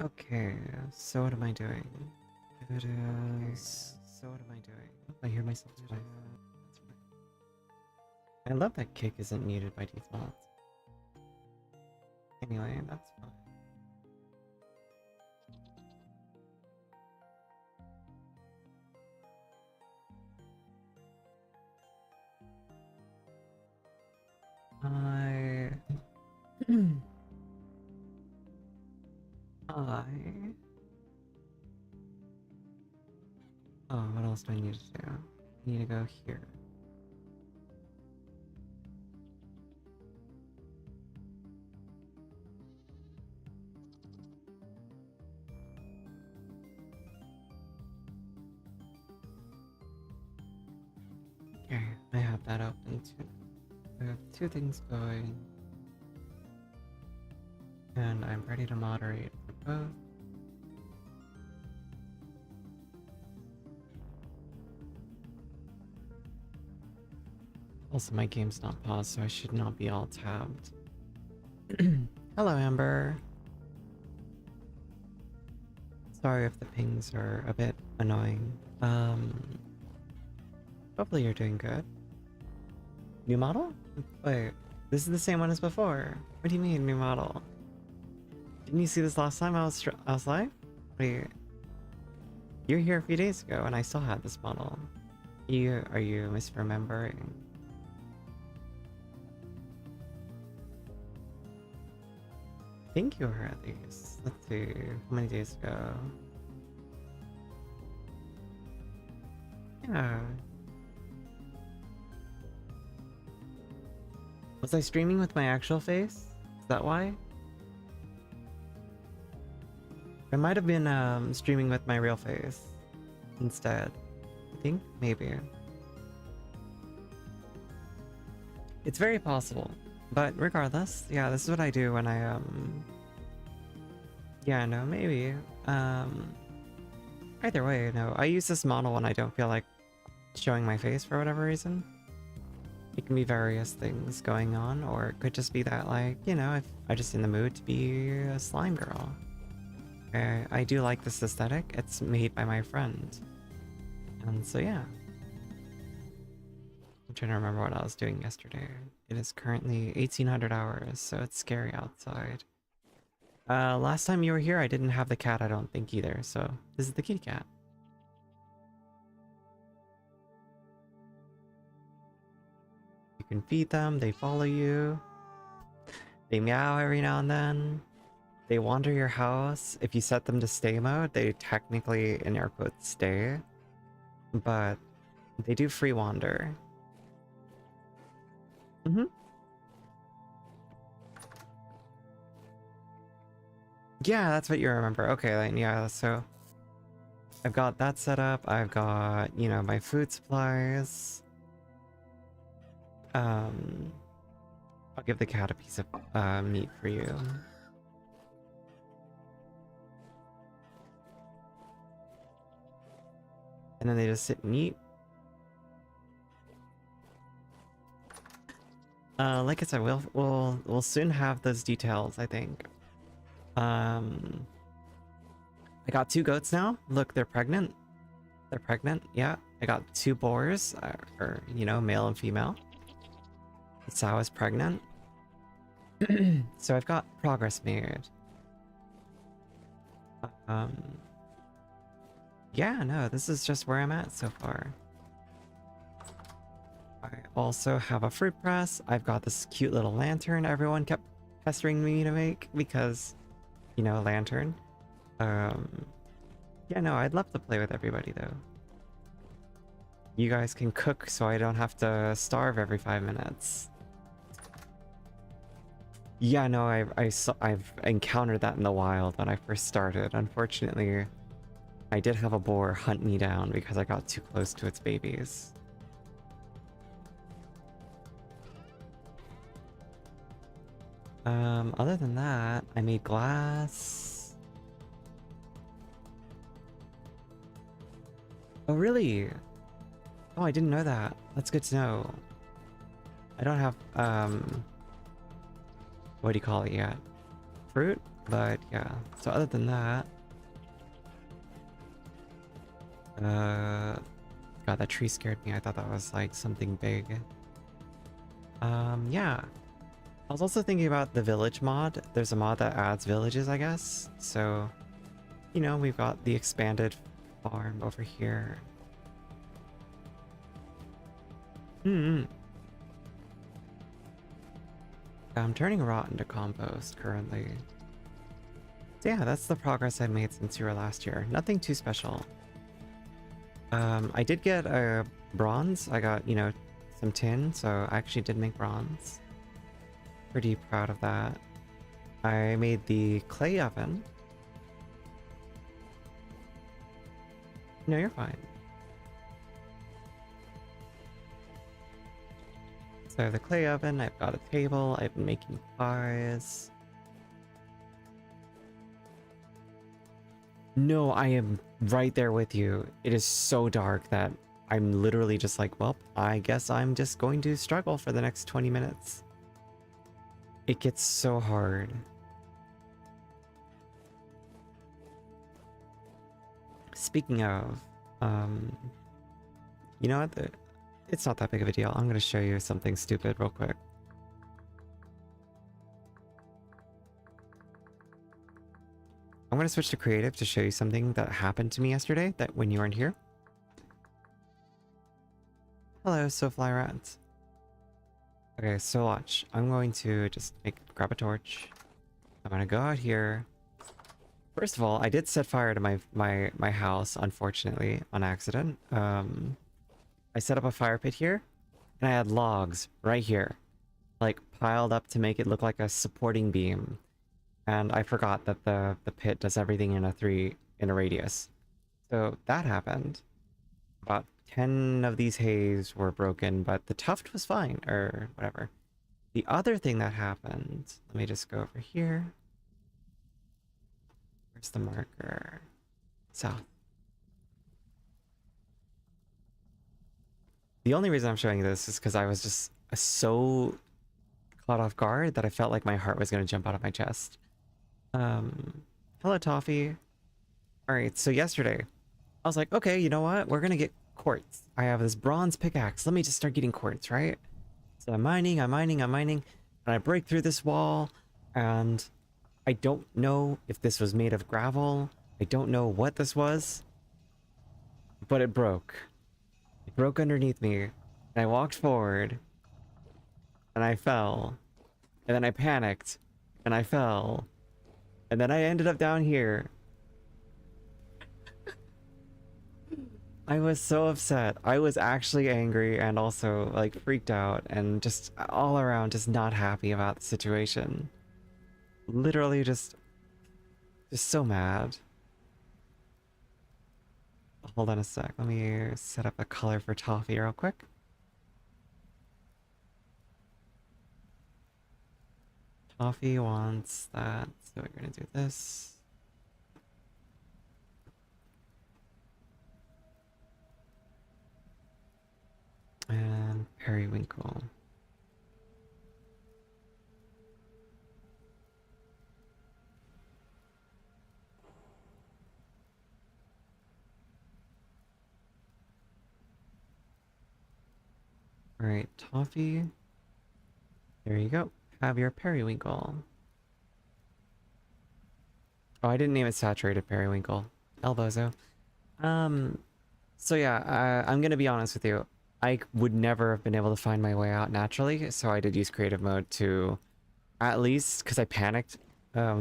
Okay, so what am I doing? It is... So what am I doing? I hear myself twice. That's fine. I love that kick isn't muted by default. Anyway, that's fine. I... I... Oh, what else do I need to do? I need to go here. Okay, I have that open too. I have two things going. And I'm ready to moderate for both. Also, my game's not paused, so I should not be all tabbed. Hello, Amber. Sorry if the pings are a bit annoying. Hopefully you're doing good. New model? Wait, this is the same one as before. What do you mean, new model? Didn't you see this last time I was live? Wait, you were here a few days ago and I still had this model. Are you misremembering? I think you were at least. Let's see, how many days ago? Yeah. Was I streaming with my actual face? Is that why? I might have been streaming with my real face instead. I think, maybe. It's very possible. But regardless, yeah, this is what I do when I yeah, no, maybe. Either way, no. I use this model when I don't feel like showing my face for whatever reason. It can be various things going on, or it could just be that, like, you know, if I'm just in the mood to be a slime girl. I do like this aesthetic. It's made by my friend. And so, yeah. I'm trying to remember what I was doing yesterday. It is currently 1800 hours, so it's scary outside. Last time you were here, I didn't have the cat, I don't think, either, so this is the kitty cat. You can feed them, they follow you. They meow every now and then. They wander your house. If you set them to stay mode, they technically, in air quotes, stay. But they do free wander. Yeah, that's what you remember. Okay, then yeah, so I've got that set up. I've got, you know, my food supplies. I'll give the cat a piece of meat for you. And then they just sit and eat. Like I said, we'll soon have those details, I think. I got 2 goats now. Look, they're pregnant. They're pregnant, yeah. I got 2 boars, or, you know, male and female. The sow is pregnant. So I've got progress made. Yeah, no, this is just where I'm at so far. I also have a fruit press. I've got this cute little lantern everyone kept pestering me to make because, you know, lantern. Yeah, no, I'd love to play with everybody though. You guys can cook so I don't have to starve every 5 minutes. Yeah, no, I've encountered that in the wild when I first started. Unfortunately, I did have a boar hunt me down because I got too close to its babies. Other than that, I made glass. Oh, really? Oh, I didn't know that. That's good to know. I don't have, what do you call it yet? Fruit? But yeah, so other than that, God, that tree scared me. I thought that was like something big. Yeah. I was also thinking about the village mod. There's a mod that adds villages, I guess. So, you know, we've got the expanded farm over here. Hmm. I'm turning rot into compost currently. So yeah, that's the progress I've made since you were last year. Nothing too special. I did get a bronze. I got, you know, some tin, so I actually did make bronze. Pretty proud of that. I made the clay oven. No, you're fine. So the clay oven, I've got a table, I've been making pies. No, I am right there with you. It is so dark that I'm literally just like, well, I guess I'm just going to struggle for the next 20 minutes. It gets so hard. Speaking of, you know what? It's not that big of a deal. I'm going to show you something stupid real quick. I'm going to switch to creative to show you something that happened to me yesterday that when you weren't here. Hello, Fly Rat. Okay, so watch. I'm going to just grab a torch. I'm going to go out here. First of all, I did set fire to my house, unfortunately, on accident. I set up a fire pit here, and I had logs right here, like piled up to make it look like a supporting beam. And I forgot that the pit does everything in a radius. So that happened. About 10 of these hays were broken, but the tuft was fine, or whatever. The other thing that happened, let me just go over here. Where's the marker? South. The only reason I'm showing you this is because I was just so caught off guard that I felt like my heart was going to jump out of my chest. Hello, Toffee. Alright, so yesterday, I was like, okay, you know what? We're going to get quartz. I have this bronze pickaxe. Let me just start getting quartz, right? So I'm mining, and I break through this wall, and I don't know if this was made of gravel. I don't know what this was, but it broke. It broke underneath me, and I walked forward, and I fell, and then I panicked, and I fell, and then I ended up down here. I was so upset. I was actually angry and also like freaked out and just all around just not happy about the situation. Literally just so mad. Hold on a sec. Let me set up a color for Toffee real quick. Toffee wants that, so we're gonna do this. And periwinkle. Alright, Toffee. There you go. Have your periwinkle. Oh, I didn't name it saturated periwinkle. Elbozo. So yeah, I'm gonna be honest with you. I would never have been able to find my way out naturally, so I did use creative mode to, at least, because I panicked,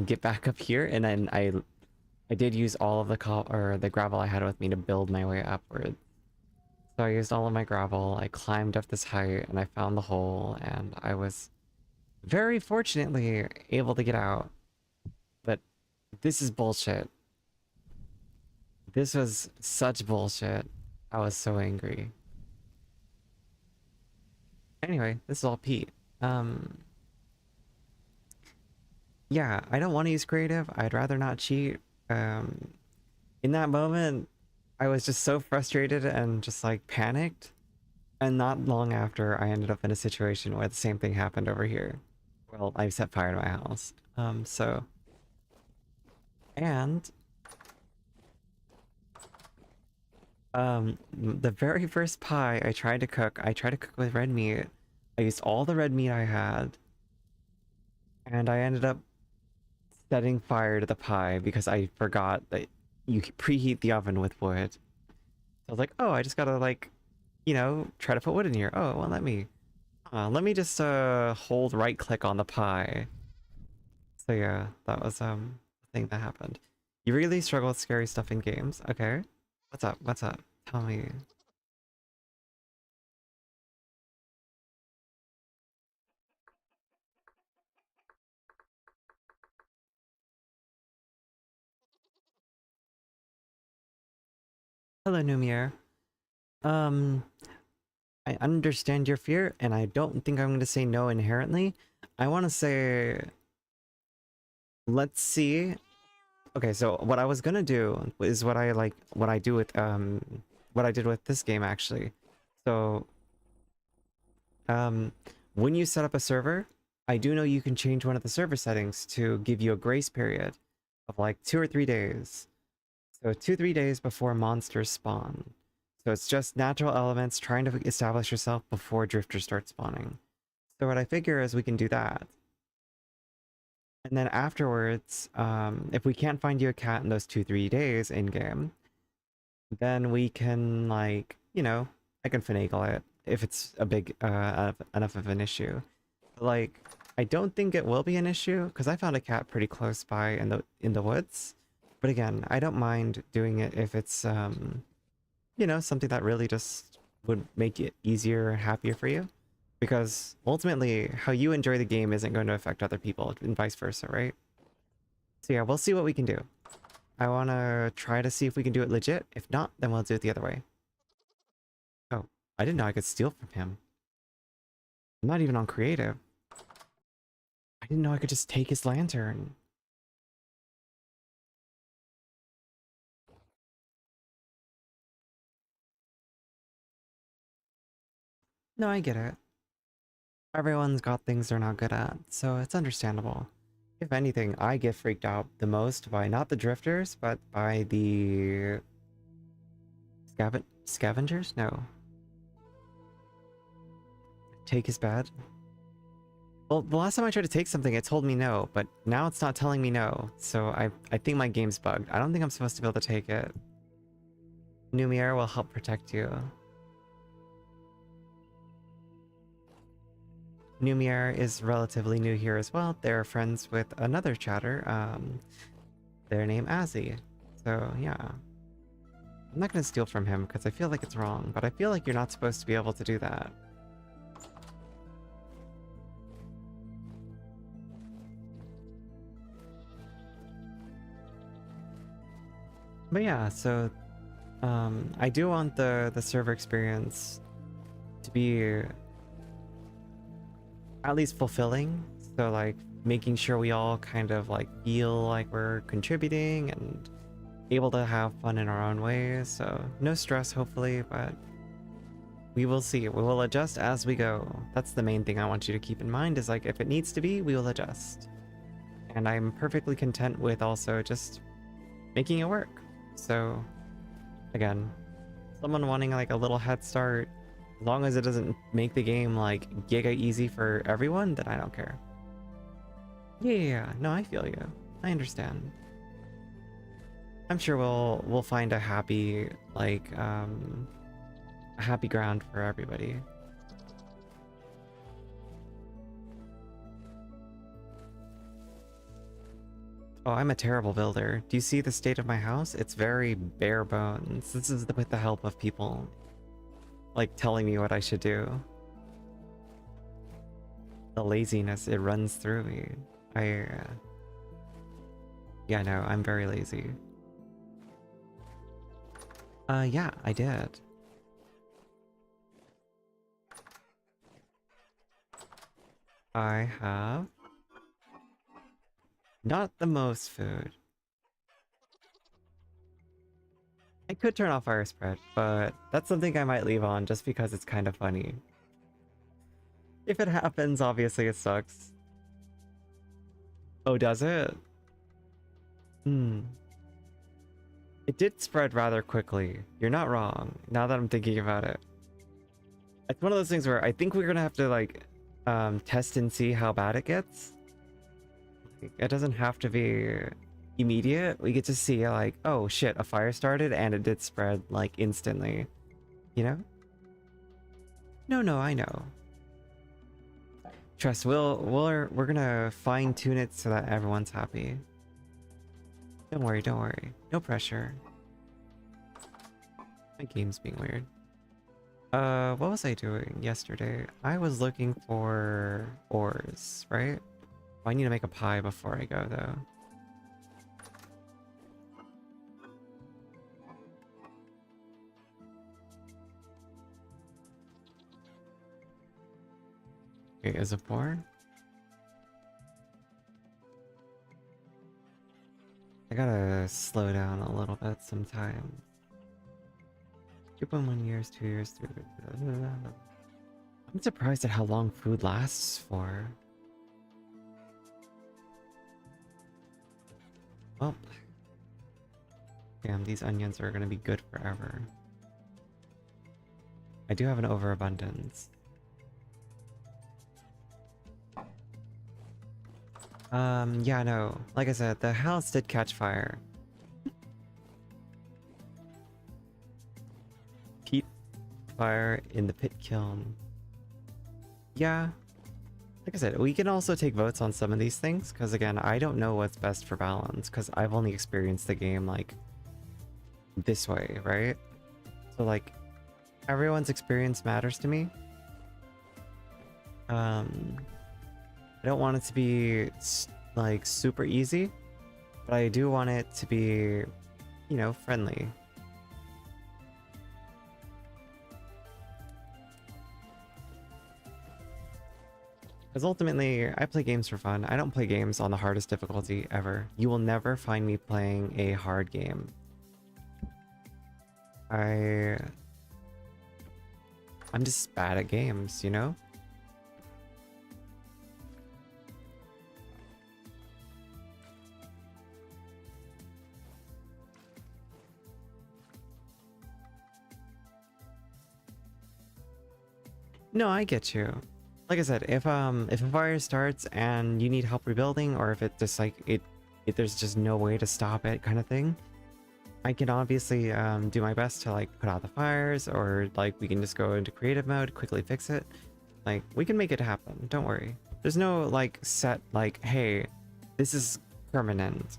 get back up here, and then I did use all of the gravel I had with me to build my way upward. So I used all of my gravel, I climbed up this height, and I found the hole, and I was very fortunately able to get out. But this is bullshit. This was such bullshit. I was so angry. Anyway, this is all Pete. Yeah, I don't want to use creative. I'd rather not cheat. In that moment, I was just so frustrated and just like panicked. And not long after, I ended up in a situation where the same thing happened over here. Well, I set fire to my house. So And the very first pie I tried to cook with red meat. I used all the red meat I had, and I ended up setting fire to the pie because I forgot that you preheat the oven with wood. So I was like, oh, I just gotta like, try to put wood in here. Oh, well, let me just hold right click on the pie. So yeah, that was the thing that happened. You really struggle with scary stuff in games? Okay. What's up? What's up? Tell me. Hello, Numier. Um, I understand your fear, and I don't think I'm going to say no inherently. I want to say, let's see. Okay, so what I was gonna do is what I do with what I did with this game actually. So um when you set up a server, I do know you can change one of the server settings to give you a grace period of like 2 or 3 days. So 2 or 3 days before monsters spawn. So it's just natural elements trying to establish yourself before drifters start spawning. So what I figure is we can do that. And then afterwards, if we can't find you a cat in those 2 or 3 days in game, then we can like, I can finagle it if it's a big enough of an issue. Like, I don't think it will be an issue because I found a cat pretty close by in the woods. But again, I don't mind doing it if it's something that really just would make it easier and happier for you. Because ultimately, how you enjoy the game isn't going to affect other people and vice versa, right? So yeah, we'll see what we can do. I want to try to see if we can do it legit. If not, then we'll do it the other way. Oh, I didn't know I could steal from him. I'm not even on creative. I didn't know I could just take his lantern. No, I get it. Everyone's got things they're not good at, so it's understandable. If anything, I get freaked out the most by not the drifters, but by the scavengers? No. Take his bed. Well, the last time I tried to take something, it told me no, but now it's not telling me no. So I think my game's bugged. I don't think I'm supposed to be able to take it. Numiere will help protect you. Numiere is relatively new here as well. They're friends with another chatter. Their name Azzy. So yeah. I'm not gonna steal from him because I feel like it's wrong, but I feel like you're not supposed to be able to do that. But yeah, so I do want the server experience to be at least fulfilling. So like making sure we all kind of like feel like we're contributing and able to have fun in our own ways. So no stress, hopefully, but we will see. We will adjust as we go. That's the main thing I want you to keep in mind is like if it needs to be, we will adjust. And I'm perfectly content with also just making it work. So again, someone wanting like a little head start, as long as it doesn't make the game like giga easy for everyone, then I don't care. Yeah, no, I feel you. I understand. I'm sure we'll find a happy like a happy ground for everybody. Oh, I'm a terrible builder. Do you see the state of my house? It's very bare bones. This is with the help of people like telling me what I should do. The laziness, it runs through me. Yeah, no, I'm very lazy. Yeah, I did. I have not the most food. I could turn off fire spread, but that's something I might leave on just because it's kind of funny. If it happens, obviously it sucks. Oh, does it? Hmm. It did spread rather quickly. You're not wrong, now that I'm thinking about it. It's one of those things where I think we're gonna have to like test and see how bad it gets. Like, it doesn't have to be immediate. We get to see like, oh shit, a fire started and it did spread like instantly. You know? No, I know. Trust, we're gonna fine tune it so that everyone's happy. Don't worry, don't worry. No pressure. My game's being weird. What was I doing yesterday? I was looking for ores, right? I need to make a pie before I go, though. Okay, is it 4? I gotta slow down a little bit sometimes. 2.1 years, 2 years, 3 years. I'm surprised at how long food lasts for. Well, damn, these onions are gonna be good forever. I do have an overabundance. Yeah, no. Like I said, the house did catch fire. Peat fire in the pit kiln. Yeah. Like I said, we can also take votes on some of these things, because again, I don't know what's best for balance, because I've only experienced the game, like, this way, right? So, like, everyone's experience matters to me. I don't want it to be, like, super easy, but I do want it to be, you know, friendly. Because ultimately, I play games for fun. I don't play games on the hardest difficulty ever. You will never find me playing a hard game. I'm just bad at games, you know? No, I get you. Like I said, if a fire starts and you need help rebuilding, or if it just like there's just no way to stop it kind of thing, I can obviously do my best to like put out the fires, or like we can just go into creative mode, quickly fix it. Like we can make it happen, don't worry. There's no like set like, hey, this is permanent.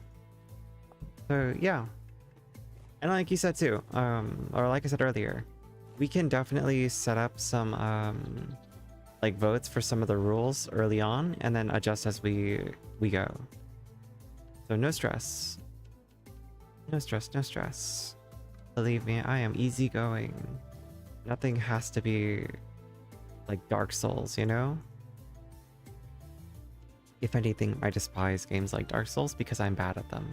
So yeah. And like you said too, or like I said earlier, we can definitely set up some like votes for some of the rules early on and then adjust as we go. So no stress. No stress, no stress. Believe me, I am easygoing. Nothing has to be like Dark Souls, you know? If anything, I despise games like Dark Souls because I'm bad at them.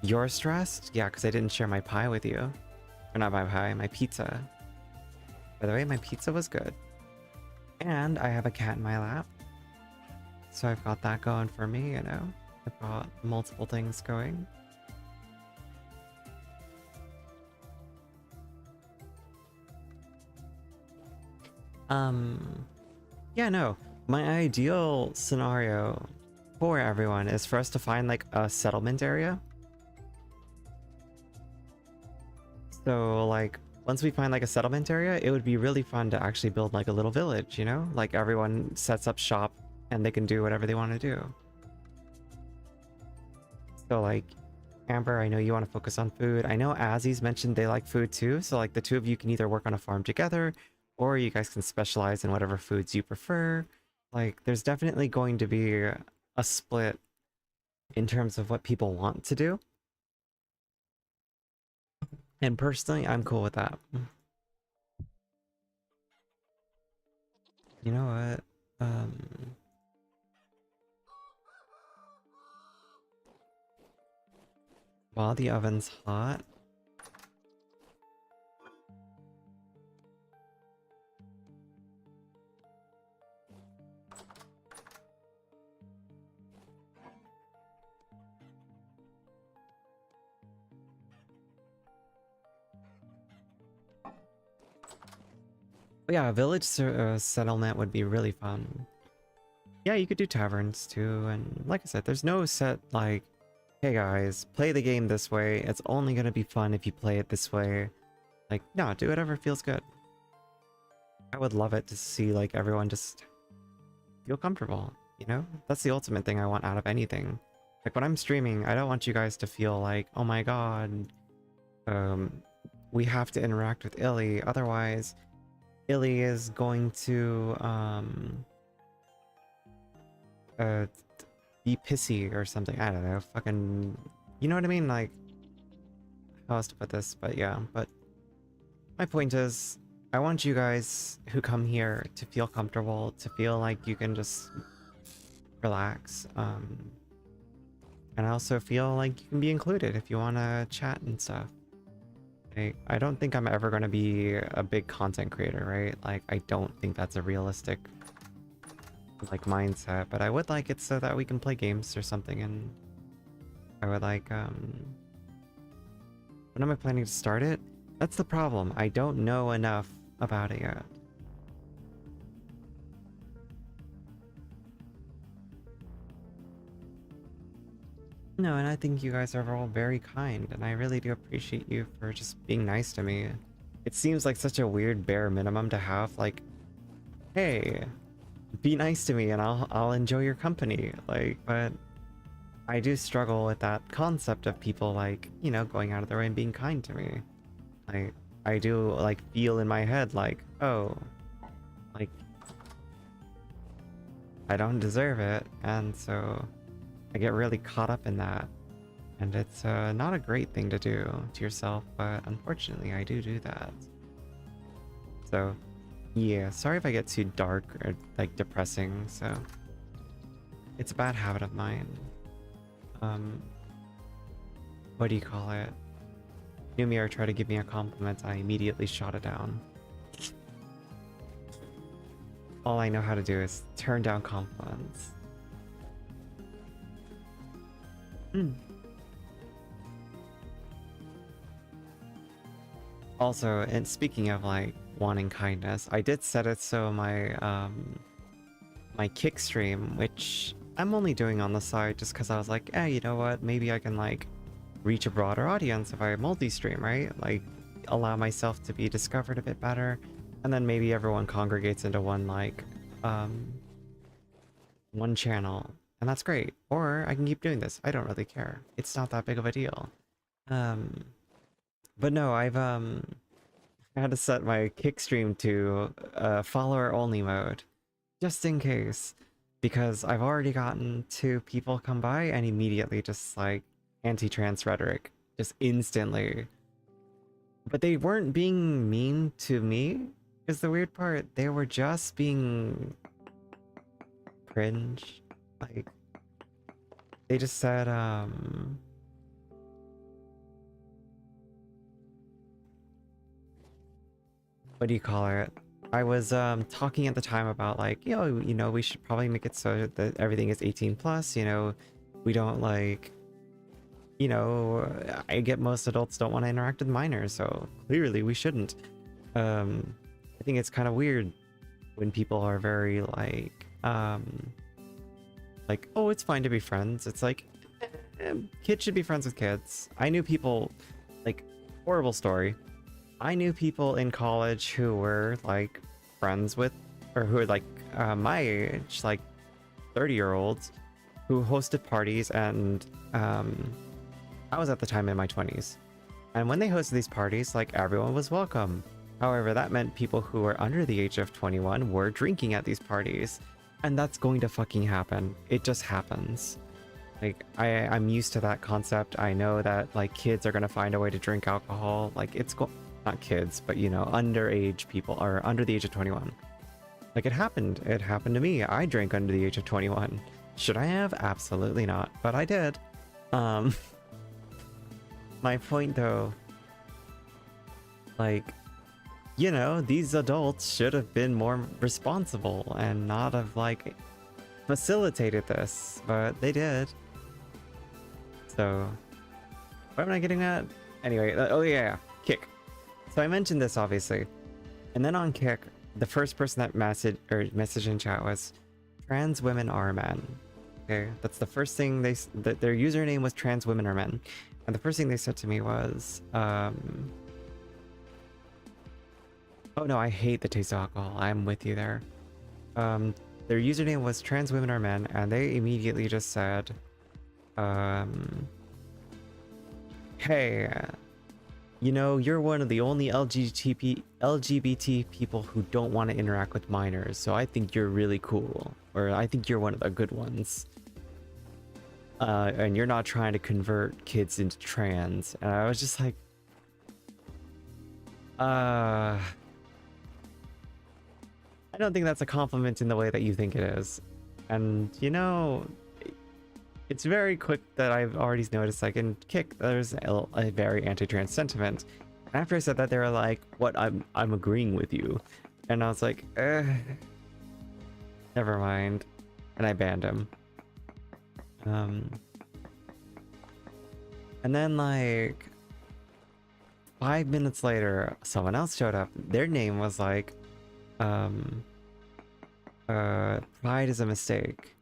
You're stressed? Yeah, because I didn't share my pie with you. Or not my pie, my pizza. By the way, my pizza was good. And I have a cat in my lap. So I've got that going for me, you know? I've got multiple things going. Yeah, no. My ideal scenario for everyone is for us to find like a settlement area. So like once we find like a settlement area, it would be really fun to actually build like a little village, you know? Like everyone sets up shop and they can do whatever they want to do. So like Amber, I know you want to focus on food. I know Azzy's mentioned they like food too. So like the two of you can either work on a farm together or you guys can specialize in whatever foods you prefer. Like there's definitely going to be a split in terms of what people want to do. And personally, I'm cool with that. You know what? While the oven's hot, But yeah, a village settlement would be really fun. Yeah, you could do taverns too, and like I said, there's no set like, hey guys, play the game this way. It's only gonna be fun if you play it this way. Like, no, do whatever feels good. I would love it to see like everyone just feel comfortable, you know? That's the ultimate thing I want out of anything. Like when I'm streaming, I don't want you guys to feel like, oh my god, we have to interact with Illy, otherwise Illy is going to uh be pissy or something. I don't know, fucking, you know what I mean? Like, how else to put this? But yeah, but my point is, I want you guys who come here to feel comfortable, to feel like you can just relax. And I also feel like you can be included if you want to chat and stuff. I don't think I'm ever going to be a big content creator, right? Like, I don't think that's a realistic like mindset, but I would like it so that we can play games or something. And I would like when am I planning to start it? That's the problem. I don't know enough about it yet. No, and I think you guys are all very kind, and I really do appreciate you for just being nice to me. It seems like such a weird bare minimum to have, like, hey, be nice to me and I'll enjoy your company. Like, but I do struggle with that concept of people, like, you know, going out of their way and being kind to me. Like, I do like feel in my head like, oh, like I don't deserve it, and so I get really caught up in that. And it's not a great thing to do to yourself, but unfortunately I do that. So yeah, sorry if I get too dark or like depressing, so it's a bad habit of mine. What do you call it? Numir tried to give me a compliment, I immediately shot it down. All I know how to do is turn down compliments. Also, and speaking of like wanting kindness, I did set it so my kick stream, which I'm only doing on the side just because I was like, you know what, maybe I can like reach a broader audience if I multi-stream, right? Like allow myself to be discovered a bit better, and then maybe everyone congregates into one like one channel, and that's great. Or I can keep doing this. I don't really care. It's not that big of a deal. But no, I've had to set my kick stream to follower only mode, just in case, because I've already gotten 2 people come by and immediately just like anti-trans rhetoric, just instantly. But they weren't being mean to me, is the weird part. They were just being cringe. Like, they just said, what do you call it? I was talking at the time about like, you know, we should probably make it so that everything is 18 plus, you know, we don't like, you know, I get most adults don't want to interact with minors, so clearly we shouldn't. I think it's kind of weird when people are very like, oh, it's fine to be friends. It's like, kids should be friends with kids. I knew people, like, horrible story. I knew people in college who were like friends with, or who were like my age, like 30-year-olds, who hosted parties, and I was at the time in my 20s. And when they hosted these parties, like everyone was welcome. However, that meant people who were under the age of 21 were drinking at these parties. And that's going to fucking happen. It just happens. Like, I'm used to that concept. I know that like kids are gonna find a way to drink alcohol. Like, it's not kids, but you know, underage people, or under the age of 21. Like, it happened to me. I drank under the age of 21. Should I have? Absolutely not, but I did. My point though, like, you know, these adults should have been more responsible and not have like facilitated this, but they did. So what am I getting at? Anyway, oh yeah, Kick. So I mentioned this obviously, and then on Kick, the first person that messaged in chat was trans women are men. Okay, that's the first thing their username was trans women are men, and the first thing they said to me was, "Oh no, I hate the taste of alcohol. I'm with you there." Their username was trans women are men, and they immediately just said, "Hey, you know, you're one of the only LGBT people who don't want to interact with minors, so I think you're really cool, or I think you're one of the good ones. And you're not trying to convert kids into trans." And I was just like, I don't think that's a compliment in the way that you think it is. And, you know, it's very quick that I've already noticed, like, in Kick, there's a very anti-trans sentiment. And after I said that, they were like, "What? I'm agreeing with you." And I was like, never mind. And I banned him. And then, like, 5 minutes later, someone else showed up. Their name was like, pride is a mistake.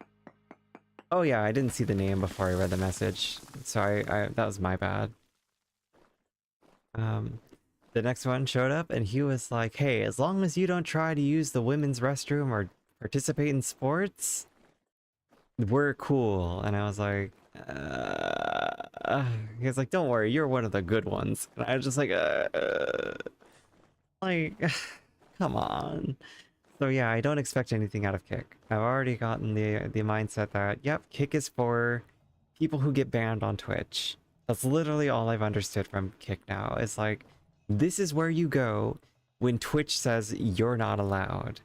Oh yeah, I didn't see the name before I read the message. Sorry, that was my bad. The next one showed up and he was like, "Hey, as long as you don't try to use the women's restroom or participate in sports, we're cool." And I was like, he was like, "Don't worry, you're one of the good ones." And I was just like, like, come on. So yeah, I don't expect anything out of Kick. I've already gotten the mindset that, yep, Kick is for people who get banned on Twitch. That's literally all I've understood from Kick now. It's like, this is where you go when Twitch says you're not allowed.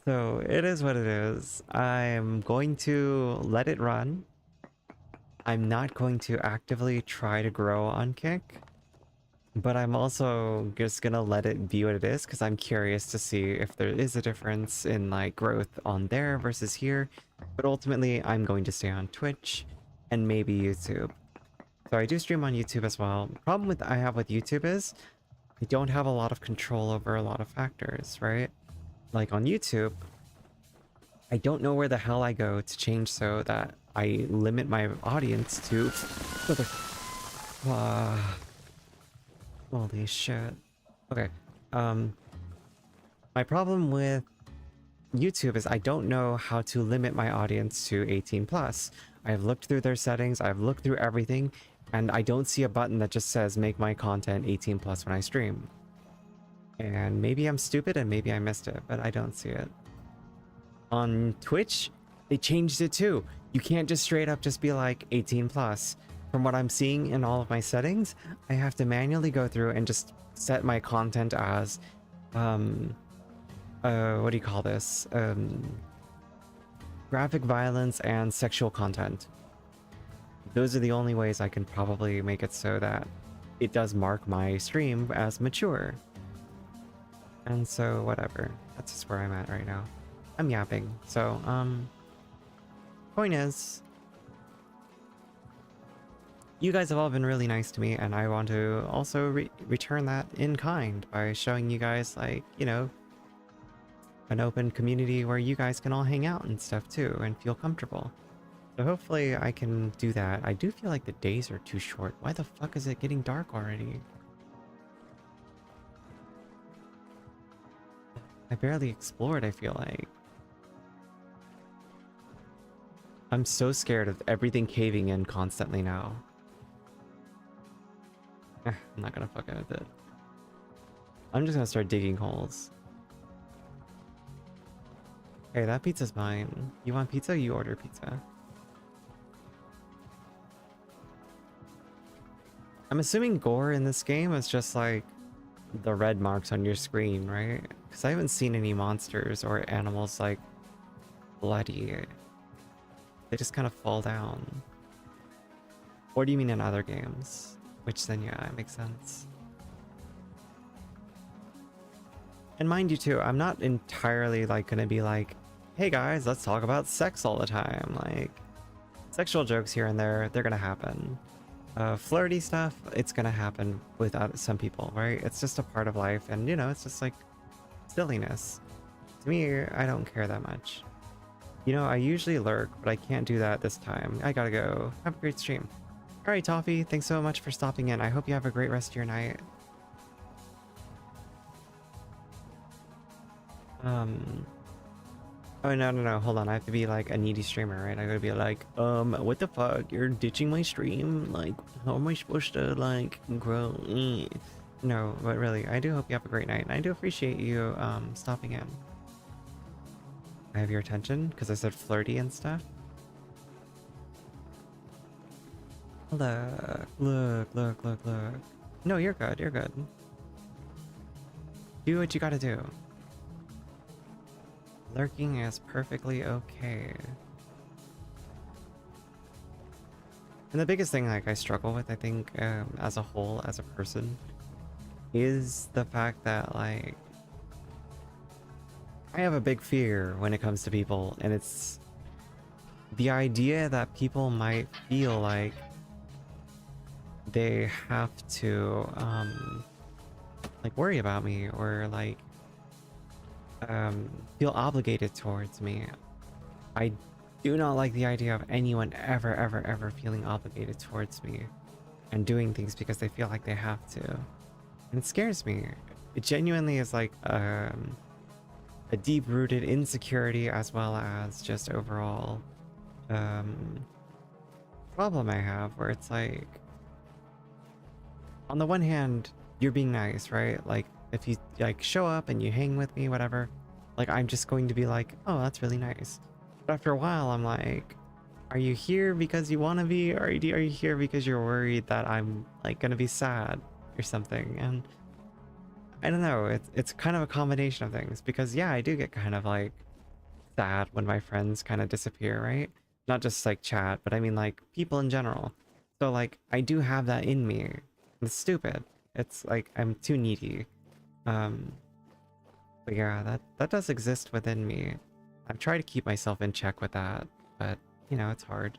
So it is what it is. I'm going to let it run. I'm not going to actively try to grow on Kick. But I'm also just gonna let it be what it is, because I'm curious to see if there is a difference in like growth on there versus here. But ultimately, I'm going to stay on Twitch and maybe YouTube. So I do stream on YouTube as well. The problem I have with YouTube is I don't have a lot of control over a lot of factors, right? Like on YouTube, I don't know where the hell I go to change so that I limit my audience to... Holy shit. Okay. My problem with YouTube is I don't know how to limit my audience to 18 plus. I've looked through their settings, I've looked through everything, and I don't see a button that just says make my content 18 plus when I stream. And maybe I'm stupid and maybe I missed it, but I don't see it. On Twitch, they changed it too. You can't just straight up just be like 18 plus. From what I'm seeing in all of my settings, I have to manually go through and just set my content as, what do you call this? Graphic violence and sexual content. Those are the only ways I can probably make it so that it does mark my stream as mature. And so, whatever. That's just where I'm at right now. I'm yapping. So, point is, you guys have all been really nice to me, and I want to also return that in kind by showing you guys, like, you know, an open community where you guys can all hang out and stuff too and feel comfortable. So hopefully I can do that. I do feel like the days are too short. Why the fuck is it getting dark already? I barely explored, I feel like. I'm so scared of everything caving in constantly now. I'm not gonna fuck with it. I'm just gonna start digging holes. Hey, that pizza's mine. You want pizza? You order pizza. I'm assuming gore in this game is just like the red marks on your screen, right? Because I haven't seen any monsters or animals like bloody. They just kind of fall down. Or do you mean in other games? Which then, yeah, it makes sense. And mind you too, I'm not entirely like gonna be like, hey guys, let's talk about sex all the time. Like, sexual jokes here and there, they're gonna happen. Flirty stuff, it's gonna happen with some people, right? It's just a part of life, and you know, it's just like silliness. To me, I don't care that much. You know, I usually lurk, but I can't do that this time. I gotta go. Have a great stream. Alright, Toffee, thanks so much for stopping in. I hope you have a great rest of your night. Oh, no, hold on. I have to be like a needy streamer, right? I gotta be like, what the fuck? You're ditching my stream? Like, how am I supposed to, like, grow? No, but really, I do hope you have a great night. And I do appreciate you, stopping in. I have your attention, because I said flirty and stuff. Look. No, you're good, you're good. Do what you gotta do. Lurking is perfectly okay. And the biggest thing like I struggle with, I think, as a whole, as a person, is the fact that like I have a big fear when it comes to people, and it's the idea that people might feel like they have to like worry about me or like feel obligated towards me. I do not like the idea of anyone ever feeling obligated towards me and doing things because they feel like they have to. And it scares me. It genuinely is like a deep-rooted insecurity as well as just overall problem I have where it's like, on the one hand, you're being nice, right? Like if you like show up and you hang with me, whatever, like I'm just going to be like, oh, that's really nice. But after a while, I'm like, are you here because you want to be, or are you here because you're worried that I'm like gonna be sad or something? And I don't know, it's kind of a combination of things, because yeah, I do get kind of like sad when my friends kind of disappear, right? Not just like chat, but I mean like people in general. So like I do have that in me. It's stupid. It's like I'm too needy. But yeah, that does exist within me. I've tried to keep myself in check with that, but you know, it's hard.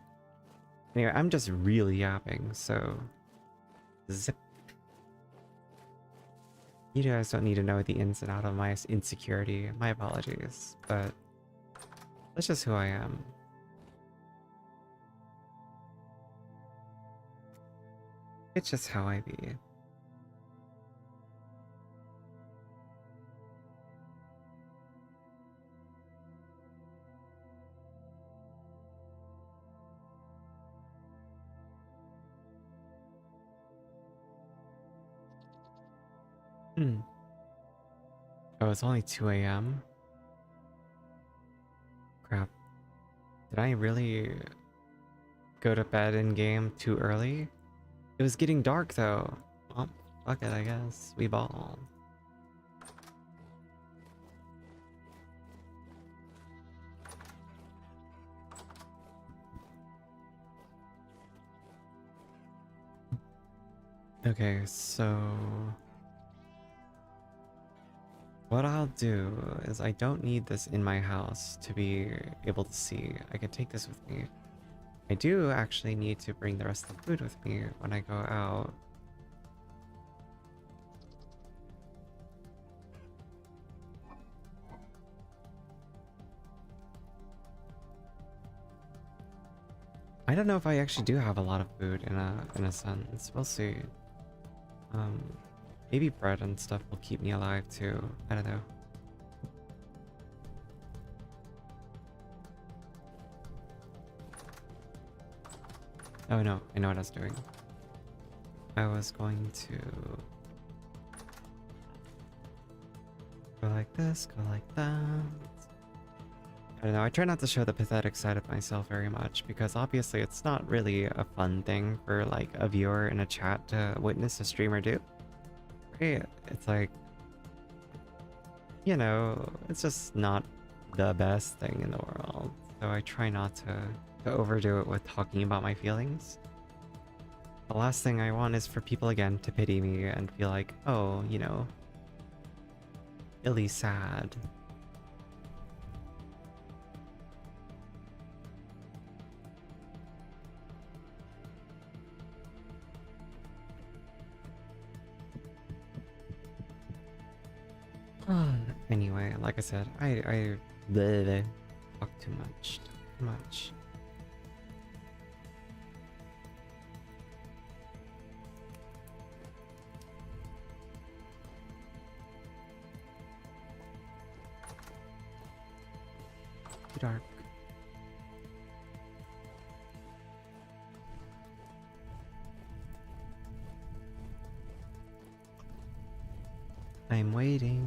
Anyway, I'm just really yapping, so zip. You guys don't need to know the ins and out of my insecurity. My apologies, but that's just who I am. It's just how I be. Oh, it's only 2 a.m. Crap. Did I really go to bed in game too early? It was getting dark though. Well, fuck it, I guess. We ball. Okay, so what I'll do is I don't need this in my house to be able to see. I can take this with me. I do actually need to bring the rest of the food with me when I go out. I don't know if I actually do have a lot of food in a sense. We'll see. Maybe bread and stuff will keep me alive too. I don't know. Oh no, I know what I was doing. I was going to go like this, go like that. I don't know, I try not to show the pathetic side of myself very much, because obviously it's not really a fun thing for like a viewer in a chat to witness a streamer do. Right? It's like, you know, it's just not the best thing in the world. So I try not to overdo it with talking about my feelings. The last thing I want is for people again to pity me and feel like, oh, you know, really sad. Anyway, like I said, I bleh, talk too much. Too much. Too dark. I'm waiting.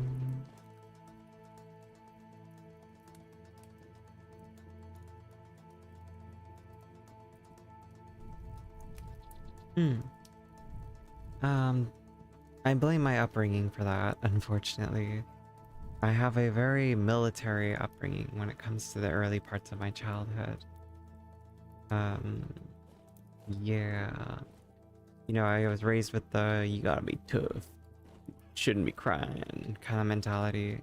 Hmm. I blame my upbringing for that, unfortunately. I have a very military upbringing when it comes to the early parts of my childhood. Um, yeah. You know, I was raised with the you gotta be tough, shouldn't be crying kind of mentality.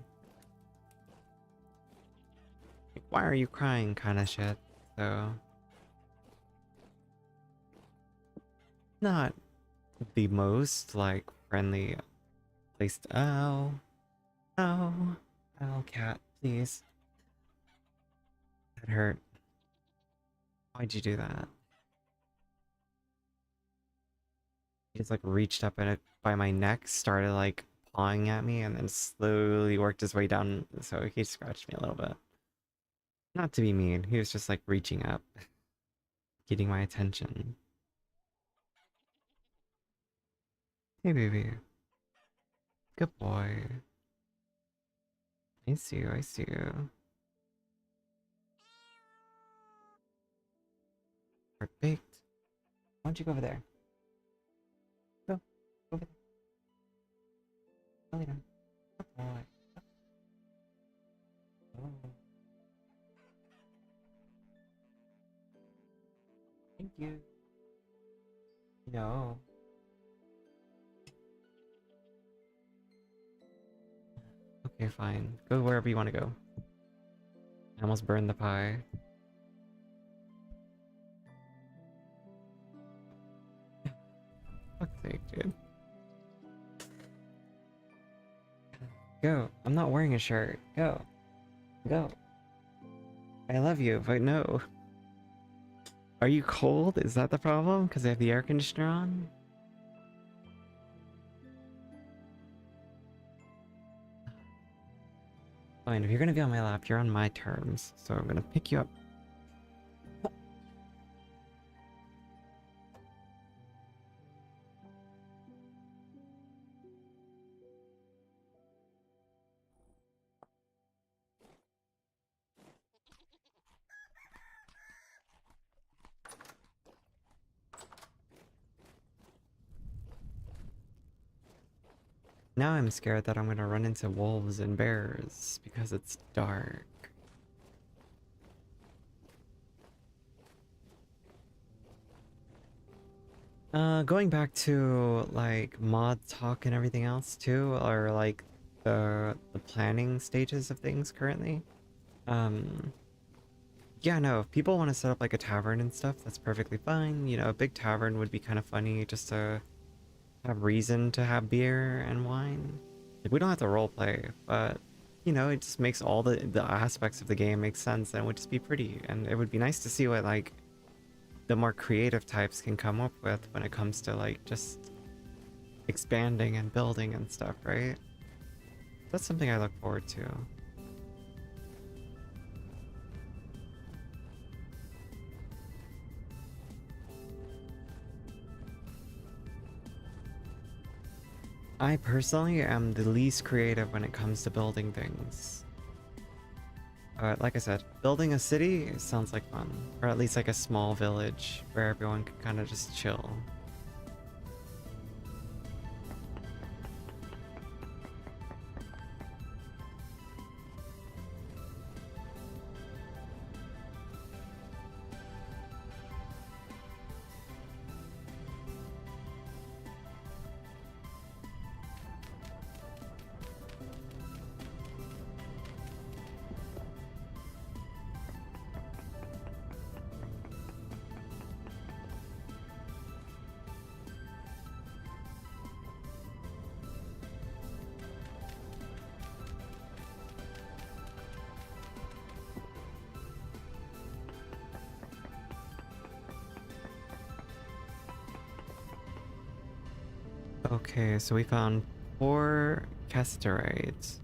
Like, why are you crying kind of shit. So, not the most, like, friendly place to. Ow. Ow. Ow, cat, please. That hurt. Why'd you do that? He just like reached up and it by my neck, started like pawing at me, and then slowly worked his way down. So he scratched me a little bit. Not to be mean, he was just like reaching up, getting my attention. Hey, baby. Good boy. I see you, I see you. Perfect. Why don't you go over there? Go. Go over there. Go lay down. Good boy. Oh. Thank you. No. Okay, fine. Go wherever you want to go. I almost burned the pie. Fuck's sake, dude. Go. I'm not wearing a shirt. Go. Go. I love you, but no. Are you cold? Is that the problem? Because I have the air conditioner on? Fine, if you're gonna be on my lap, you're on my terms. So I'm gonna pick you up. Now I'm scared that I'm gonna run into wolves and bears because it's dark. Going back to like mod talk and everything else too, or like the planning stages of things currently. Um, yeah, no, if people want to set up like a tavern and stuff, that's perfectly fine. You know, a big tavern would be kind of funny just to have reason to have beer and wine. Like, we don't have to roleplay, but you know, it just makes all the aspects of the game make sense, and it would just be pretty. And it would be nice to see what like the more creative types can come up with when it comes to like just expanding and building and stuff, right? That's something I look forward to. I personally am the least creative when it comes to building things. Like I said, building a city sounds like fun. Or at least like a small village where everyone can kind of just chill. Okay, so we found 4 cassiteroids.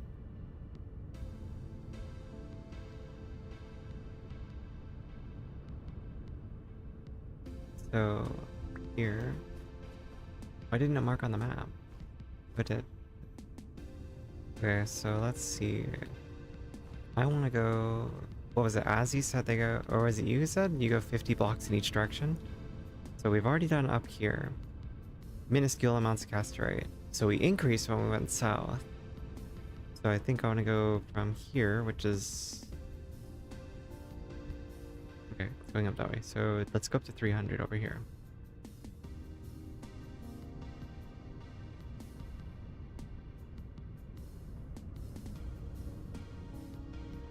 So here, why didn't it mark on the map? But it. Okay, so let's see. I want to go. What was it? As you said, they go, or was it you who said you go 50 blocks in each direction? So we've already done up here. Minuscule amounts of cassiterite. So we increased when we went south. So I think I want to go from here, which is... Okay, it's going up that way. So let's go up to 300 over here.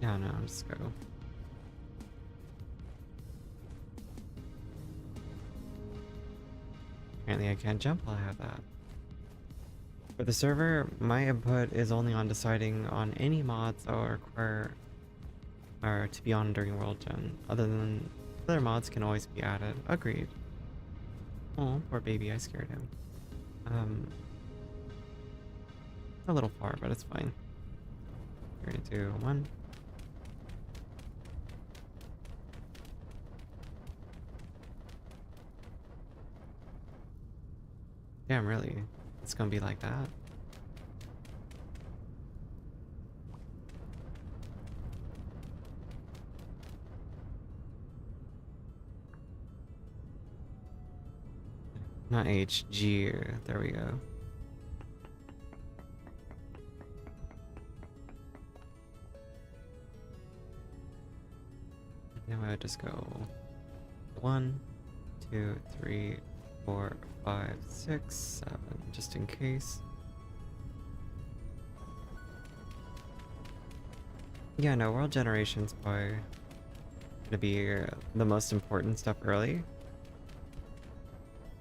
Yeah, no, just go. Apparently I can't jump while I have that. For the server, my input is only on deciding on any mods that will require or to be on during World Gen. Other mods can always be added. Agreed. Oh, poor baby, I scared him. A little far, but it's fine. 3, 2, 1. Damn, really? It's gonna be like that? Not H, G. There we go. Now I just go 1, 2, 3, 4, 5, 6, 7, just in case. Yeah, no, world generation's probably gonna be the most important stuff early.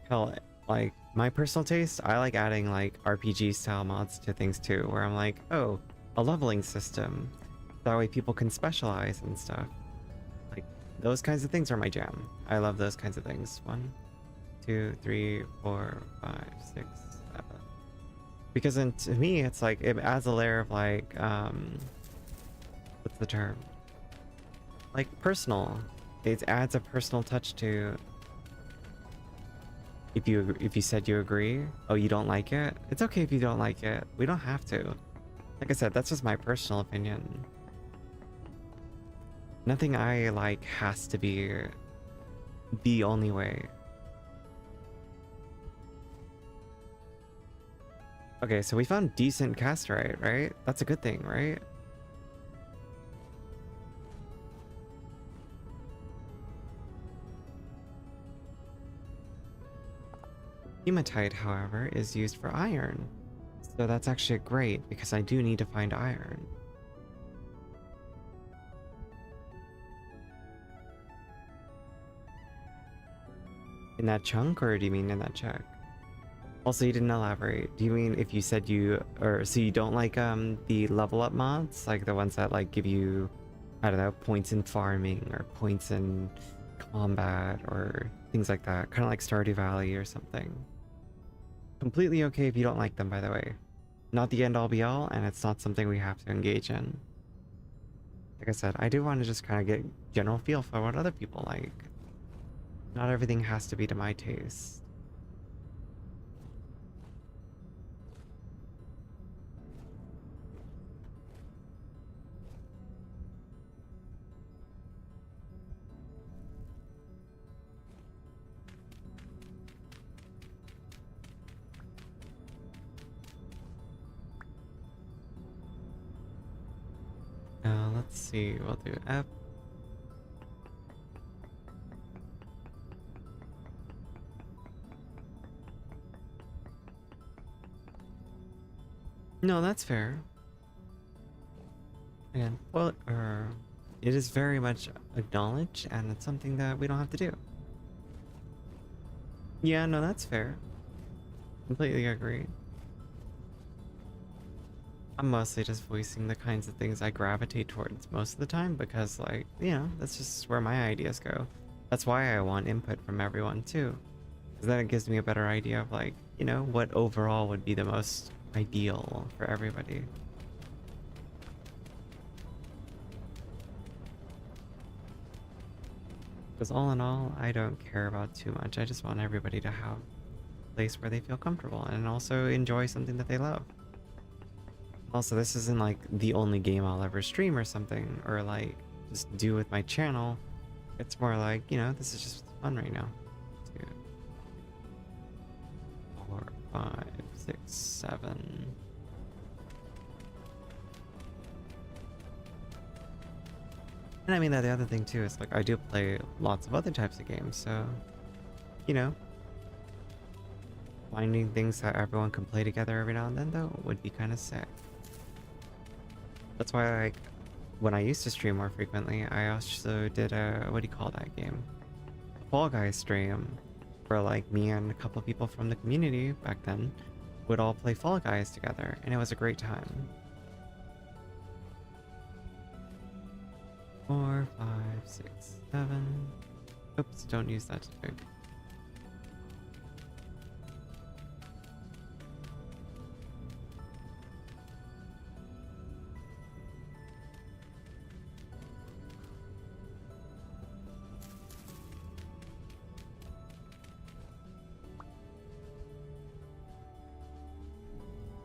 Hell, like, my personal taste, I like adding, like, RPG style mods to things too, where I'm like, oh, a leveling system. That way people can specialize and stuff. Like, those kinds of things are my jam. I love those kinds of things. 1, 2, 3, 4, 5, 6, 7. Because to me, it's like, it adds a layer of, like, what's the term? Like, personal. It adds a personal touch to... If you said you agree, oh, you don't like it? It's okay if you don't like it. We don't have to. Like I said, that's just my personal opinion. Nothing I like has to be the only way. Okay, so we found decent casterite, right? That's a good thing, right? Hematite, however, is used for iron. So that's actually great, because I do need to find iron. In that chunk, or do you mean in that check? Also, you didn't elaborate. Do you mean if you said so you don't like the level up mods? Like the ones that like give you, I don't know, points in farming or points in combat or things like that. Kind of like Stardew Valley or something. Completely okay if you don't like them, by the way. Not the end all be all, and it's not something we have to engage in. Like I said, I do want to just kind of get general feel for what other people like. Not everything has to be to my taste. Let's see, we'll do F. No, that's fair. Again, well, it is very much acknowledged, and it's something that we don't have to do. Yeah, no, that's fair. Completely agree. I'm mostly just voicing the kinds of things I gravitate towards most of the time because, like, you know, that's just where my ideas go. That's why I want input from everyone, too. Because then it gives me a better idea of like, you know, what overall would be the most ideal for everybody. Because all in all, I don't care about too much. I just want everybody to have a place where they feel comfortable and also enjoy something that they love. Also, this isn't like the only game I'll ever stream or something, or like just do with my channel. It's more like, you know, this is just fun right now. 2, 4, 5, 6, 7. And I mean that the other thing too is like I do play lots of other types of games, so you know, finding things that everyone can play together every now and then though would be kind of sick. That's why like when I used to stream more frequently, I also did a what do you call that game? A Fall Guys stream where like me and a couple people from the community back then would all play Fall Guys together, and it was a great time. 4, 5, 6, 7. Oops, don't use that to big.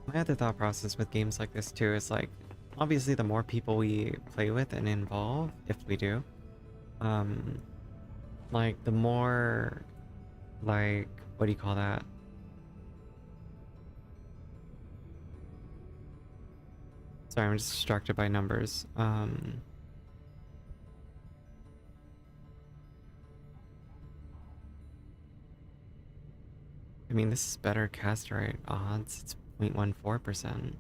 My other thought process with games like this too is like, obviously the more people we play with and involve, if we do, like the more, like, what do you call that? Sorry, I'm just distracted by numbers. I mean, this is better cast rate odds. It's 0.14%.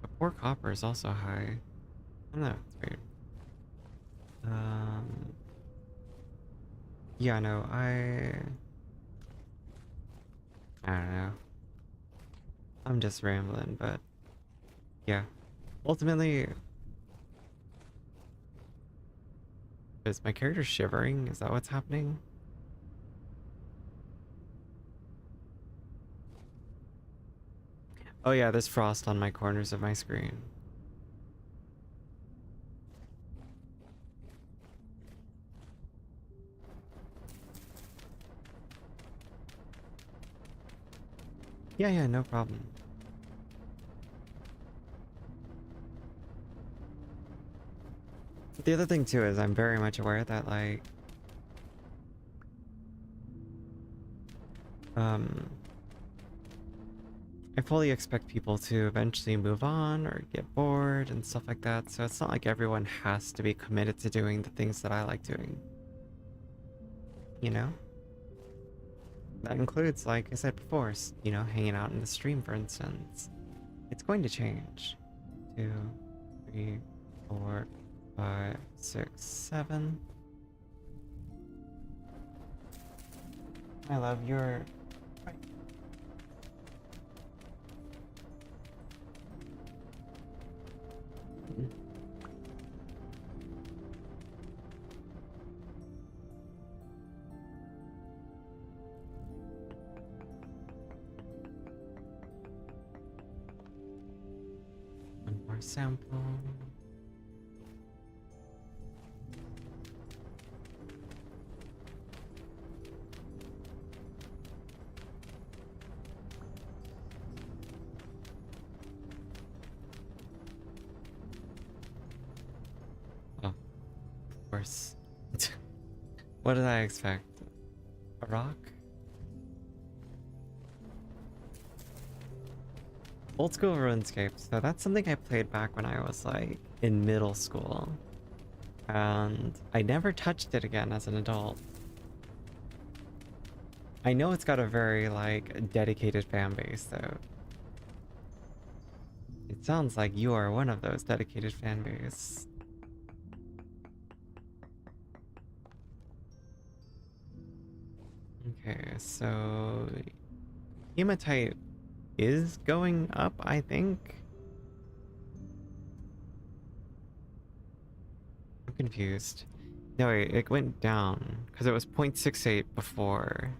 But poor copper is also high. I don't know, it's weird. Yeah, no, I don't know. I'm just rambling, but yeah. Ultimately, is my character shivering? Is that what's happening? Oh yeah, there's frost on my corners of my screen. Yeah, no problem. But the other thing too is I'm very much aware that like I fully expect people to eventually move on or get bored and stuff like that, so it's not like everyone has to be committed to doing the things that I like doing. You know? That includes, like I said before, you know, hanging out in the stream, for instance. It's going to change. 2, 3, 4, 5, 6, 7. I love your... One more sample. Oh, of course. What did I expect? A rock? Old school RuneScape. So that's something I played back when I was like in middle school. And I never touched it again as an adult. I know it's got a very like dedicated fan base though. It sounds like you are one of those dedicated fan base. Okay, so hematite is going up, I think. I'm confused. No, wait, it went down because it was 0.68 before.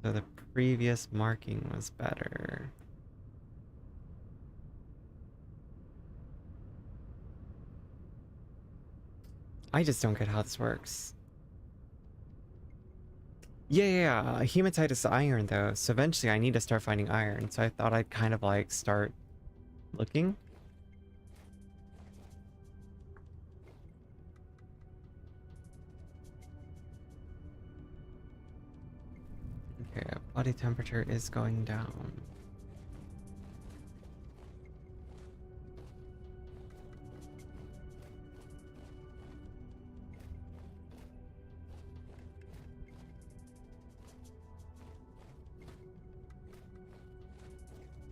So the previous marking was better. I just don't get how this works. Yeah. Hematite is iron though, so eventually I need to start finding iron. So I thought I'd kind of like start looking. Okay, body temperature is going down.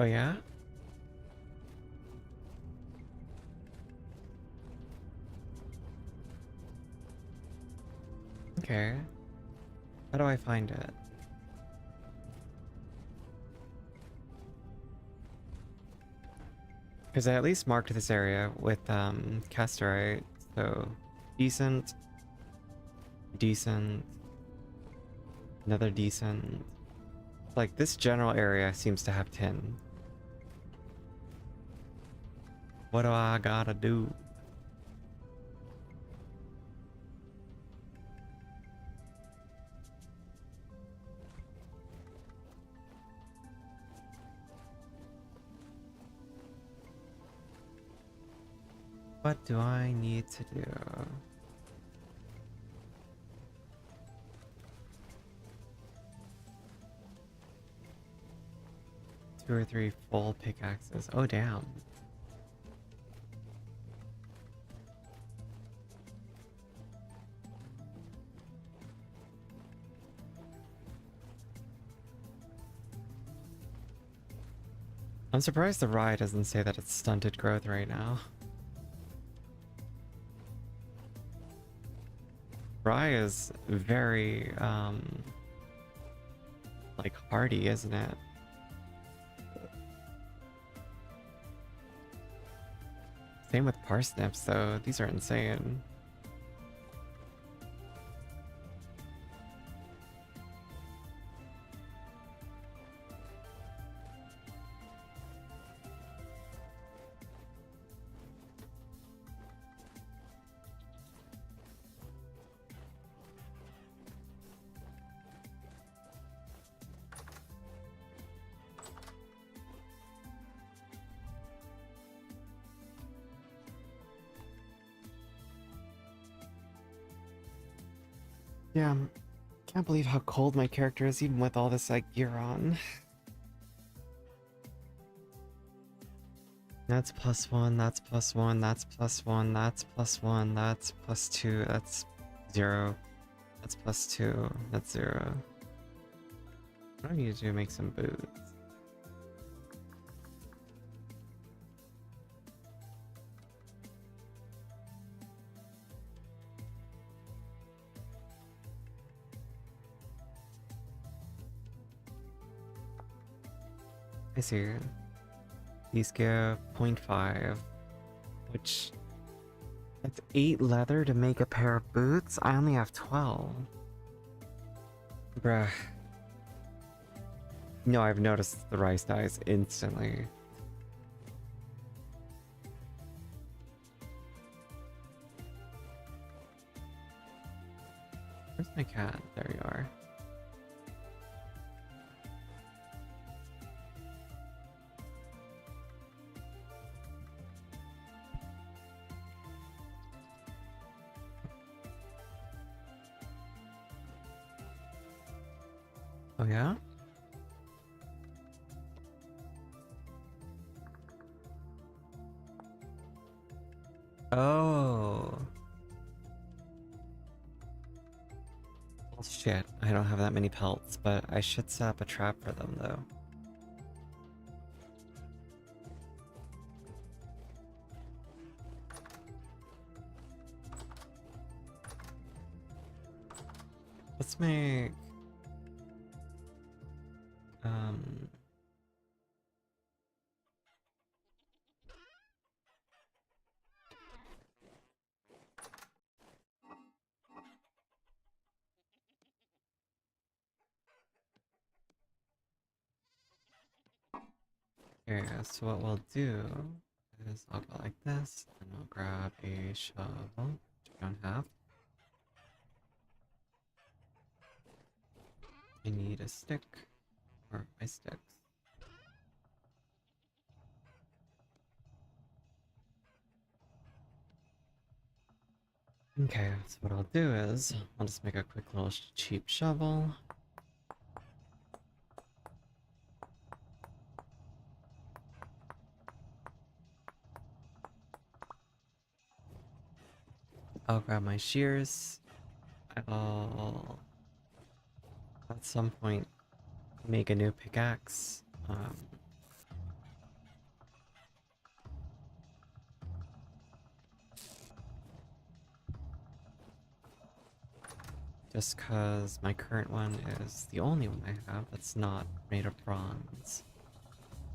Oh yeah? Okay. How do I find it? Because I at least marked this area with casterite, so decent, decent, another decent. Like this general area seems to have tin. What do I gotta do? What do I need to do? 2 or 3 full pickaxes. Oh damn. I'm surprised the rye doesn't say that it's stunted growth right now. Rye is very like hardy, isn't it? Same with parsnips though. These are insane. Yeah, can't believe how cold my character is even with all this like gear on. That's +1, that's +1, that's +1, that's +1, that's +2, that's 0. That's +2, that's 0. What do I need to do to make some boots? I see. These give 0.5, which that's 8 leather to make a pair of boots. I only have 12. Bruh. No, I've noticed the rice dies instantly. Where's my cat? There you are. Oh yeah? Oh. Well, shit. I don't have that many pelts, but I should set up a trap for them though. Let's make um Okay, so what we'll do is I'll go like this, and I'll grab a shovel, which I don't have. I need a stick, or my sticks. Okay, so what I'll do is I'll just make a quick little cheap shovel. I'll grab my shears. I'll at some point make a new pickaxe. Just because my current one is the only one I have that's not made of bronze.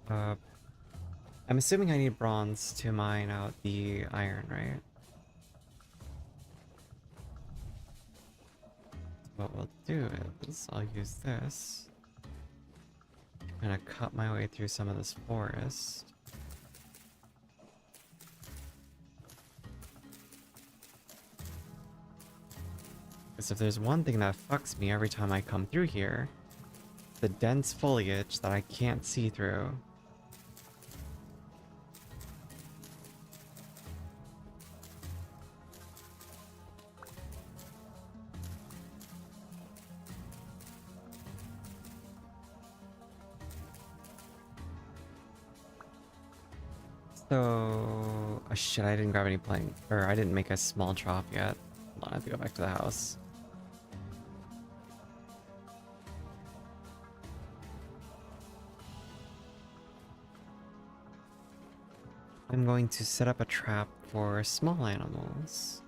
I'm assuming I need bronze to mine out the iron, right? What we'll do is I'll use this to kind of cut my way through some of this forest. Because if there's one thing that fucks me every time I come through here, the dense foliage that I can't see through. So, oh shit, I didn't grab any plank, or I didn't make a small chop yet. Hold on, I have to go back to the house. I'm going to set up a trap for small animals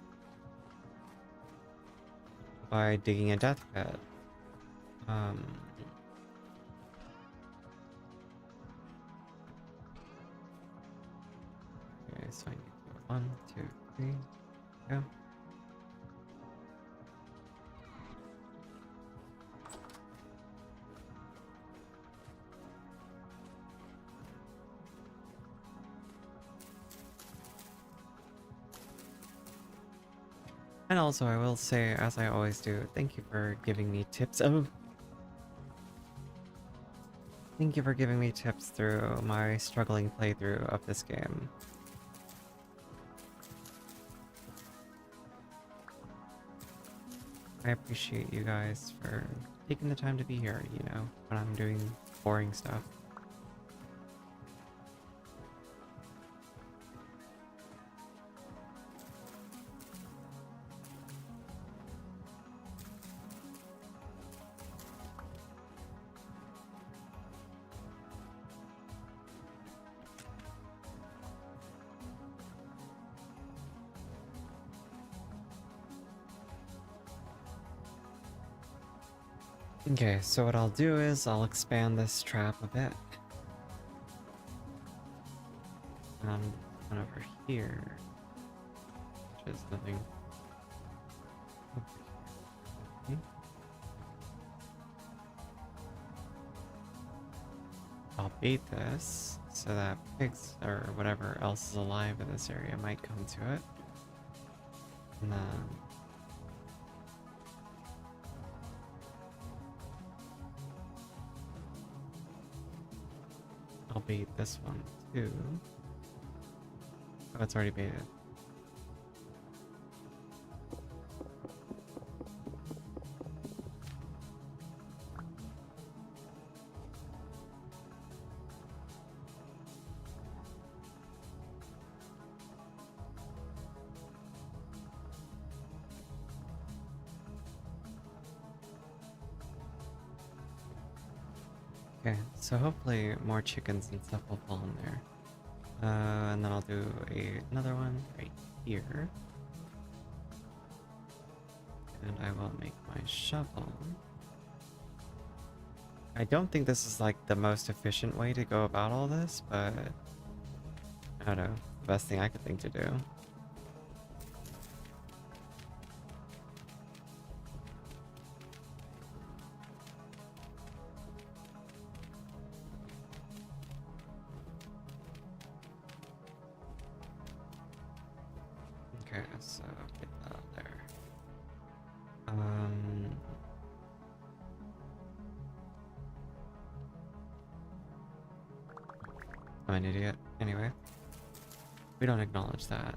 by digging a death pit. Okay, so I need to go 1, 2, 3, go. And also, I will say, as I always do, thank you for giving me tips. Oh, thank you for giving me tips through my struggling playthrough of this game. I appreciate you guys for taking the time to be here, you know, when I'm doing boring stuff. Okay, so what I'll do is I'll expand this trap a bit. And one over here, which is nothing. Okay. I'll bait this so that pigs or whatever else is alive in this area might come to it. And then I'll bait this one too. Oh, it's already baited. Okay, so hopefully more chickens and stuff will fall in there. And then I'll do another one right here. And I will make my shovel. I don't think this is like the most efficient way to go about all this, but I don't know, the best thing I could think to do. Okay, so get that out there. I'm an idiot. Anyway, we don't acknowledge that.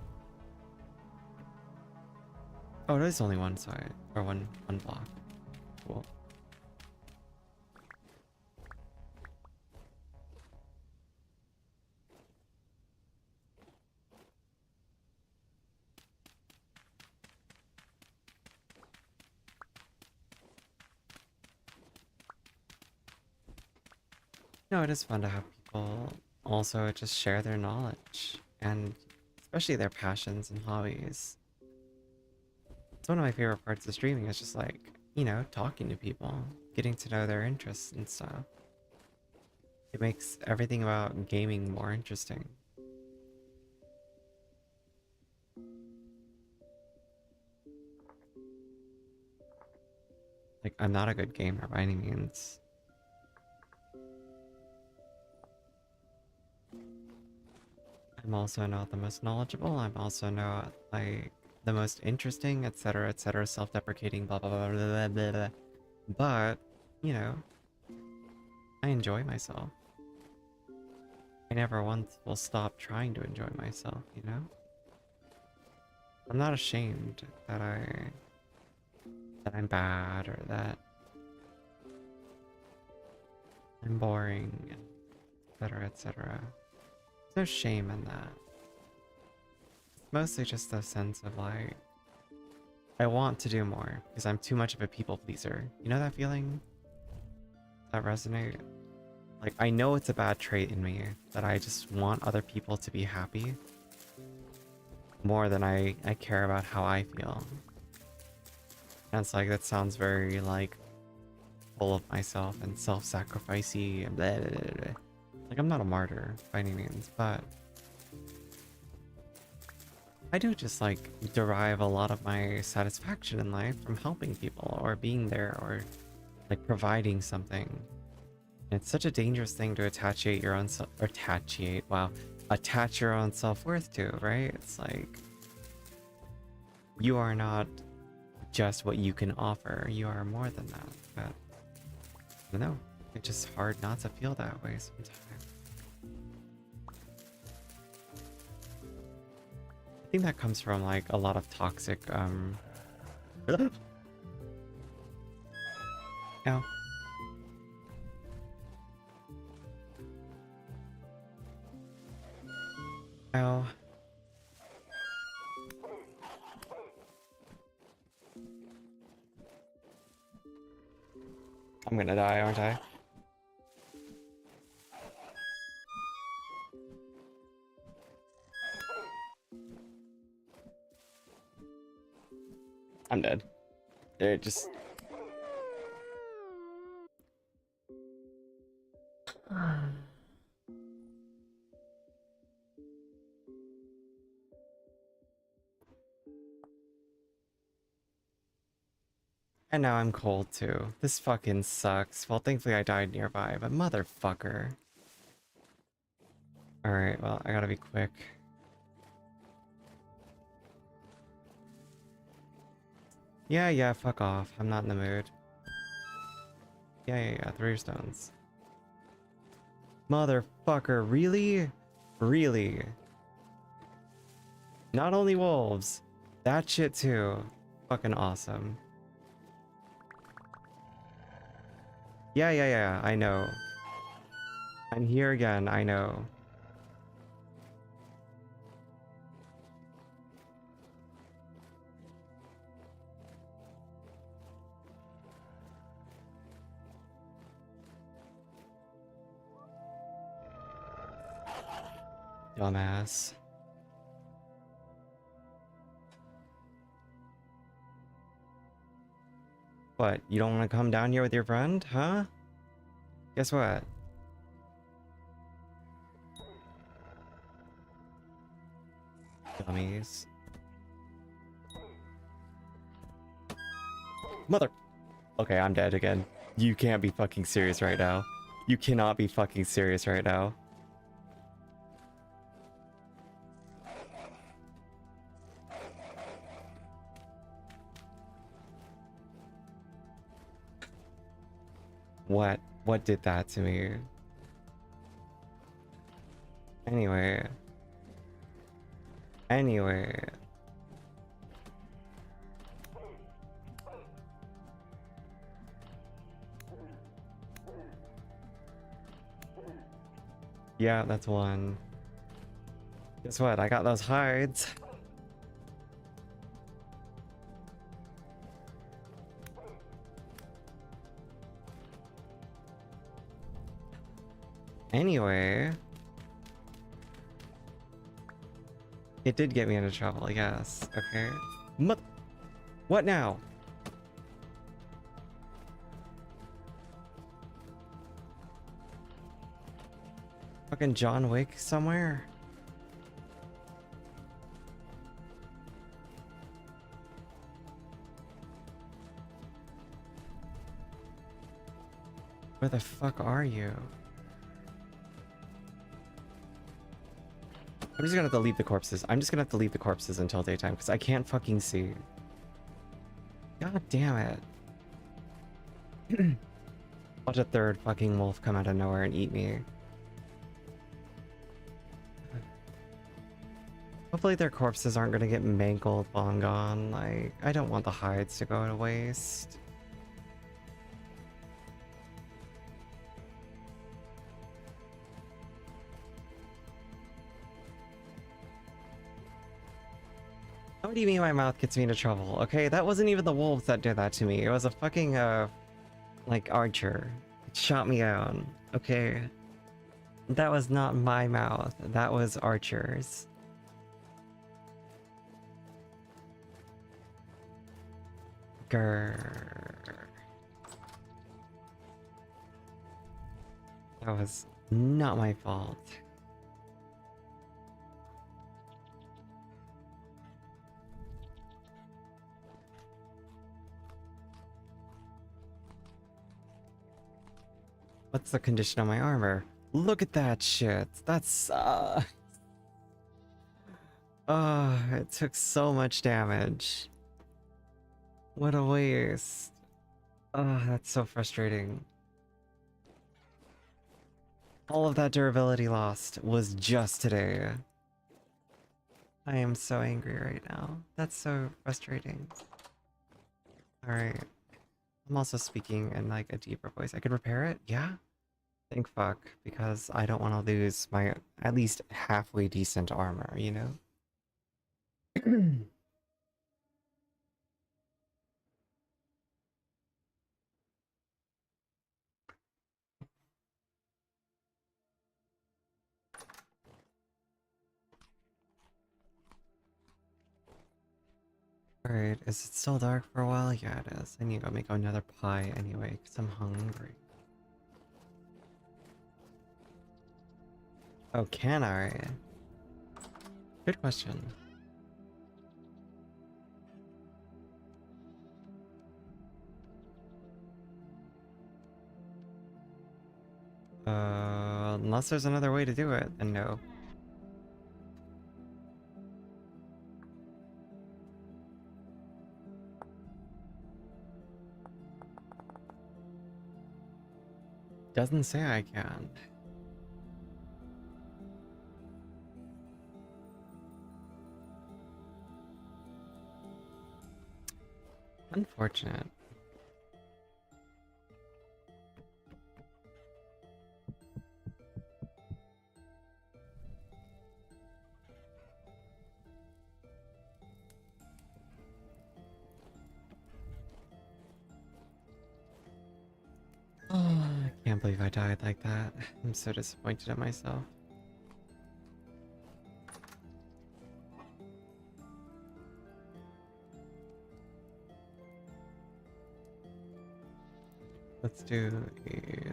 Oh, it is only one side, or one block. Cool. No, it is fun to have people also just share their knowledge, and especially their passions and hobbies. It's one of my favorite parts of streaming, is just like, you know, talking to people, getting to know their interests and stuff. It makes everything about gaming more interesting. Like, I'm not a good gamer by any means. I'm also not the most knowledgeable. I'm also not, like, the most interesting, etc., self-deprecating, blah, blah, blah, blah, blah, blah. But, you know, I enjoy myself. I never once will stop trying to enjoy myself, you know? I'm not ashamed that I'm bad, or that I'm boring, etc. There's no shame in that. It's mostly just a sense of like, I want to do more because I'm too much of a people pleaser. You know that feeling? That resonate? Like, I know it's a bad trait in me that I just want other people to be happy more than I care about how I feel. And it's like, that sounds very like full of myself and self-sacrificey and blah, blah, blah, blah. Like, I'm not a martyr by any means, but I do just like derive a lot of my satisfaction in life from helping people or being there or like providing something. And it's such a dangerous thing to attach your own attach your own self-worth to, right? It's like, you are not just what you can offer, you are more than that. But I don't know, it's just hard not to feel that way sometimes. I think that comes from like a lot of toxic Ow. Ow. I'm gonna die, aren't I? I'm dead. It just... And now I'm cold too. This fucking sucks. Well, thankfully I died nearby, but motherfucker. Alright, well, I gotta be quick. Yeah, fuck off. I'm not in the mood. Yeah, throw your stones. Motherfucker, really? Really? Not only wolves, that shit too. Fucking awesome. Yeah, I know. I'm here again, I know. Dumbass. What, you don't want to come down here with your friend, huh? Guess what? Dummies. Mother... Okay, I'm dead again. You can't be fucking serious right now. You cannot be fucking serious right now. What? What did that to me? Anyway. Anyway. Yeah, that's one. Guess what? I got those hides. Anyway. It did get me into trouble, yes. Okay. What now? Fucking John Wick somewhere? Where the fuck are you? I'm just gonna have to leave the corpses. I'm just gonna have to leave the corpses until daytime because I can't fucking see. God damn it. Watch a third fucking wolf come out of nowhere and eat me. Hopefully their corpses aren't gonna get mangled while I'm gone. Like, I don't want the hides to go to waste. What do you mean my mouth gets me into trouble? Okay, that wasn't even the wolves that did that to me. It was a fucking, like, archer. It shot me down. Okay. That was not my mouth. That was archers. Grrr. That was not my fault. What's the condition of my armor? Look at that shit. That's it took so much damage. What a waste. That's so frustrating. All of that durability lost was just today. I am so angry right now. That's so frustrating. Alright. I'm also speaking in like a deeper voice. I could repair it? Yeah? Thank fuck, because I don't want to lose my at least halfway decent armor, you know? Alright, is it still dark for a while? Yeah, it is. I need to go make another pie anyway, because I'm hungry. Oh, can I? Good question. Unless there's another way to do it, then no. Doesn't say I can. Unfortunate. Oh, I can't believe I died like that. I'm so disappointed in myself. Let's do a...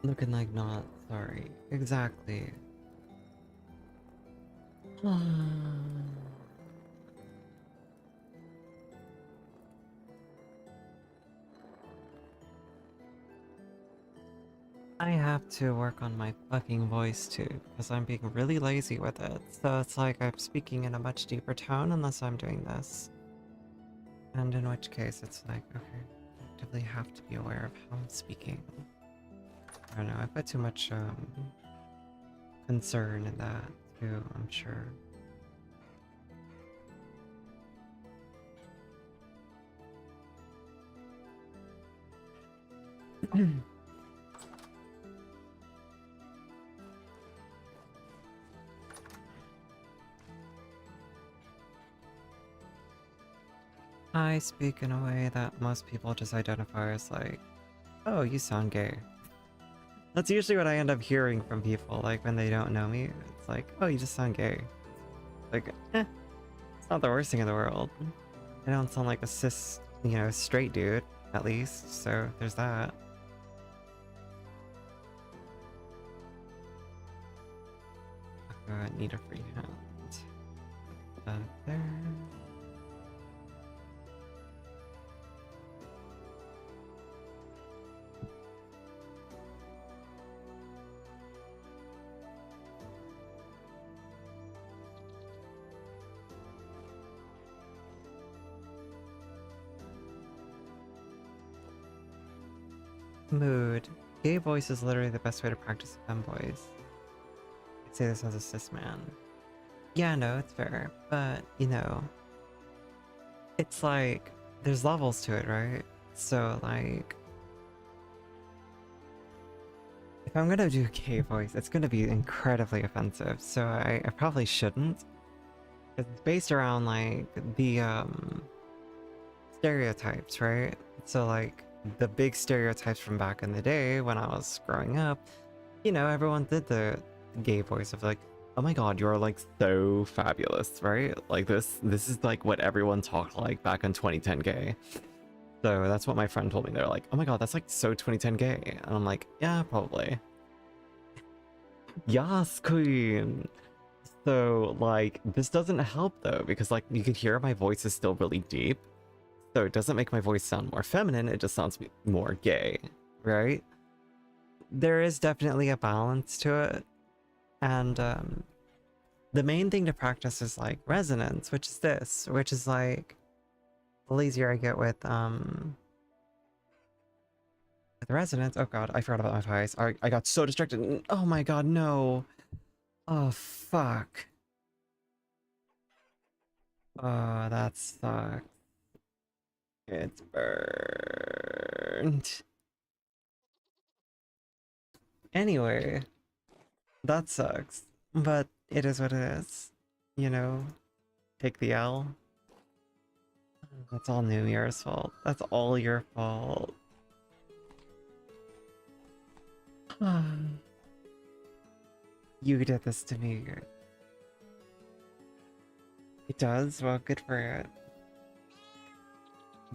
Looking like not sorry. Exactly. I have to work on my fucking voice too, because I'm being really lazy with it. So it's like I'm speaking in a much deeper tone unless I'm doing this. And in which case it's like, okay, I actively have to be aware of how I'm speaking. I don't know, I put too much concern in that too, I'm sure. I speak in a way that most people just identify as like, oh, you sound gay. That's usually what I end up hearing from people, like when they don't know me. It's like, oh, you just sound gay. Like, it's not the worst thing in the world. I don't sound like a cis, straight dude, at least, so there's that. Need a free hand. There. Mood. Gay voice is literally the best way to practice a femvoice. I'd say this as a cis man. Yeah, no, it's fair, but it's like there's levels to it, right? So like, if I'm gonna do gay voice, it's gonna be incredibly offensive. So I probably shouldn't. It's based around like the stereotypes, right? So like the big stereotypes from back in the day when I was growing up, everyone did the gay voice of like, oh my god, you're like so fabulous, right? Like this is like what everyone talked like back in 2010 gay. So that's what my friend told me. They're like, oh my god, that's like so 2010 gay. And I'm like, yeah, probably. Yes, queen. So like this doesn't help though, because like you can hear my voice is still really deep. So it doesn't make my voice sound more feminine, it just sounds more gay, right? There is definitely a balance to it. And the main thing to practice is like resonance, which is this, which is like the lazier I get with resonance. Oh god, I forgot about my pies. I got so distracted. Oh my god, no. Oh fuck. Oh, that sucks. It's burned. Anyway, that sucks. But it is what it is. You know, take the L. That's all New Year's fault. That's all your fault. You did this to me. It does? Well, good for it.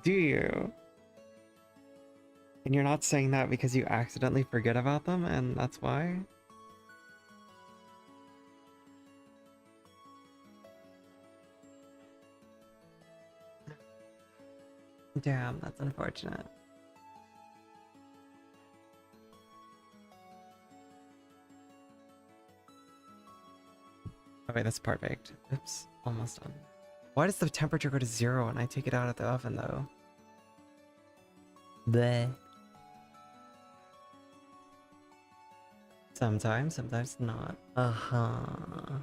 Do you? And you're not saying that because you accidentally forget about them and that's why? Damn, that's unfortunate. Oh wait, that's part baked. Oops, almost done. Why does the temperature go to 0 when I take it out of the oven though? Bleh. Sometimes not. Uh-huh.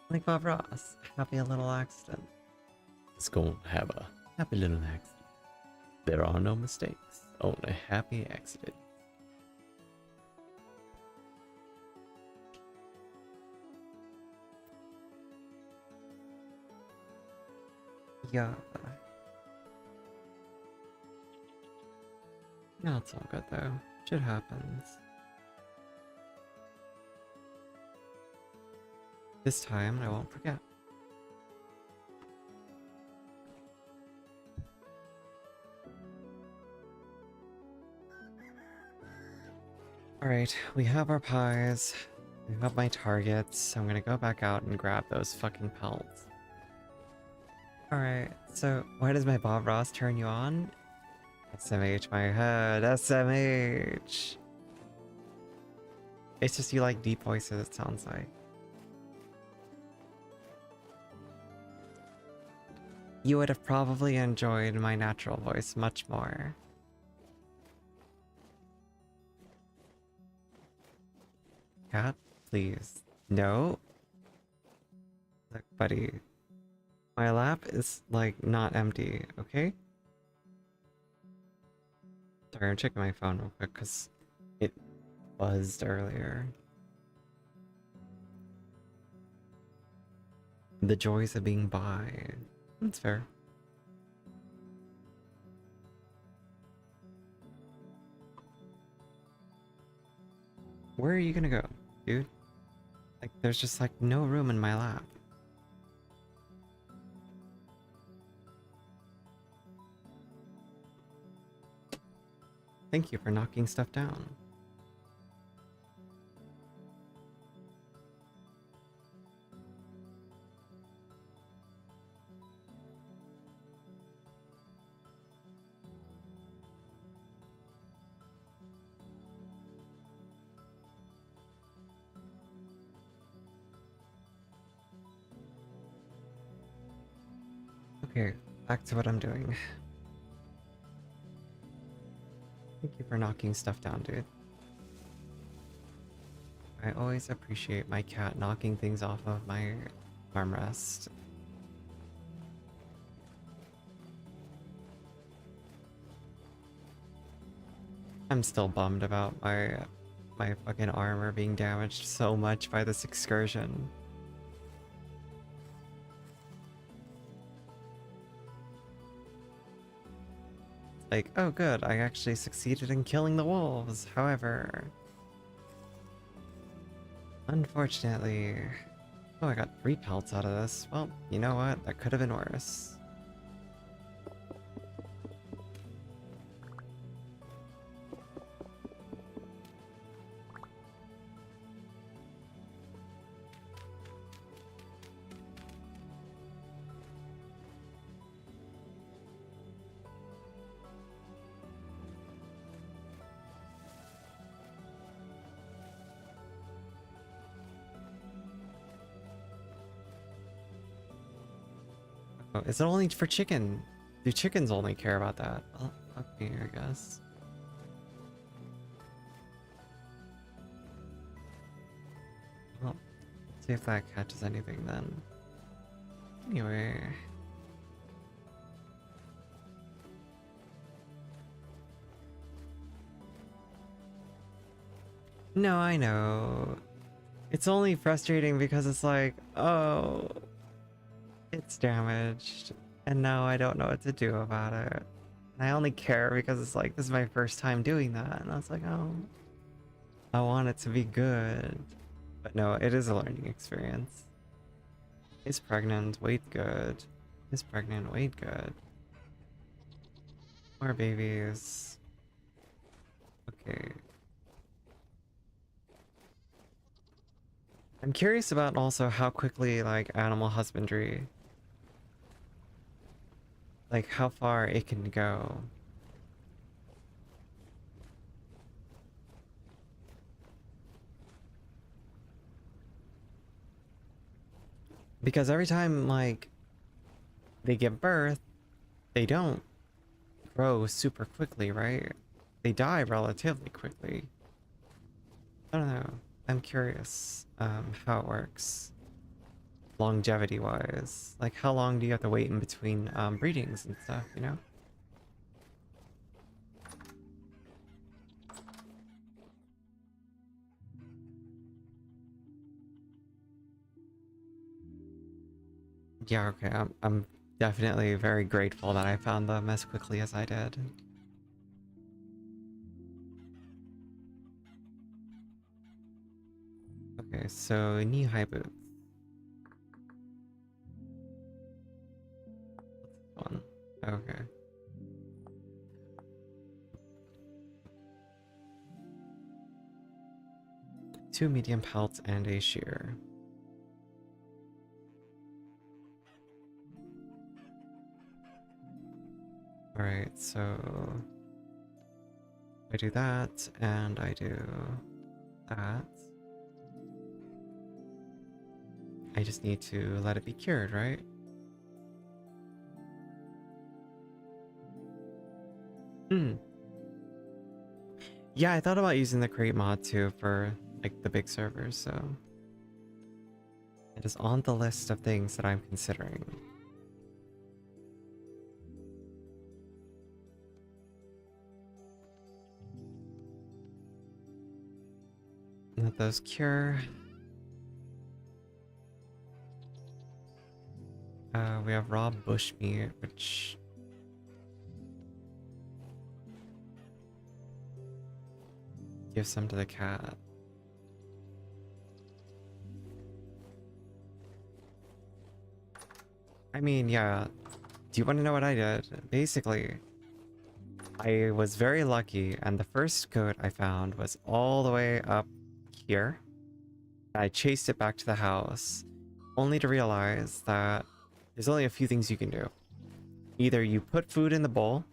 Like Bob Ross. Happy little accident. It's going to have a happy little accident. There are no mistakes, only happy accidents. Yeah. No, it's all good though. Shit happens. This time I won't forget. Alright, we have our pies. We have my targets. I'm gonna go back out and grab those fucking pelts. Alright, so why does my Bob Ross turn you on? SMH my head, SMH! It's just you like deep voices, it sounds like. You would have probably enjoyed my natural voice much more. Cat, please. No. Look, buddy. My lap is, like, not empty, okay? Sorry, I'm checking my phone real quick, because it buzzed earlier. The joys of being bi. That's fair. Where are you gonna go, dude? Like, there's just, like, no room in my lap. Thank you for knocking stuff down. Okay, back to what I'm doing. Thank you for knocking stuff down, dude. I always appreciate my cat knocking things off of my armrest. I'm still bummed about my fucking armor being damaged so much by this excursion. Like, oh good, I actually succeeded in killing the wolves. However, unfortunately... Oh, I got 3 pelts out of this. Well, you know what? That could have been worse. Oh, is it only for chicken? Do chickens only care about that? Well, okay, I guess. Well, let's see if that catches anything then. Anyway. No, I know. It's only frustrating because it's like, oh, it's damaged. And now I don't know what to do about it. And I only care because it's like, this is my first time doing that. And I was like, oh, I want it to be good. But no, it is a learning experience. Is pregnant, wait good. Is pregnant, wait good. More babies. Okay. I'm curious about also how quickly, like, animal husbandry, like, how far it can go. Because every time, like, they give birth, they don't grow super quickly, right? They die relatively quickly. I don't know. I'm curious how it works longevity wise. Like, how long do you have to wait in between breedings and stuff, you know? Yeah, okay. I'm definitely very grateful that I found them as quickly as I did. Okay, so knee-high boots. One. Okay. 2 medium pelts and a shear. Alright, so I do that, and I do that. I just need to let it be cured, right? Hmm. Yeah, I thought about using the crate mod too for like the big servers, so it is on the list of things that I'm considering. Let those cure. We have raw bush meat, which gives some to the cat. I mean, yeah. Do you want to know what I did? Basically, I was very lucky, and the first goat I found was all the way up here. I chased it back to the house, only to realize that there's only a few things you can do. Either you put food in the bowl,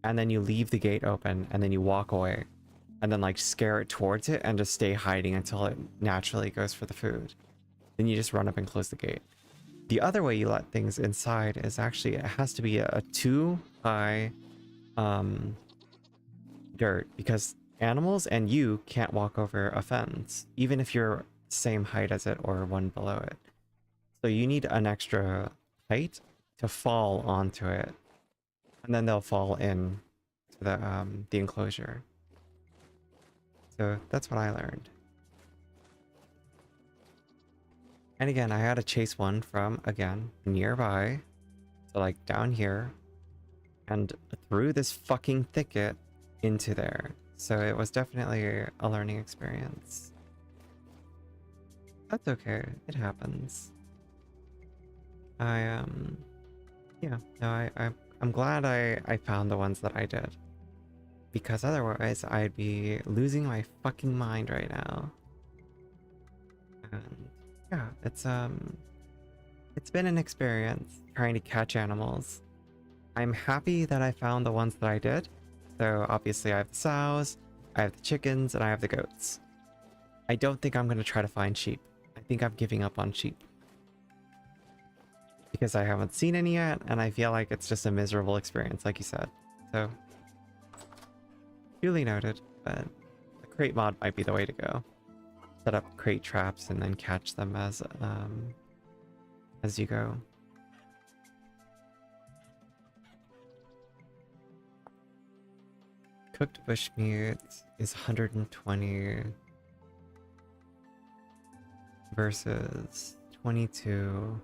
and then you leave the gate open, and then you walk away, and then like scare it towards it and just stay hiding until it naturally goes for the food. Then you just run up and close the gate. The other way you let things inside is actually, it has to be a 2 high dirt, because animals and you can't walk over a fence, even if you're same height as it or one below it. So you need an extra height to fall onto it, and then they'll fall in to the enclosure. So that's what I learned. And again, I had to chase one from, again, nearby, so like down here, and through this fucking thicket into there. So it was definitely a learning experience. That's okay, it happens. Yeah, no, I'm glad I found the ones that I did. Because otherwise I'd be losing my fucking mind right now. And yeah, it's been an experience trying to catch animals. I'm happy that I found the ones that I did. So obviously I have the sows, I have the chickens, and I have the goats. I don't think I'm gonna try to find sheep. I think I'm giving up on sheep. Because I haven't seen any yet, and I feel like it's just a miserable experience, like you said. So, duly noted, but the crate mod might be the way to go. Set up crate traps and then catch them as you go. Cooked bushmeat is 120 versus 22.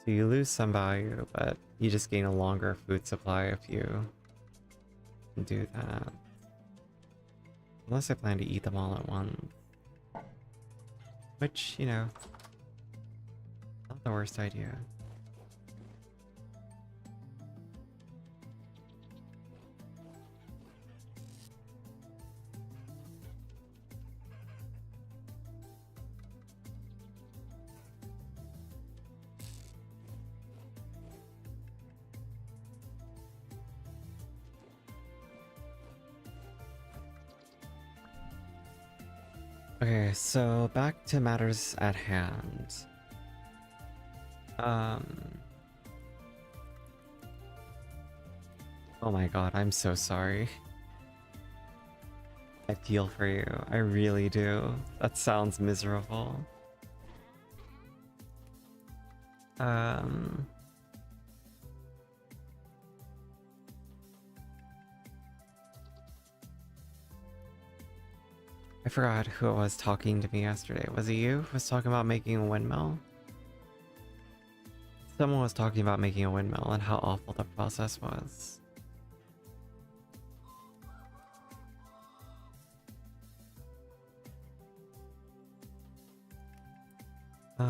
So you lose some value, but you just gain a longer food supply if you do that. Unless I plan to eat them all at once. Which, you know, not the worst idea. Okay, so back to matters at hand. Oh my god, I'm so sorry. I feel for you. I really do. That sounds miserable. I forgot who it was talking to me yesterday. Was it you who was talking about making a windmill? Someone was talking about making a windmill and how awful the process was. Put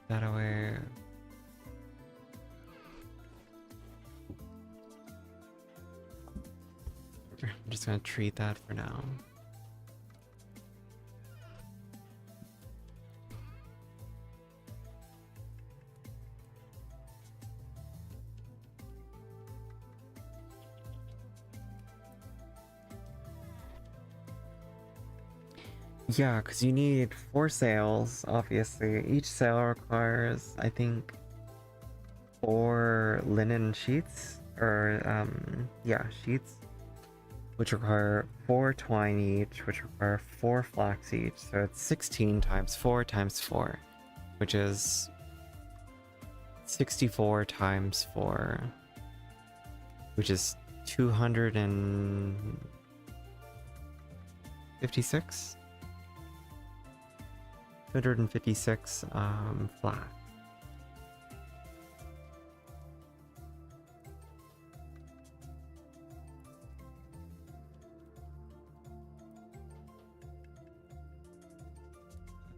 that away. just gonna treat that for now. Yeah, because you need 4 sails, obviously. Each sail requires, I think, 4 linen sheets, or, yeah, sheets, which require 4 twine each, which require 4 flax each. So it's 16 times 4 times 4, which is 64 times 4, which is 256? 256 flax.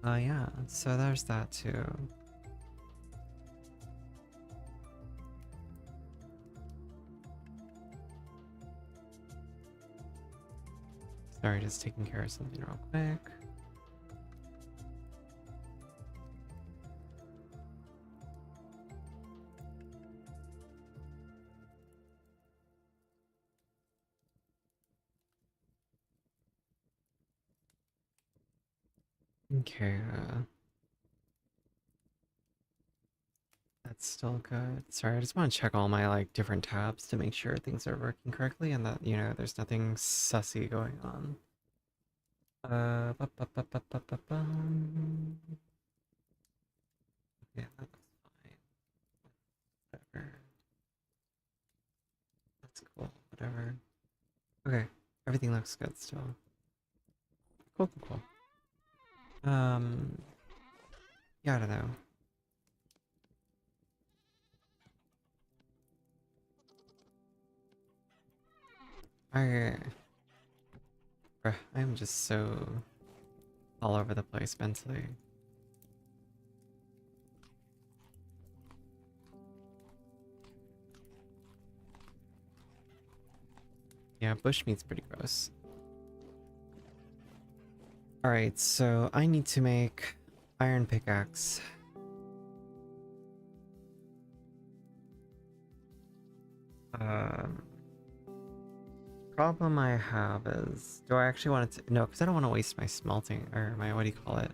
Yeah, so there's that too. Sorry, just taking care of something real quick. Okay, that's still good. Sorry, I just want to check all my like different tabs to make sure things are working correctly and that, you know, there's nothing sussy going on. Yeah, that looks fine. Whatever. That's cool. Whatever. Okay, everything looks good still. Cool, cool, cool. Yeah, I don't know. I'm just so all over the place mentally. Yeah, bushmeat's pretty gross. Alright, so I need to make iron pickaxe. Problem I have is, do I actually want to? No, because I don't want to waste my smelting, or my, what do you call it?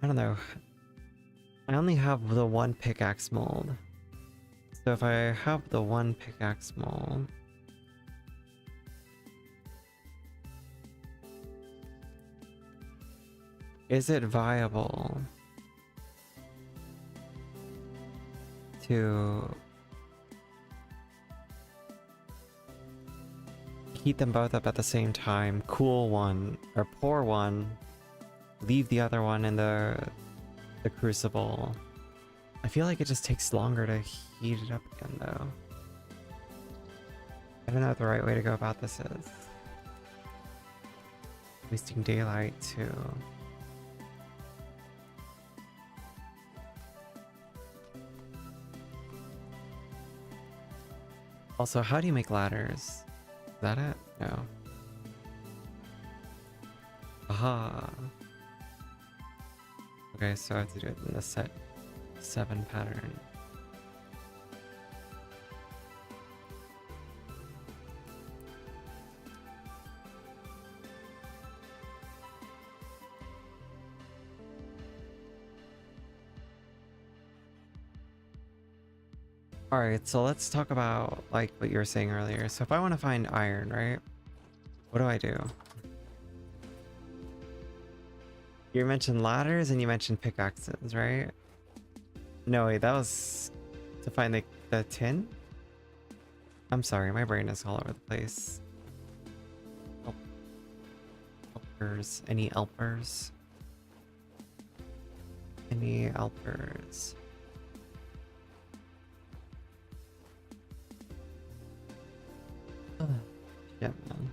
I don't know. I only have the 1 pickaxe mold. So if I have the 1 pickaxe mold, is it viable to heat them both up at the same time, cool one, or pour one, leave the other one in the crucible? I feel like it just takes longer to heat it up again though. I don't know what the right way to go about this is. Wasting daylight too. Also, how do you make ladders? Is that it? No. Aha. Okay, so I have to do it in the set 7 pattern. Alright, so let's talk about like what you were saying earlier. So if I want to find iron, right? What do I do? You mentioned ladders and you mentioned pickaxes, right? No, wait, that was to find the tin? I'm sorry, my brain is all over the place. Elpers. Any elpers? Any elpers? Oh, shit, man.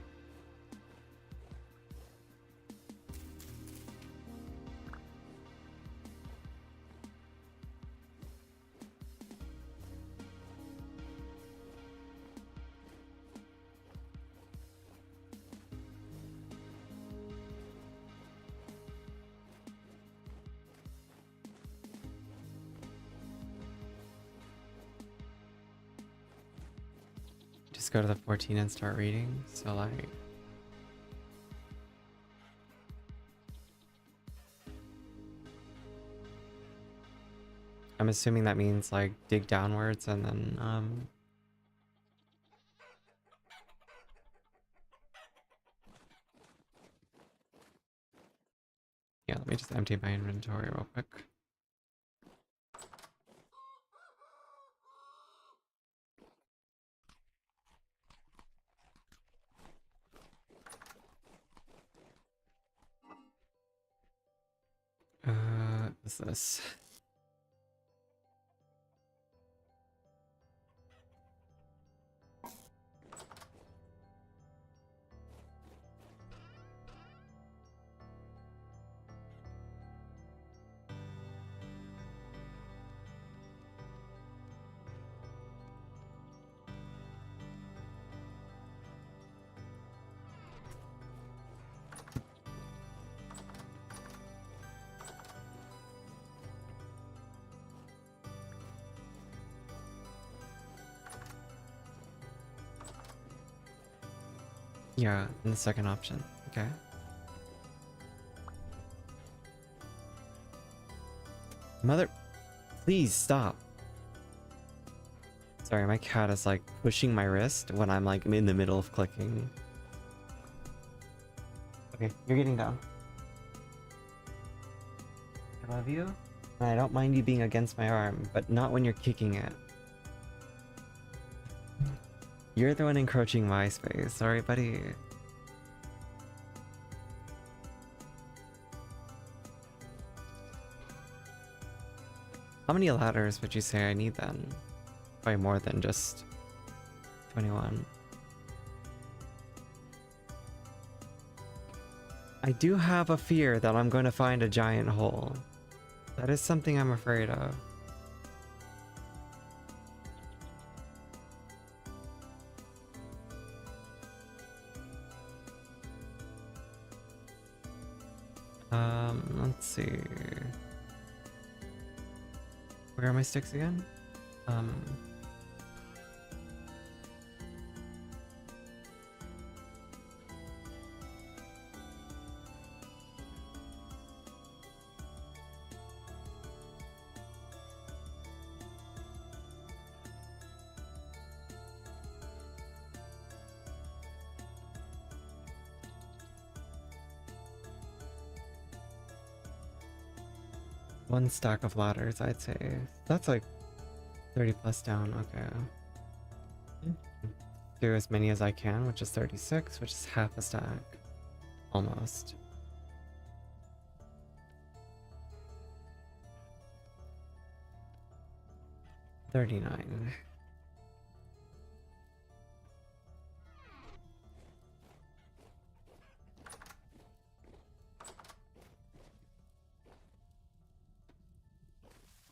just go to the 14 and start reading. So like, I'm assuming that means like dig downwards and then yeah, let me just empty my inventory real quick. What's this? Yeah, in the second option. Okay. Mother, please stop. Sorry, my cat is like pushing my wrist when I'm like in the middle of clicking. Okay, you're getting down. I love you. And I don't mind you being against my arm, but not when you're kicking it. You're the one encroaching my space. Sorry, buddy. How many ladders would you say I need then? Probably more than just 21. I do have a fear that I'm going to find a giant hole. That is something I'm afraid of. Let's see. Where are my sticks again? One stack of ladders, I'd say. That's like 30 plus down, okay. Do as many as I can, which is 36, which is half a stack. Almost. $39.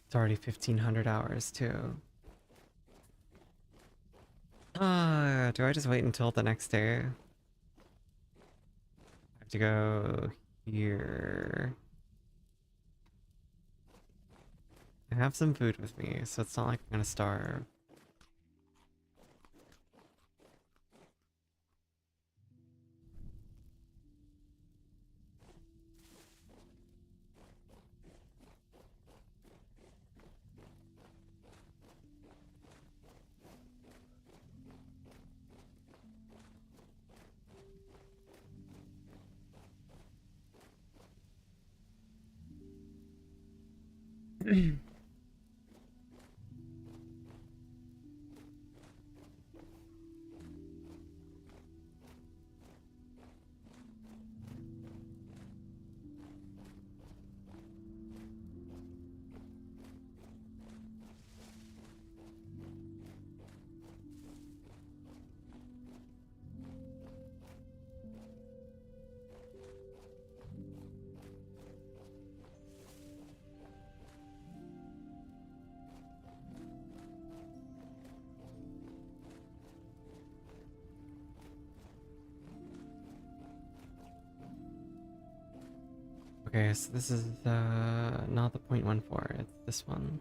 It's already 1,500 hours too. Do I just wait until the next day? I have to go here. I have some food with me, so it's not like I'm gonna starve. Okay, so this is not the 0.14, it's this one.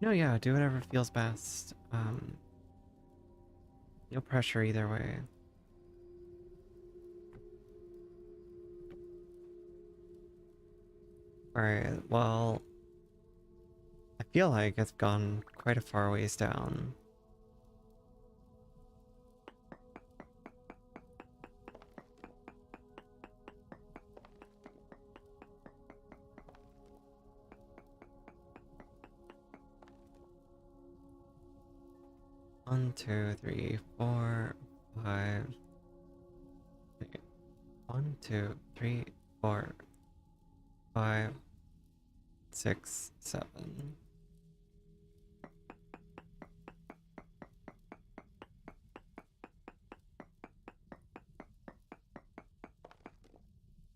No, yeah, do whatever feels best. No pressure either way. Alright, well, I feel like it's gone quite a far ways down. One, two, three, four, five. Wait, 1, 2, 3, 4, 5, 6, 7.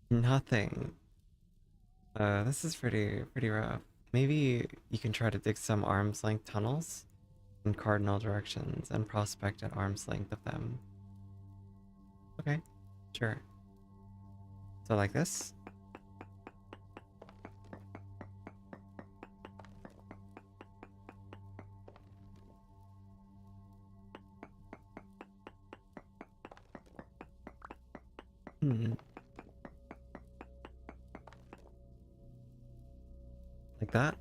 Nothing. This is pretty rough. Maybe you can try to dig some arm's length tunnels in cardinal directions and prospect at arm's length of them. Okay, sure. So like this? Hmm. Like that?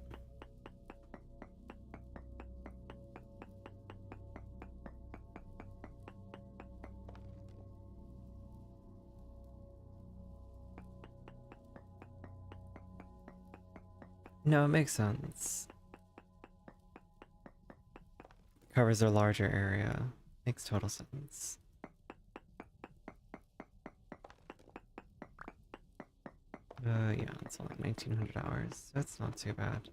No, it makes sense. Covers a larger area. Makes total sense. Yeah, it's only 1900 hours. That's not too bad.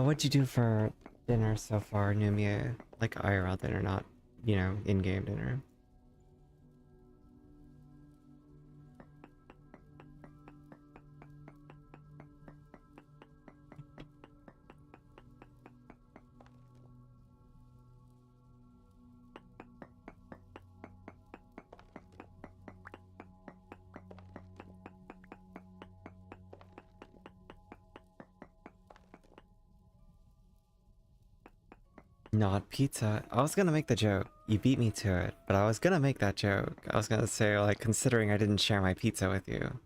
What'd you do for dinner so far, Numia? Like IRL dinner, not, in-game dinner. Not pizza. I was gonna make the joke. You beat me to it, but I was gonna make that joke. I was gonna say, like, considering I didn't share my pizza with you.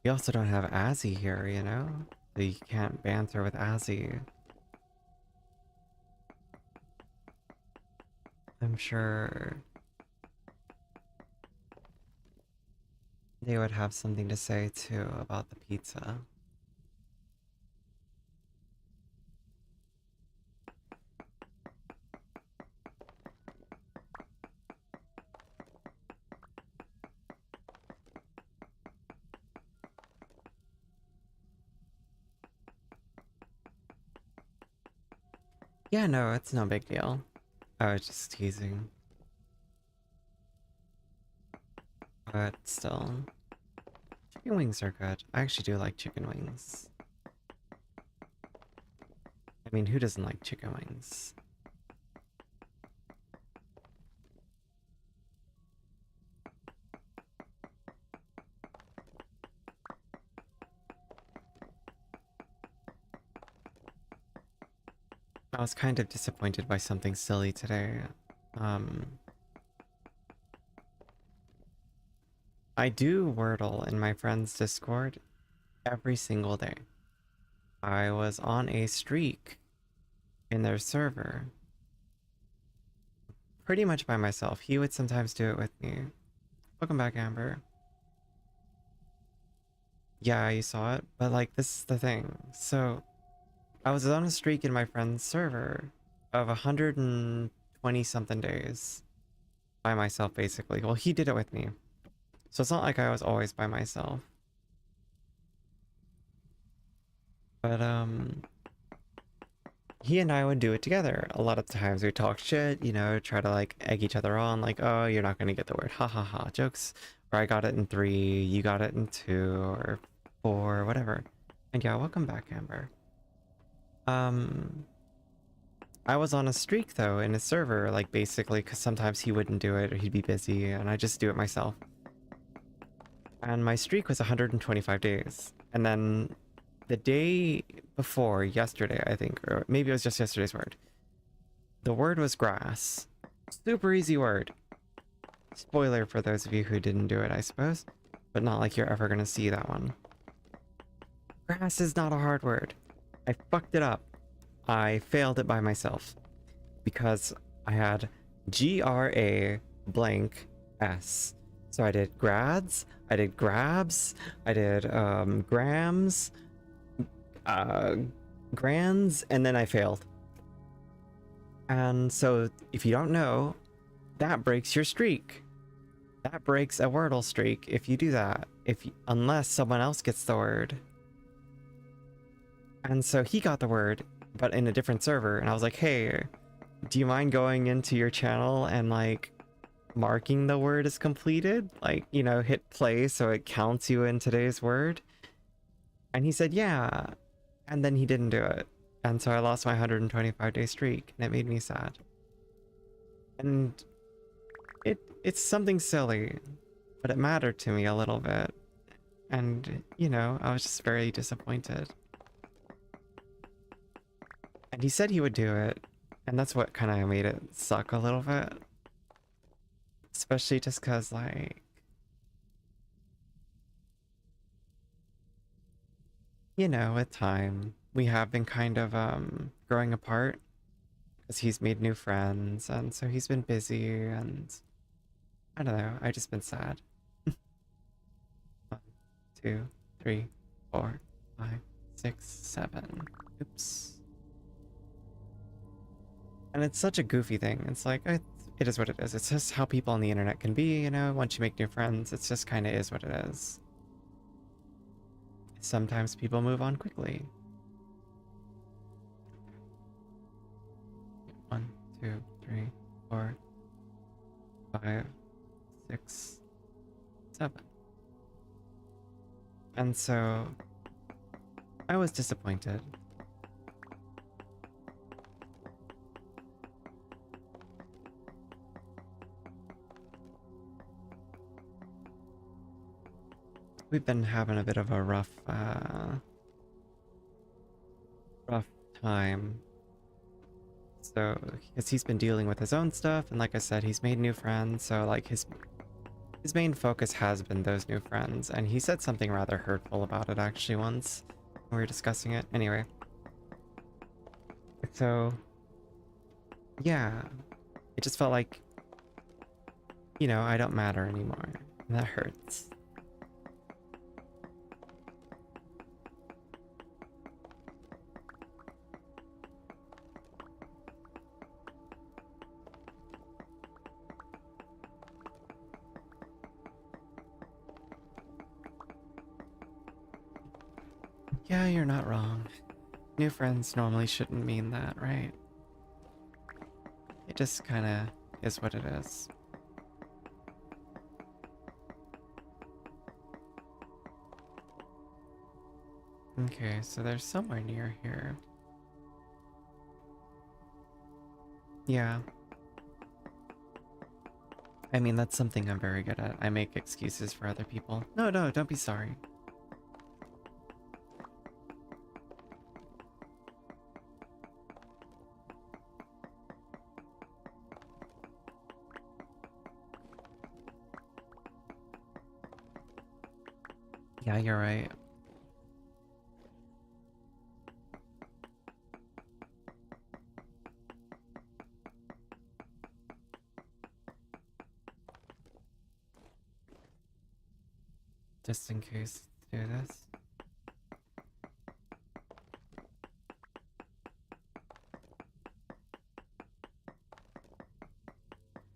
You also don't have Azzy here, you know? So you can't banter with Azzy. I'm sure they would have something to say too about the pizza. Yeah, no, it's no big deal. I was just teasing. But still, chicken wings are good. I actually do like chicken wings. I mean, who doesn't like chicken wings? I was kind of disappointed by something silly today. Um, I do Wordle in my friend's Discord every single day. I was on a streak in their server, pretty much by myself. He would sometimes do it with me. Welcome back, Amber. Yeah, you saw it, but like, this is the thing. So, I was on a streak in my friend's server of 120 something days by myself, basically. Well, he did it with me. So it's not like I was always by myself. But he and I would do it together. A lot of times we talk shit, you know, try to like egg each other on, like, oh, you're not gonna get the word, ha ha ha, jokes. Or I got it in 3, you got it in 2, or 4, whatever. And yeah, welcome back, Amber. I was on a streak though in his server, like basically, because sometimes he wouldn't do it or he'd be busy, and I just do it myself. And my streak was 125 days. And then the day before, yesterday, I think, or maybe it was just yesterday's word, the word was grass. Super easy word. Spoiler for those of you who didn't do it, I suppose, but not like you're ever gonna see that one. Grass is not a hard word. I fucked it up. I failed it by myself because I had GRA blank S. So I did grads, I did grabs, I did grams, grands, and then I failed. And so if you don't know, that breaks your streak. That breaks a Wordle streak if you do that, unless someone else gets the word. And so he got the word, but in a different server, and I was like, hey, do you mind going into your channel and like marking the word as completed? Like, you know, hit play so it counts you in today's word. And he said, yeah. And then he didn't do it. And so I lost my 125-day streak, and it made me sad. And it's something silly, but it mattered to me a little bit. And, you know, I was just very disappointed. And he said he would do it, and that's what kind of made it suck a little bit. Especially just because, like, you know, with time, we have been kind of growing apart. Because he's made new friends, and so he's been busy, and I don't know, I've just been sad. 1, 2, 3, 4, 5, 6, 7. Oops. And it's such a goofy thing. It's like, it is what it is. It's just how people on the internet can be, you know? Once you make new friends, it's just kind of is what it is. Sometimes people move on quickly. 1, 2, 3, 4, 5, 6, 7. And so I was disappointed. We've been having a bit of a rough time. So, because he's been dealing with his own stuff, and like I said, he's made new friends, so like his main focus has been those new friends, and he said something rather hurtful about it actually once when we were discussing it. Anyway. So, yeah. It just felt like, you know, I don't matter anymore. And that hurts. Yeah, you're not wrong. New friends normally shouldn't mean that, right? It just kinda is what it is. Okay, so there's somewhere near here. Yeah. I mean, that's something I'm very good at. I make excuses for other people. No, don't be sorry. Yeah, you're right. Just in case, do this.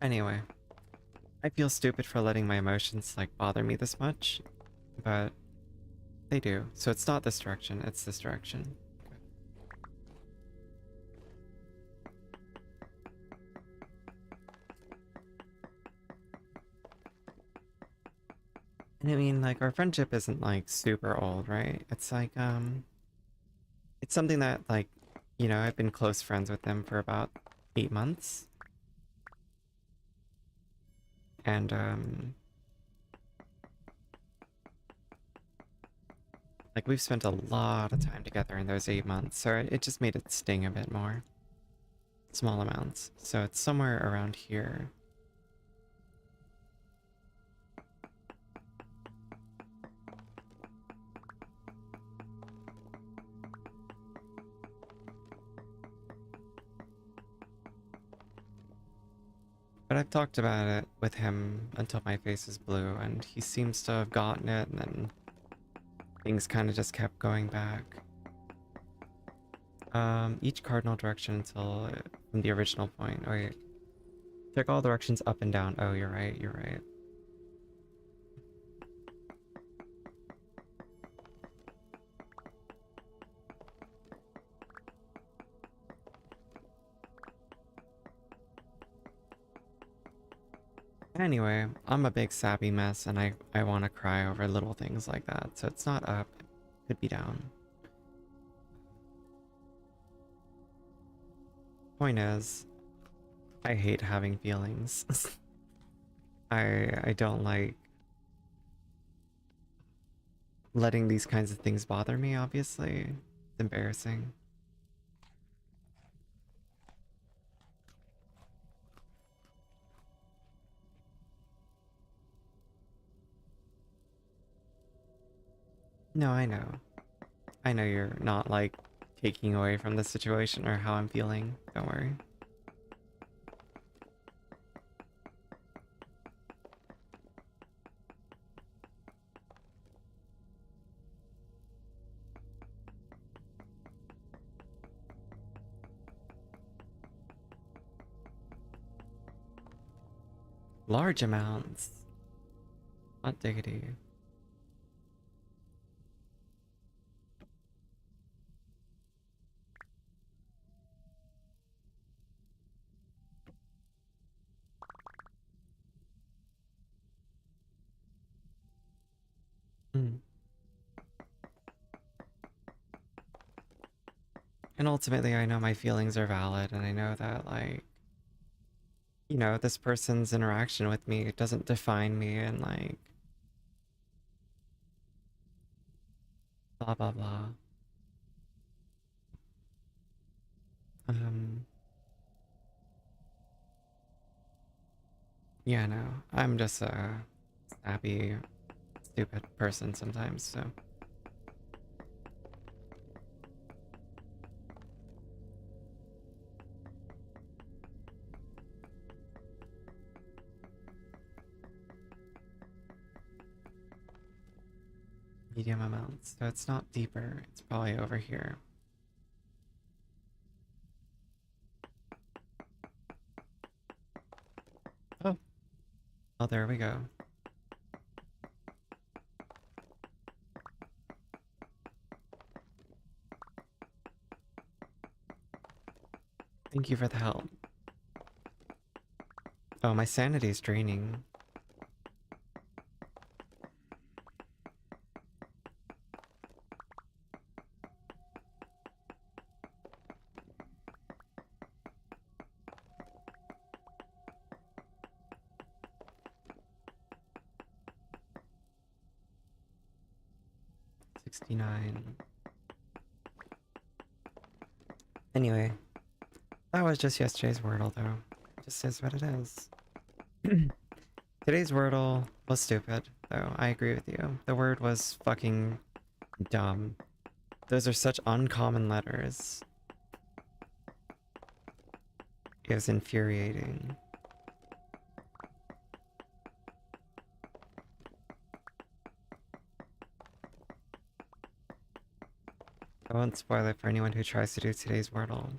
Anyway, I feel stupid for letting my emotions like bother me this much, but They do. So it's not this direction, it's this direction. And I mean, like, our friendship isn't, like, super old, right? It's like, it's something that, like, you know, I've been close friends with them for about 8 months. And, like, we've spent a lot of time together in those 8 months, so it just made it sting a bit more. Small amounts. So it's somewhere around here. But I've talked about it with him until my face is blue, and he seems to have gotten it, and then things kind of just kept going back. Each cardinal direction until from the original point. Oh wait. Check all directions up and down. Oh, you're right, you're right. Anyway, I'm a big sappy mess, and I want to cry over little things like that, so it's not up. It could be down. Point is, I hate having feelings. I don't like letting these kinds of things bother me, obviously. It's embarrassing. No, I know. I know you're not, like, taking away from the situation or how I'm feeling. Don't worry. Large amounts. Hot diggity. Mm. And ultimately, I know my feelings are valid, and I know that, like, you know, this person's interaction with me doesn't define me, and, like, blah, blah, blah. Um, yeah, no, I'm just a snappy, stupid person sometimes, so. Medium amounts. So it's not deeper, it's probably over here. Oh, oh, there we go. Thank you for the help. Oh, my sanity's draining. $69. Anyway, that was just yesterday's Wordle, though. It just is what it is. Today's Wordle was stupid, though. I agree with you. The word was fucking dumb. Those are such uncommon letters. It was infuriating. I won't spoil it for anyone who tries to do today's Wordle.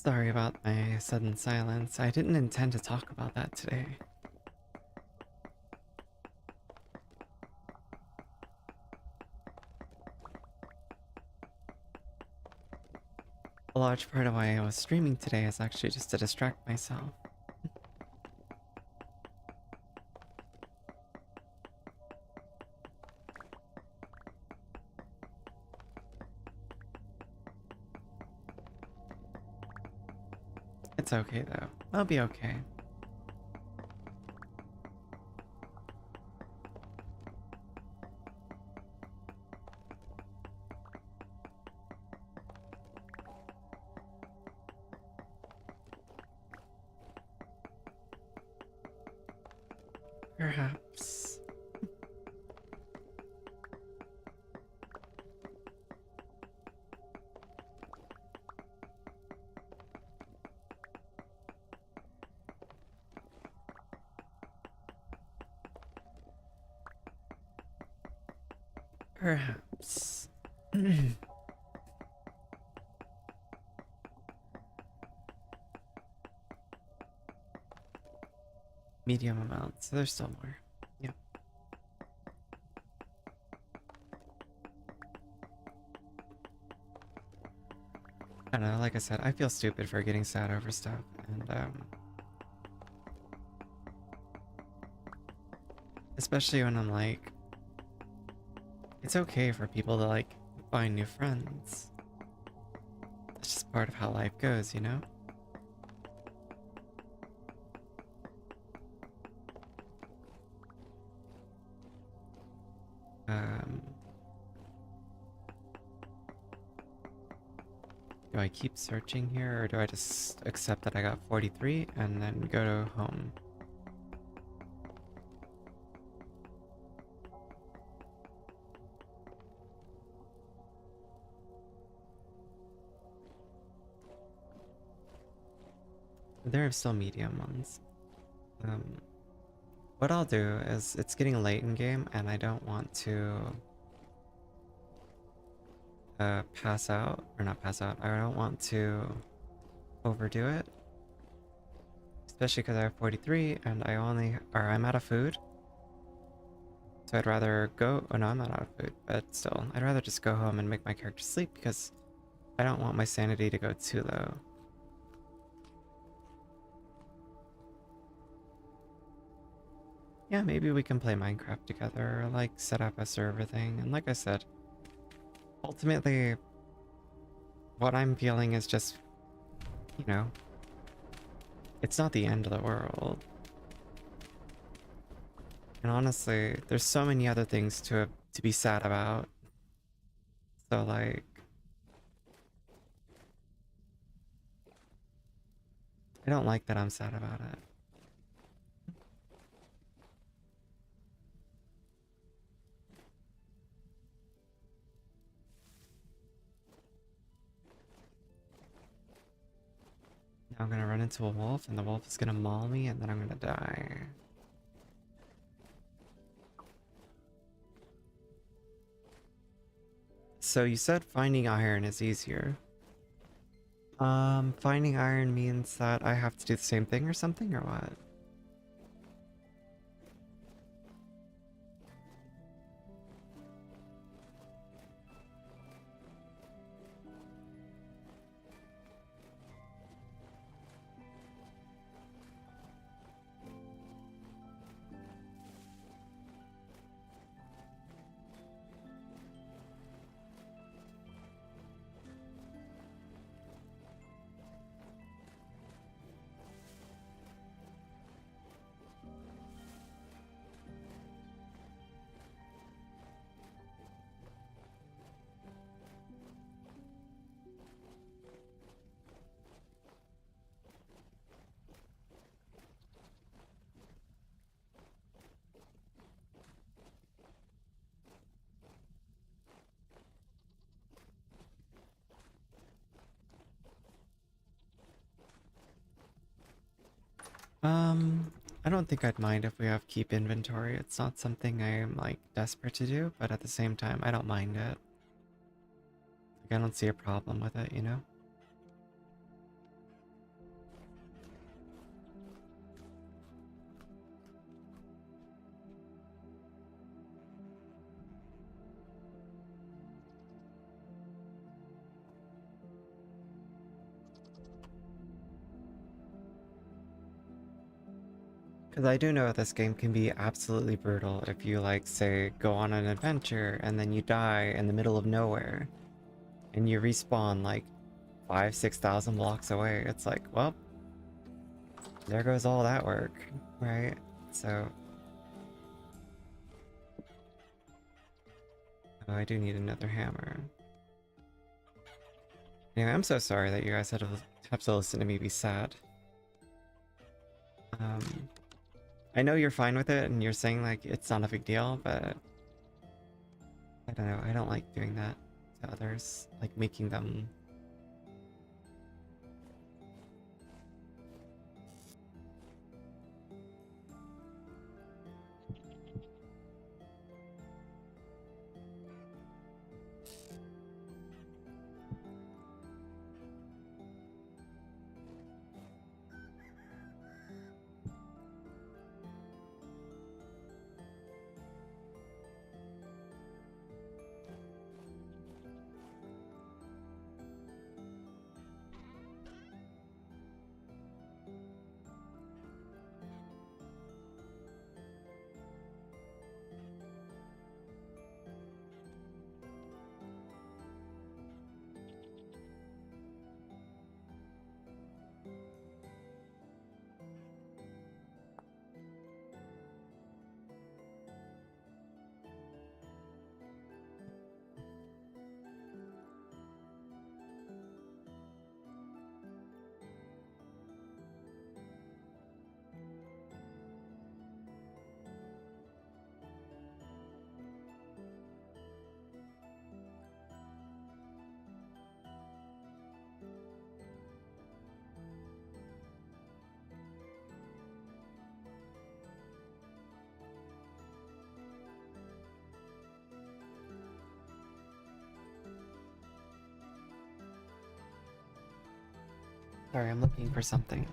Sorry about my sudden silence. I didn't intend to talk about that today. A large part of why I was streaming today is actually just to distract myself. It's okay though. I'll be okay. Perhaps. Perhaps. Medium amounts. There's still more. Yeah. I don't know, like I said, I feel stupid for getting sad over stuff, and especially when I'm like, it's okay for people to like find new friends. That's just part of how life goes, you know? Um, do I keep searching here, or do I just accept that I got 43 and then go to home? There are still medium ones. What I'll do is, it's getting late in game and I don't want to pass out, or not pass out, I don't want to overdo it. Especially because I have 43 and I'm out of food. So I'd rather go, oh no, I'm not out of food, but still, I'd rather just go home and make my character sleep because I don't want my sanity to go too low. Yeah, maybe we can play Minecraft together, or like set up a server thing. And like I said, ultimately, what I'm feeling is just, you know, it's not the end of the world. And honestly, there's so many other things to be sad about. So like, I don't like that I'm sad about it. Now I'm gonna run into a wolf, and the wolf is gonna maul me, and then I'm gonna die. So you said finding iron is easier. Finding iron means that I have to do the same thing or something, or what? I don't think I'd mind if we have keep inventory. It's not something I'm like desperate to do, but at the same time, I don't mind it. Like, I don't see a problem with it, you know? Because I do know this game can be absolutely brutal if you, like, say, go on an adventure and then you die in the middle of nowhere and you respawn like 6,000 blocks away. It's like, well, there goes all that work, right? So, oh, I do need another hammer. Anyway, I'm so sorry that you guys had to have to listen to me be sad. Um, I know you're fine with it and you're saying like it's not a big deal, but I don't know. I don't like doing that to others, like making them. Sorry, I'm looking for something.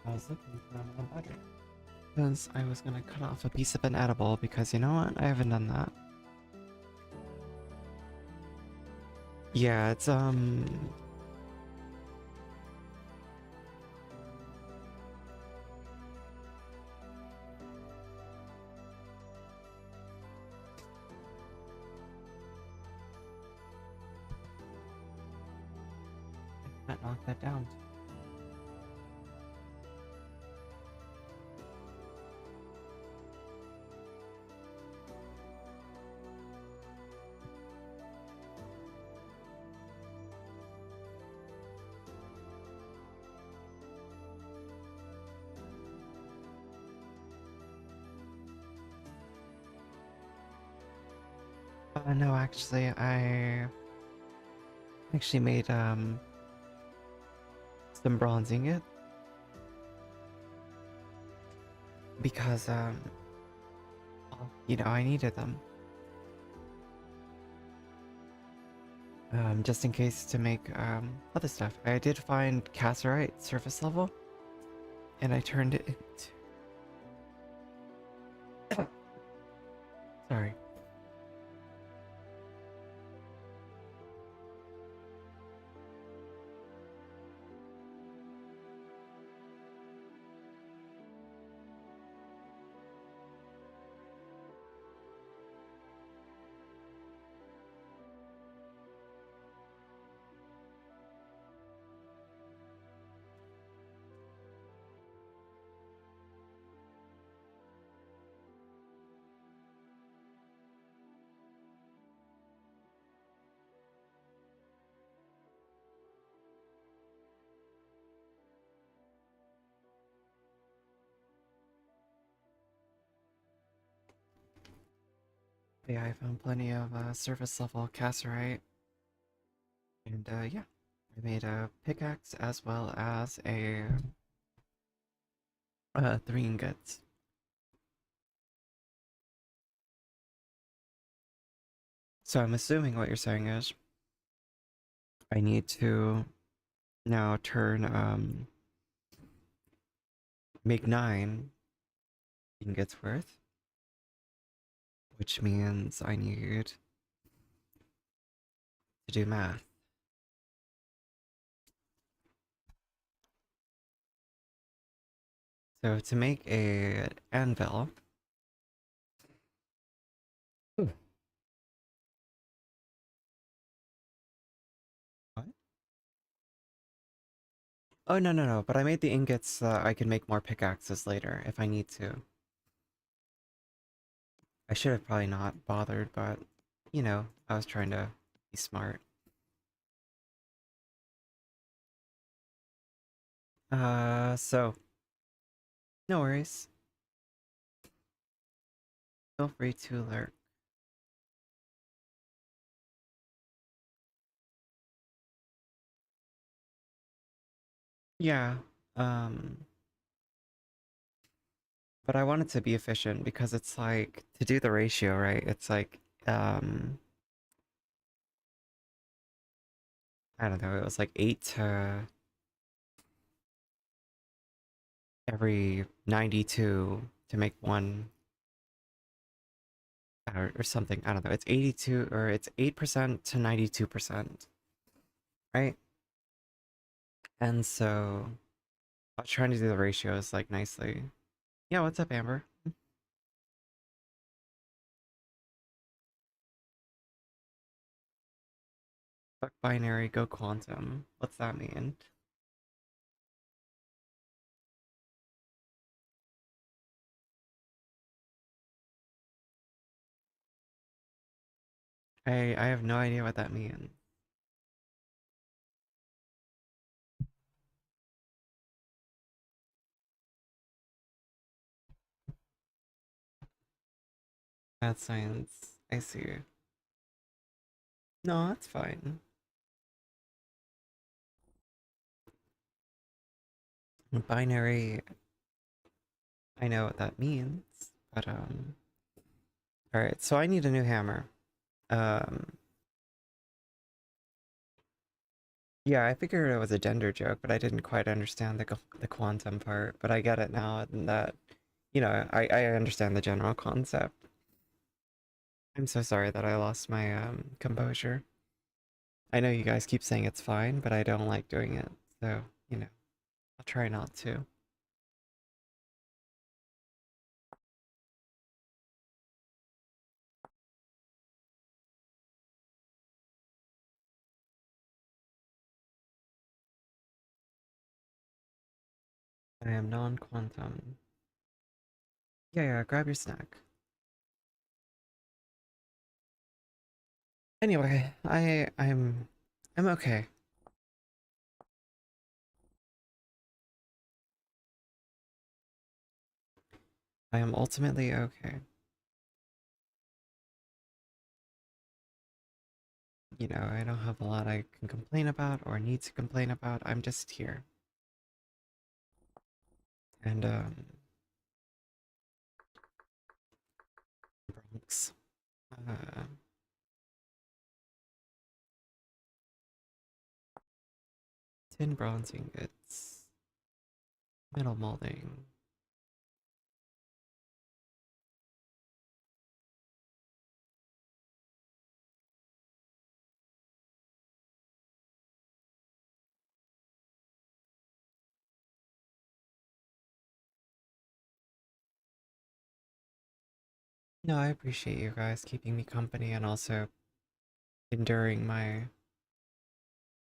I was looking for another budget. Because I was gonna cut off a piece of an edible because you know what? I haven't done that. Yeah, it's I can't knock that down. No, actually, I actually made some bronze ingot because well, you know, I needed them. Just in case to make other stuff. I did find cassiterite surface level, and I turned it into sorry. Yeah, I found plenty of surface level cassiterite, and yeah, I made a pickaxe as well as a 3 ingots. So I'm assuming what you're saying is I need to now turn make 9 ingots worth, which means I need to do math. So to make a anvil. What? Oh, no, no, no, but I made the ingots so that I can make more pickaxes later if I need to. I should have probably not bothered, but, you know, I was trying to be smart. So, no worries. Feel free to lurk. Yeah, um, but I wanted to be efficient because it's like, to do the ratio, right? It's like, um, I don't know, it was like 8 to every 92 to make one or something. I don't know. It's 82 or it's 8% to 92%, right? And so I was trying to do the ratios like nicely. Yeah, what's up, Amber? Fuck binary, go quantum. What's that mean? I have no idea what that means. Math science. I see. No, that's fine. Binary, I know what that means, but alright, so I need a new hammer. Um Yeah, I figured it was a gender joke, but I didn't quite understand the quantum part. But I get it now, and that, you know, I understand the general concept. I'm so sorry that I lost my composure. I know you guys keep saying it's fine, but I don't like doing it. So, you know, I'll try not to. I am non-quantum. Yeah, yeah, grab your snack. Anyway, I'm okay. I am ultimately okay. You know, I don't have a lot I can complain about or need to complain about. I'm just here. And Bronx. Uh, tin bronze ingots. Metal molding. No, I appreciate you guys keeping me company and also enduring my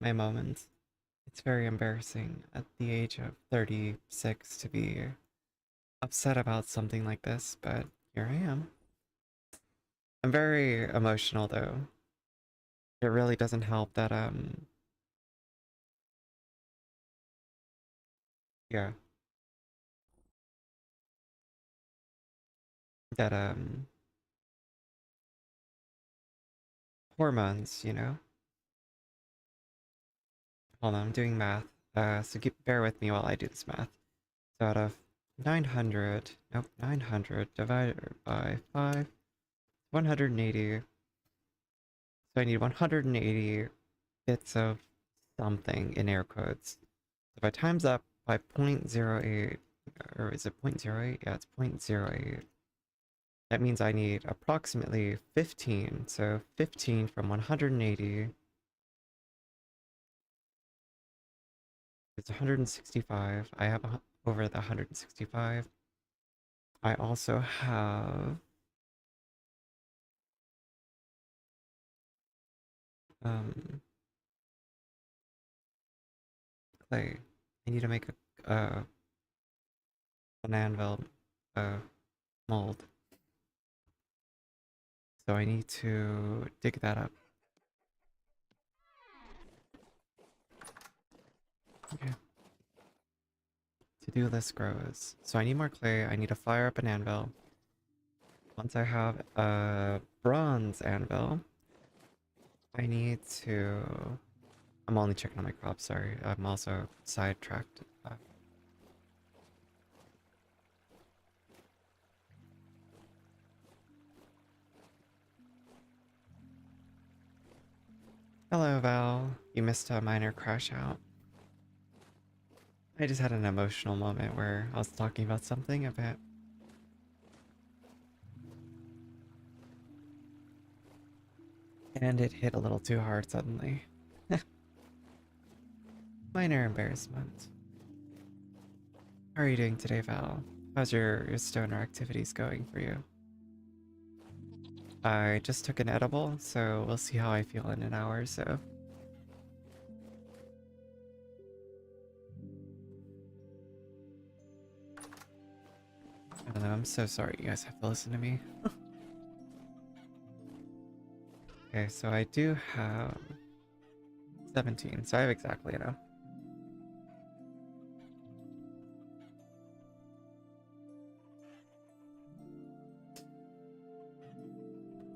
moments. It's very embarrassing at the age of 36 to be upset about something like this, but here I am. I'm very emotional though. It really doesn't help that yeah, that hormones, you know? Hold on, I'm doing math. So bear with me while I do this math. So out of 900, nope, 900 divided by 5, 180. So I need 180 bits of something in air quotes. If I times up by 0.08, or is it 0.08? Yeah, it's 0.08. That means I need approximately 15. So 15 from 180 is 165. I have over the 165. I also have clay. I need to make an anvil mold. So I need to dig that up. Okay. To-do list grows. So I need more clay. I need to fire up an anvil. Once I have a bronze anvil, I need to... I'm only checking on my crops, sorry. I'm also sidetracked. Hello, Val. You missed a minor crash out. I just had an emotional moment where I was talking about something a bit. And it hit a little too hard suddenly. Minor embarrassment. How are you doing today, Val? How's your stoner activities going for you? I just took an edible, so we'll see how I feel in an hour or so. I don't know, I'm so sorry you guys have to listen to me. Okay, so I do have 17, so I have exactly enough.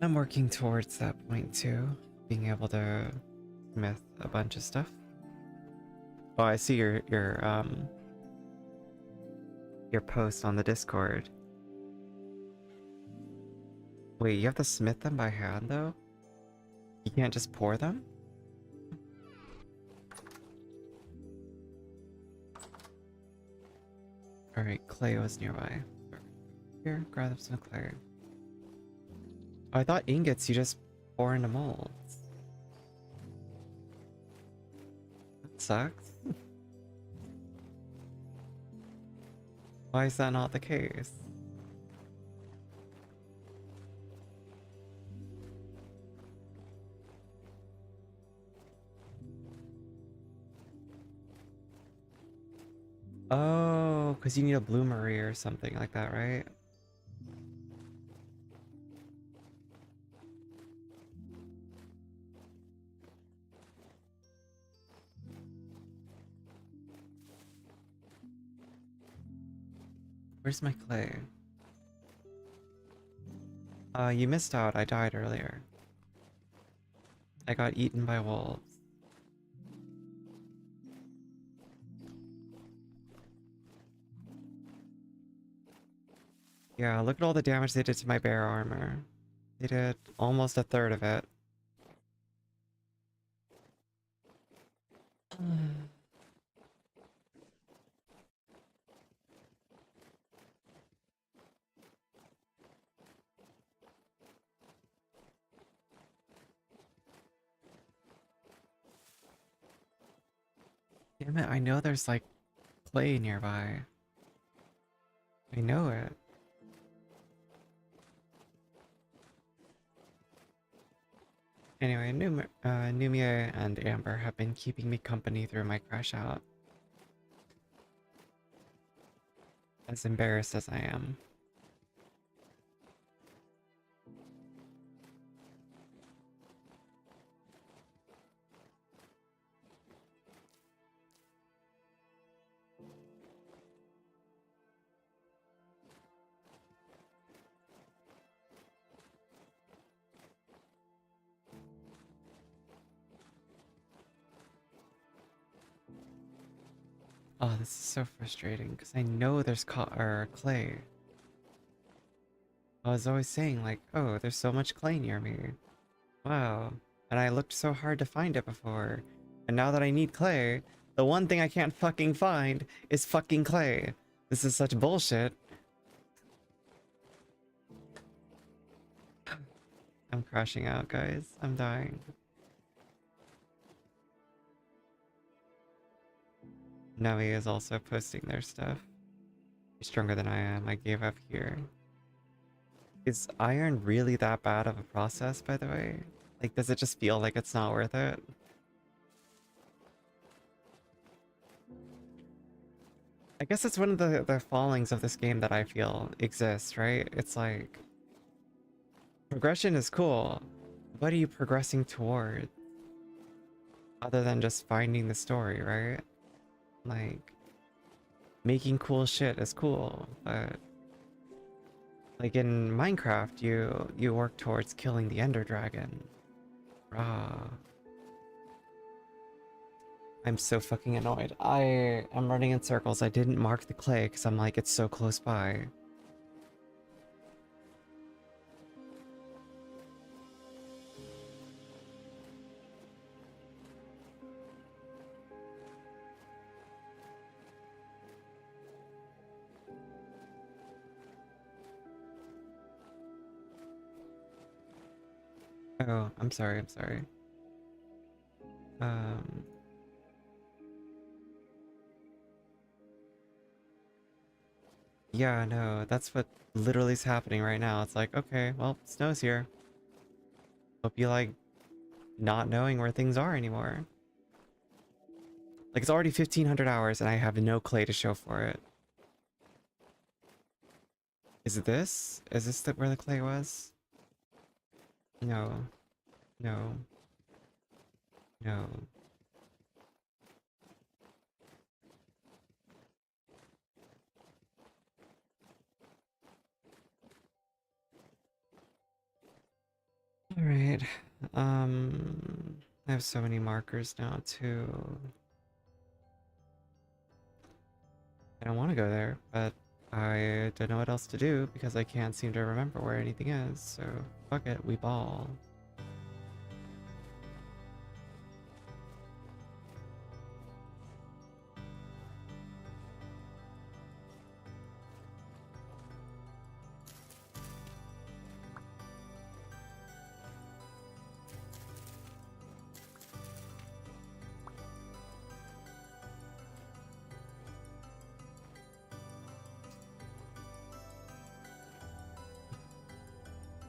I'm working towards that point too, being able to smith a bunch of stuff. Oh, I see your post on the Discord. Wait, you have to smith them by hand though? You can't just pour them? Alright, clay was nearby. Here, grab some clay. Oh, I thought ingots you just pour into molds. That sucks. Why is that not the case? Oh, because you need a bloomery or something like that, right? Where's my clay? You missed out. I died earlier. I got eaten by wolves. Yeah, look at all the damage they did to my bear armor. They did almost a third of it. Damn it, I know there's like clay nearby. I know it. Anyway, Numia and Amber have been keeping me company through my crash out. As embarrassed as I am. Oh, this is so frustrating because I know there's clay. I was always saying like, oh, there's so much clay near me. Wow. And I looked so hard to find it before. And now that I need clay, the one thing I can't fucking find is fucking clay. This is such bullshit. I'm crashing out, guys. I'm dying. Navi is also posting their stuff. stronger than I am. I gave up here. Is iron really that bad of a process, by the way? Like, does it just feel like it's not worth it? I guess it's one of the fallings of this game that I feel exists, right? It's like, progression is cool. What are you progressing toward? Other than just finding the story, right? Like, making cool shit is cool, but like in Minecraft, you work towards killing the Ender Dragon. Rah. I'm so fucking annoyed. I am running in circles. I didn't mark the clay because I'm like, it's so close by. Oh, I'm sorry, I'm sorry. Um, yeah, no, that's what literally is happening right now. It's like, okay, well, snow's here. Hope you like not knowing where things are anymore. Like, it's already 1500 hours and I have no clay to show for it. Is it this? Is this where the clay was? No, no, no. All right. I have so many markers now too. I don't want to go there, but I don't know what else to do because I can't seem to remember where anything is. So fuck it, we ball.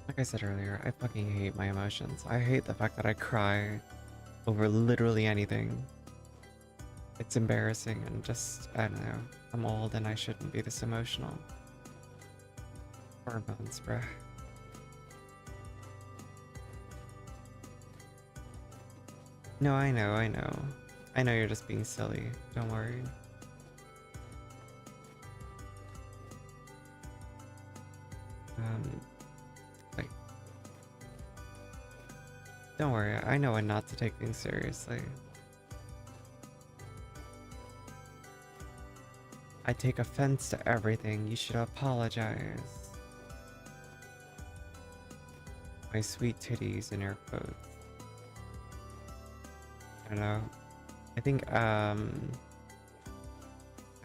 Like I said earlier, I fucking hate my emotions. I hate the fact that I cry over literally anything. It's embarrassing and just, I don't know. I'm old and I shouldn't be this emotional. Hormones, bruh. No, I know, I know. I know you're just being silly. Don't worry. Um, like, don't worry. I know when not to take things seriously. I take offense to everything. You should apologize. My sweet titties in air quotes. I don't know. I think,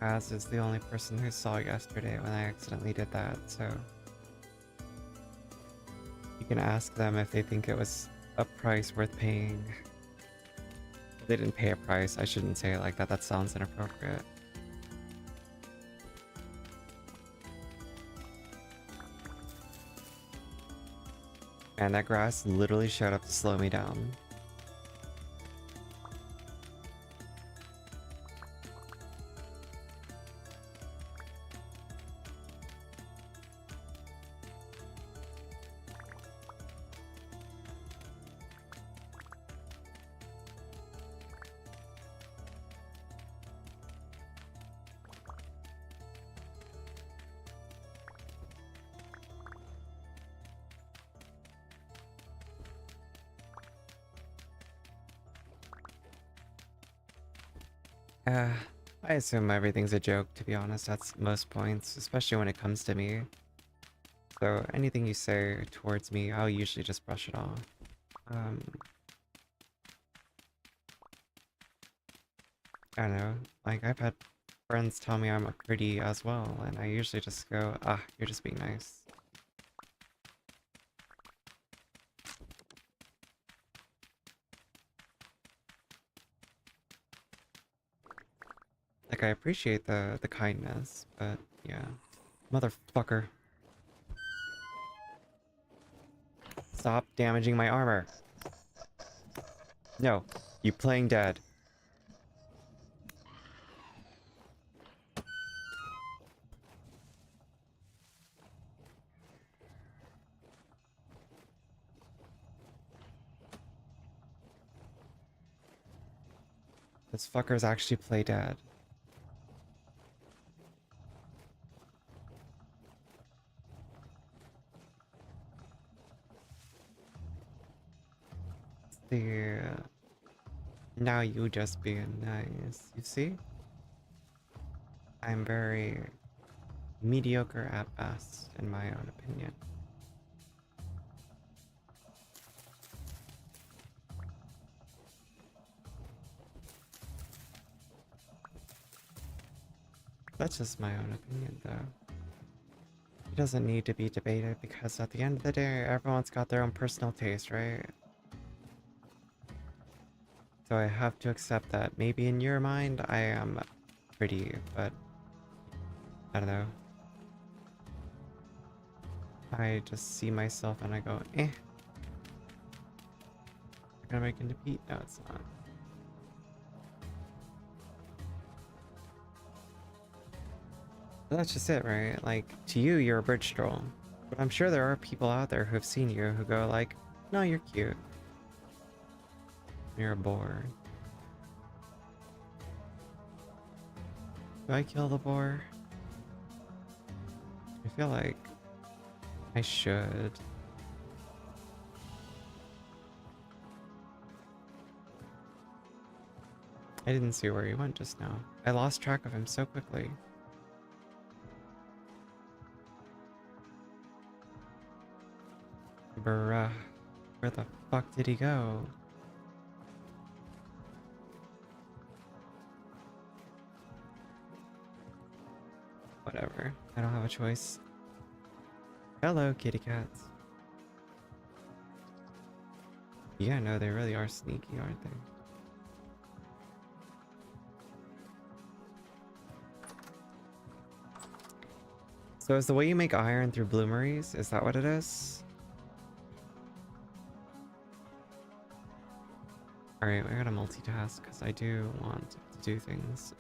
Az is the only person who saw yesterday when I accidentally did that, so you can ask them if they think it was a price worth paying. They didn't pay a price. I shouldn't say it like that. That sounds inappropriate. Man, that grass literally showed up to slow me down. Uh, I assume everything's a joke, to be honest, at most points, especially when it comes to me. So anything you say towards me, I'll usually just brush it off. Um, I don't know, like I've had friends tell me I'm pretty as well, and I usually just go, ah, you're just being nice. Like Like, I appreciate the kindness, but yeah. Motherfucker. Stop damaging my armor. No, you playing dead. This fuckers actually play dead. There. Now you just being nice. You see? I'm very mediocre at best, in my own opinion. That's just my own opinion, though. It doesn't need to be debated because at the end of the day, everyone's got their own personal taste, right? So I have to accept that maybe in your mind I am pretty, but I don't know. I just see myself and I go, eh. Gonna make into Pete? No, it's not. But that's just it, right? Like, to you, you're a bridge troll. But I'm sure there are people out there who have seen you who go like, no, you're cute. You're a boar. Do I kill the boar? I feel like I should. I didn't see where he went just now. I lost track of him so quickly. Bruh. Where the fuck did he go? Whatever. I don't have a choice. Hello, kitty cats. Yeah, no, they really are sneaky, aren't they? So is the way you make iron through bloomeries? Is that what it is? Alright, I gotta multitask because I do want to do things.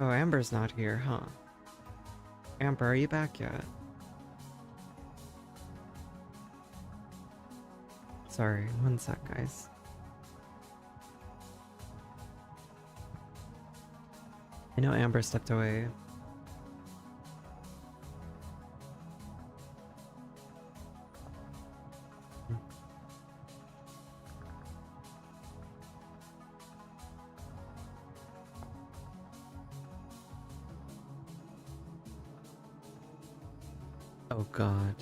Oh, Amber's not here, huh? Amber, are you back yet? Sorry, one sec, guys. I know Amber stepped away. Oh god.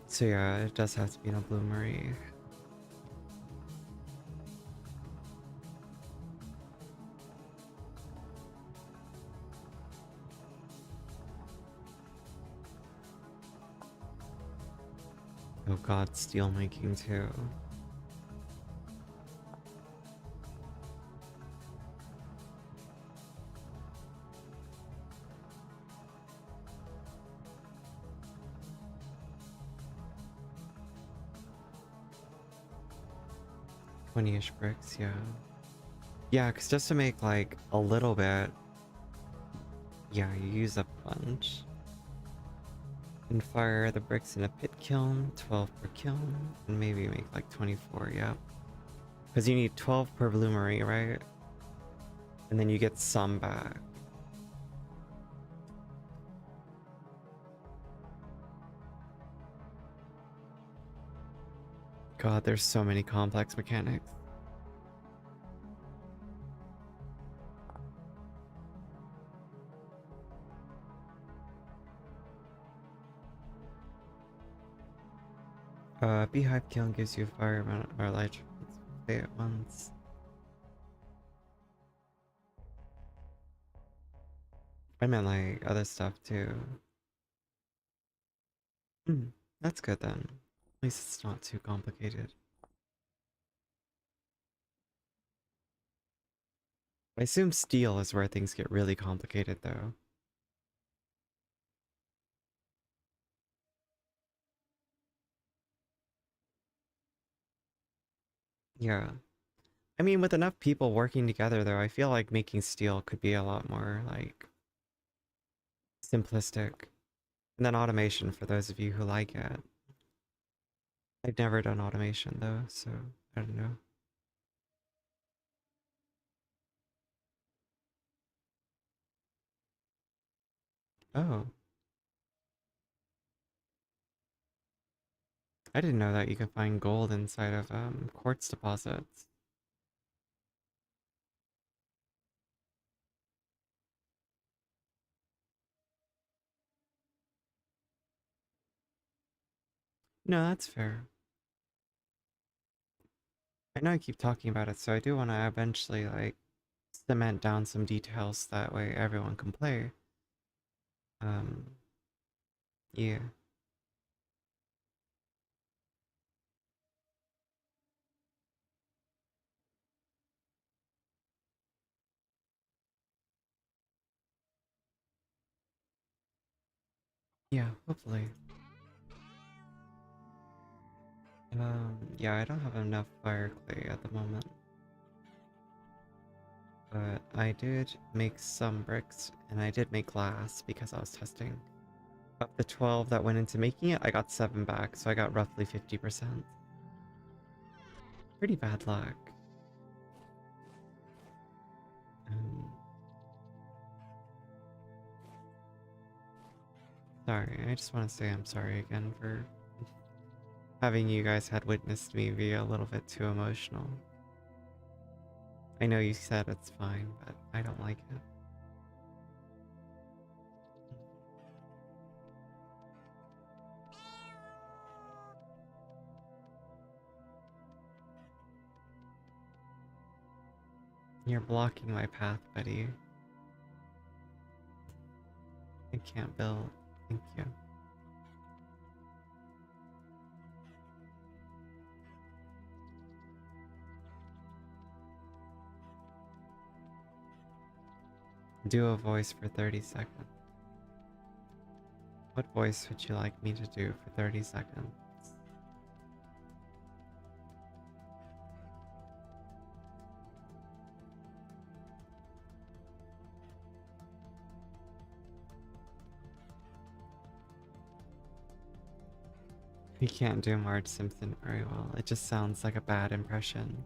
So yeah, it does have to be in a bloomery. Oh god, steel making too. Ish bricks, yeah. Yeah, because just to make like a little bit, yeah, you use a bunch. And fire the bricks in a pit kiln, 12 per kiln, and maybe make like 24, yeah. Because you need 12 per bloomery, right? And then you get some back. God, there's so many complex mechanics. Beehive kiln gives you a fire amount or light play at once. I meant like other stuff too. Hmm, that's good then. At least it's not too complicated. I assume steel is where things get really complicated though. Yeah. I mean, with enough people working together though, I feel like making steel could be a lot more like simplistic. And then automation for those of you who like it. I've never done automation though, so I don't know. Oh, I didn't know that you can find gold inside of quartz deposits. No, that's fair. I know I keep talking about it, so I do want to eventually like cement down some details that way everyone can play. Um, yeah. Yeah, hopefully. Yeah, I don't have enough fire clay at the moment. But I did make some bricks, and I did make glass because I was testing. Of the 12 that went into making it, I got 7 back, so I got roughly 50%. Pretty bad luck. Um, Sorry, I just want to say I'm sorry again for having you guys had witnessed me be a little bit too emotional. I know you said it's fine, but I don't like it. You're blocking my path, buddy. I can't build. Thank you. Do a voice for 30 seconds. What voice would you like me to do for 30 seconds? You can't do Marge Simpson very well. It just sounds like a bad impression.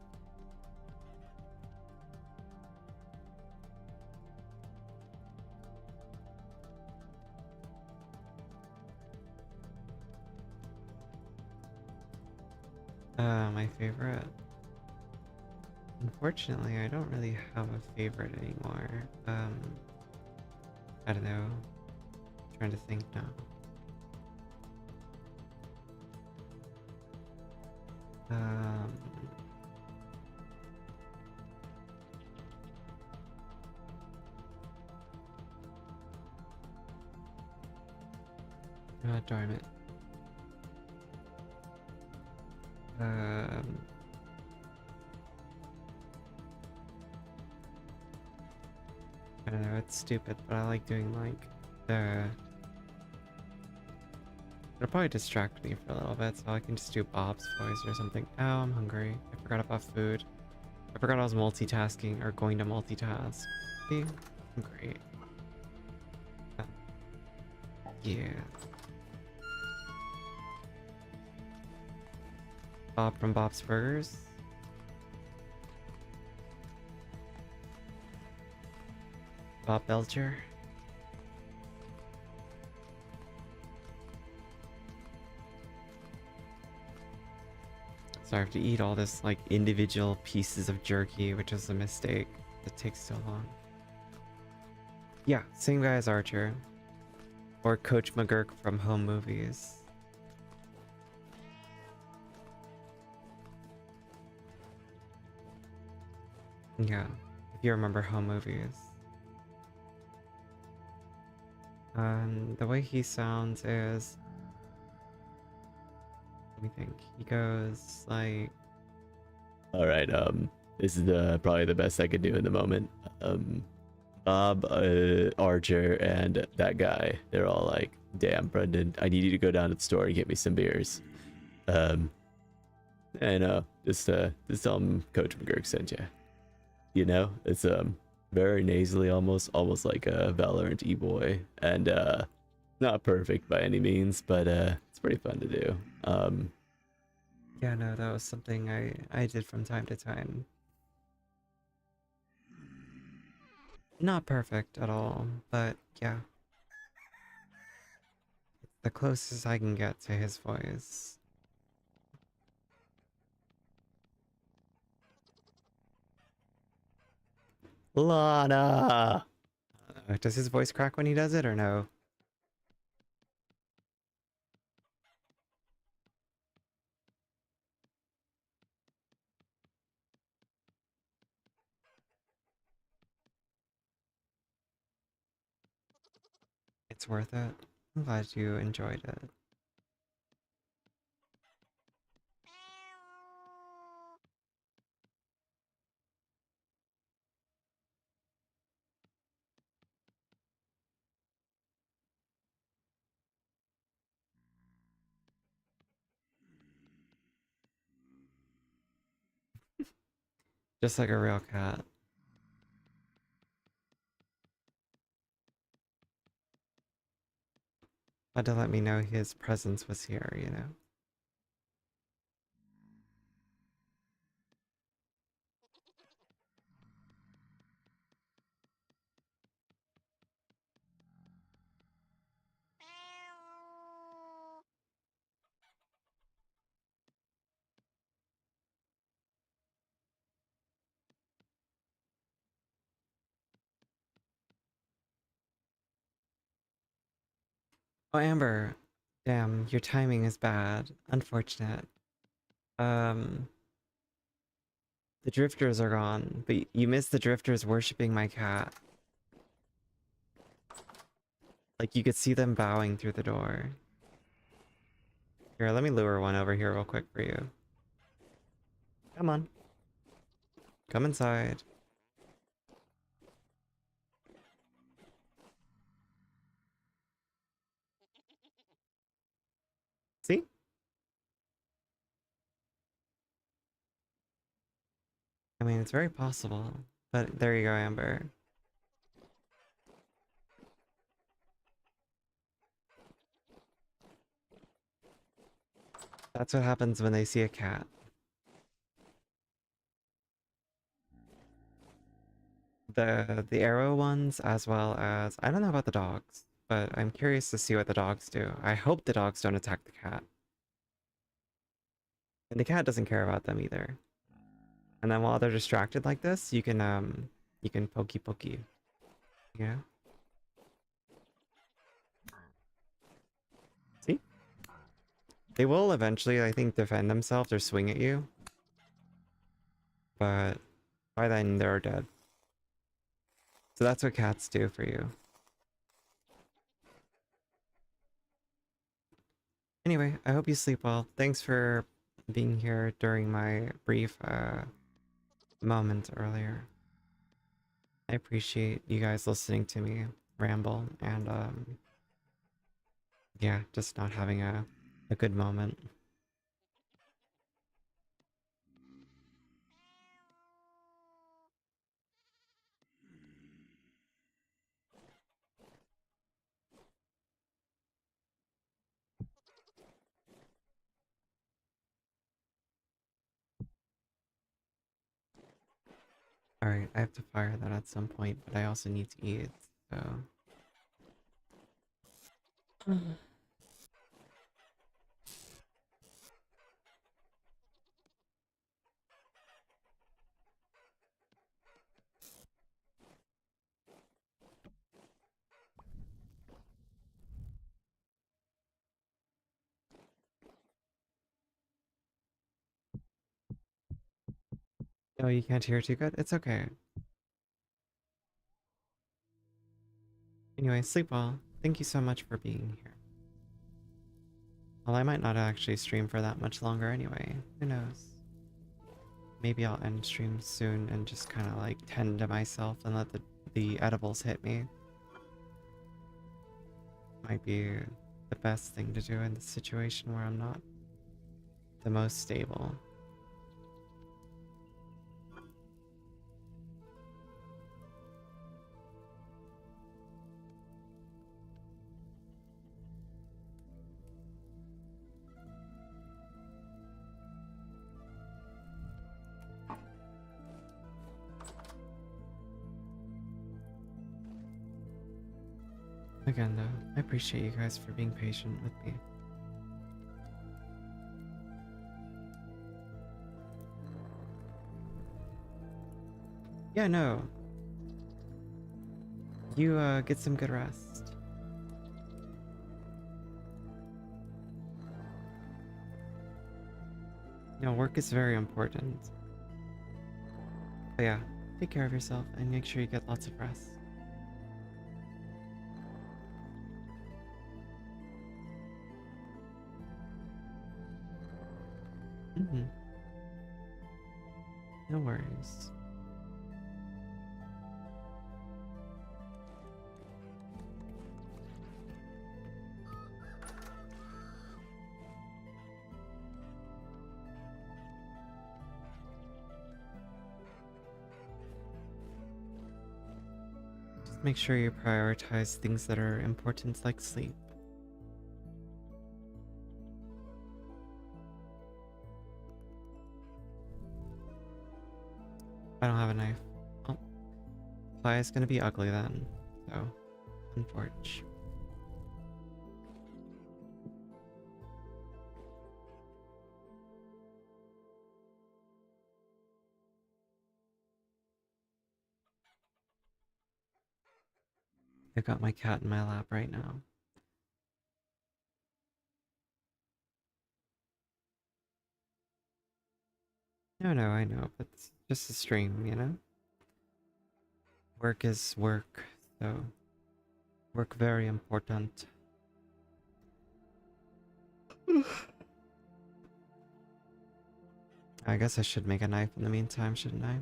My favorite? Unfortunately, I don't really have a favorite anymore. I don't know. Trying to think now. Um, Darn it. Um, I don't know, it's stupid, but I like doing like the... It'll probably distract me for a little bit, so I can just do Bob's voice or something. Oh, I'm hungry. I forgot about food. I forgot I was multitasking or going to multitask. See? I'm great. Uh, yeah. Bob from Bob's Burgers. Bob Belcher. So I have to eat all this like individual pieces of jerky, which is a mistake. It takes so long. Yeah, same guy as Archer. Or Coach McGurk from Home Movies. Yeah, if you remember Home Movies. The way he sounds is... Let me think. He goes like... All right. This is probably the best I could do in the moment. Bob, Archer, and that guy. They're all like, "Damn, Brendan, I need you to go down to the store and get me some beers." And just tell him Coach McGurk sent you. You know, it's very nasally, almost like a Valorant e-boy, and not perfect by any means, but it's pretty fun to do. Yeah, no, that was something I did from time to time. Not perfect at all, but yeah. The closest I can get to his voice. Lana. Does his voice crack when he does it or no? It's worth it. I'm glad you enjoyed it. Just like a real cat. Had to let me know his presence was here, you know? Oh, Amber. Damn, your timing is bad. Unfortunate. Um, the drifters are gone, but you missed the drifters worshipping my cat. Like, you could see them bowing through the door. Here, let me lure one over here real quick for you. Come on. Come inside. See? I mean, it's very possible. But there you go, Amber. That's what happens when they see a cat. The arrow ones, as well as... I don't know about the dogs, but I'm curious to see what the dogs do. I hope the dogs don't attack the cat. And the cat doesn't care about them either. And then while they're distracted like this, you can pokey. Yeah. See? They will eventually, I think, defend themselves or swing at you. But by then, they're dead. So that's what cats do for you. Anyway, I hope you sleep well. Thanks for being here during my brief moment earlier. I appreciate you guys listening to me ramble and yeah, just not having a good moment. Alright, I have to fire that at some point, but I also need to eat, so... Oh, you can't hear too good? It's okay. Anyway, sleep well. Thank you so much for being here. Well, I might not actually stream for that much longer anyway. Who knows? Maybe I'll end stream soon and just kind of like tend to myself and let the edibles hit me. Might be the best thing to do in this situation where I'm not the most stable. Again, though, I appreciate you guys for being patient with me. Yeah, no. You, get some good rest. You know, work is very important. But yeah, take care of yourself and make sure you get lots of rest. Mm-hmm. No worries. Just make sure you prioritize things that are important like sleep. I don't have a knife. Oh, pie is gonna be ugly then. So, unfortunate. I've got my cat in my lap right now. No, I know, but it's just a stream, you know? Work is work, so work very important. I guess I should make a knife in the meantime, shouldn't I?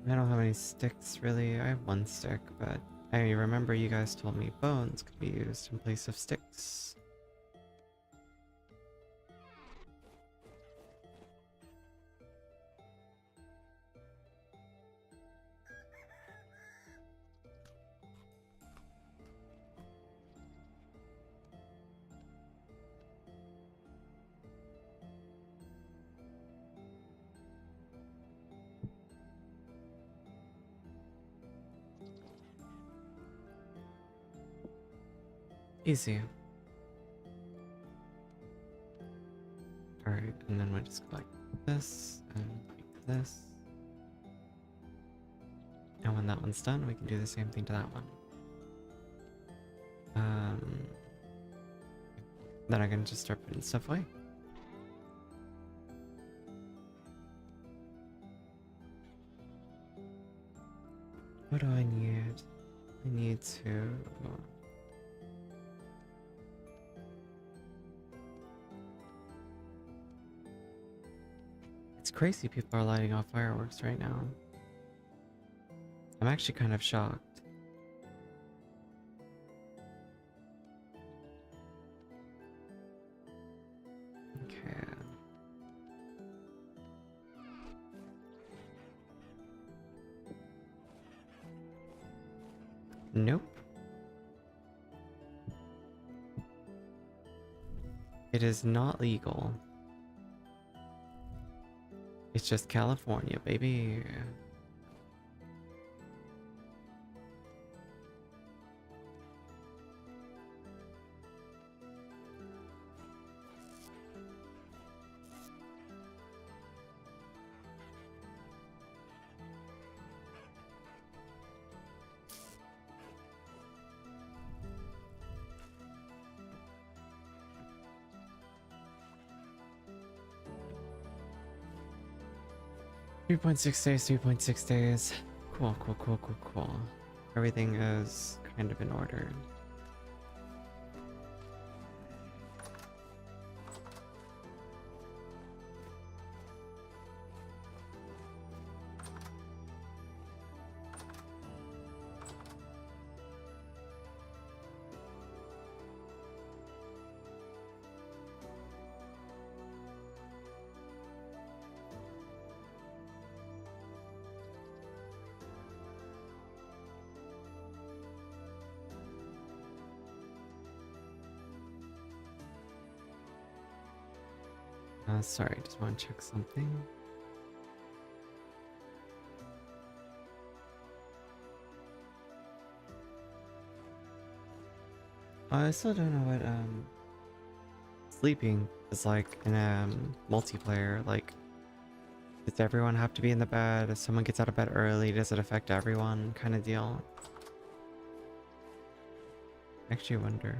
I don't have any sticks really. I have one stick, but I remember you guys told me bones could be used in place of sticks. Easy. Alright, and then we just go like this, and like this. And when that one's done, we can do the same thing to that one. Then I can just start putting stuff away. What do I need? I need to... It's crazy people are lighting off fireworks right now. I'm actually kind of shocked. Okay. Nope. It is not legal. It's just California, baby. 3.6 days, 3.6 days. Cool, cool, cool, cool, cool. Everything is kind of in order. Sorry, just want to check something. I still don't know what sleeping is like in multiplayer. Like, does everyone have to be in the bed? If someone gets out of bed early, does it affect everyone? Kind of deal. I actually wonder.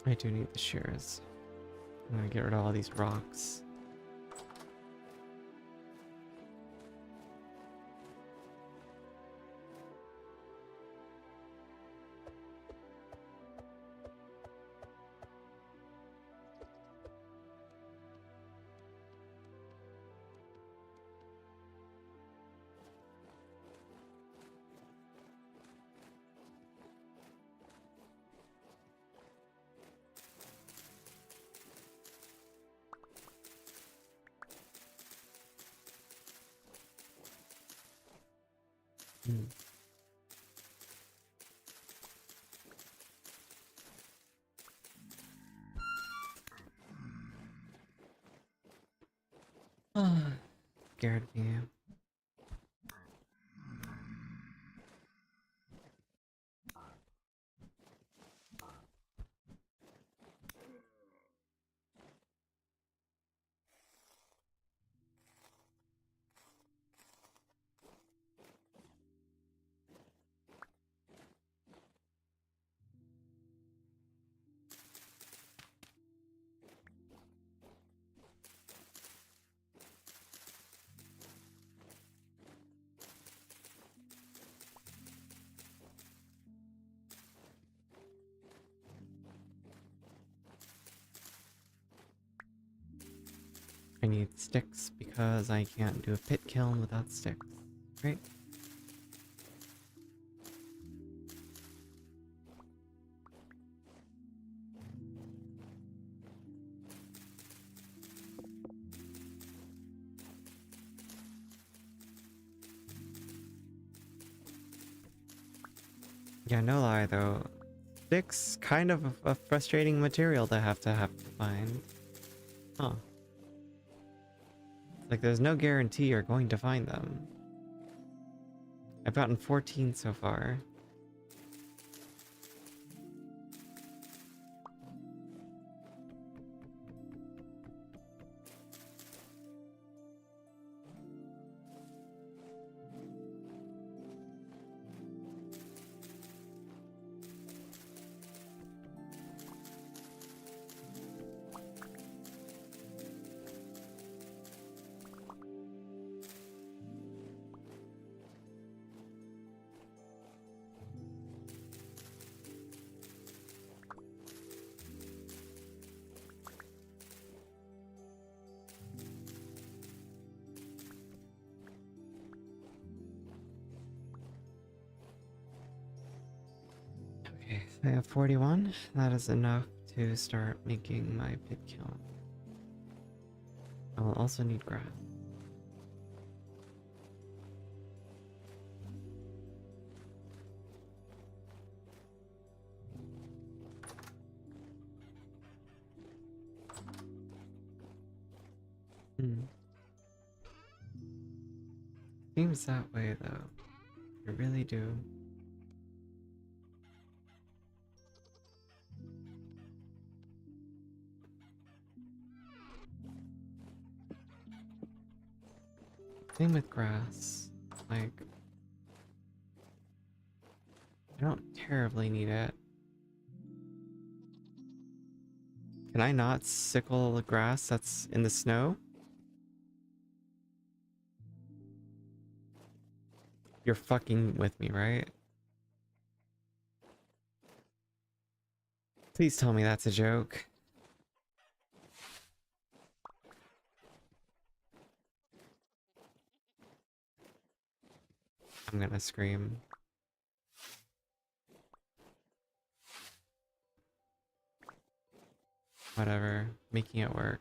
I do need the shears. I'm gonna get rid of all these rocks. Hmm. Scared me. I need sticks because I can't do a pit kiln without sticks. Right? Yeah, no lie though. Sticks kind of a frustrating material to have to find. Huh. Like there's no guarantee you're going to find them. I've gotten 14 so far. Okay, so I have 41. That is enough to start making my pit kiln. I will also need grass. Hmm. Seems that way though. I really do. Same with grass. Like, I don't terribly need it. Can I not sickle the grass that's in the snow? You're fucking with me, right? Please tell me that's a joke. I'm gonna scream. Whatever. Making it work.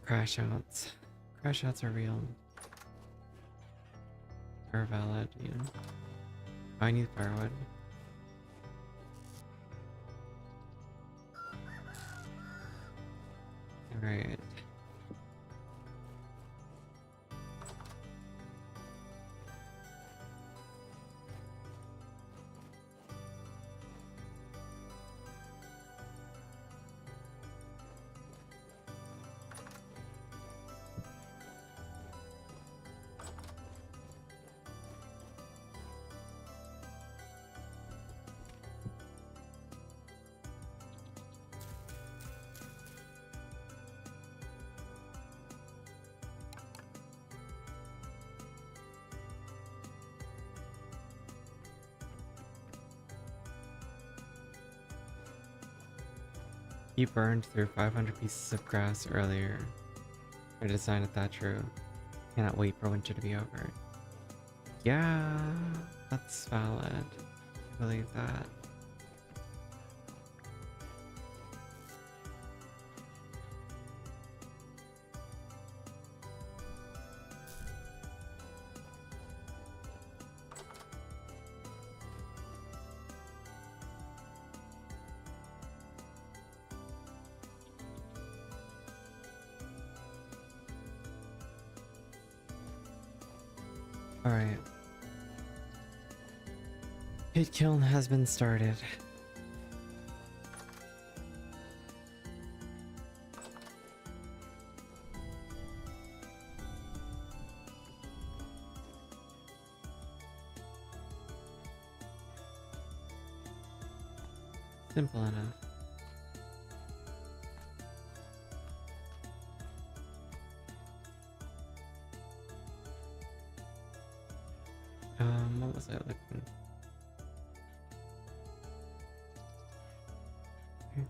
Crash outs. Crash outs are real. Are valid, you know. I need firewood. Alright. You burned through 500 pieces of grass earlier. I designed it that true. Cannot wait for winter to be over. Yeah, that's valid. I believe that. Alright. Pit kiln has been started. Simple enough. What was I looking? Okay.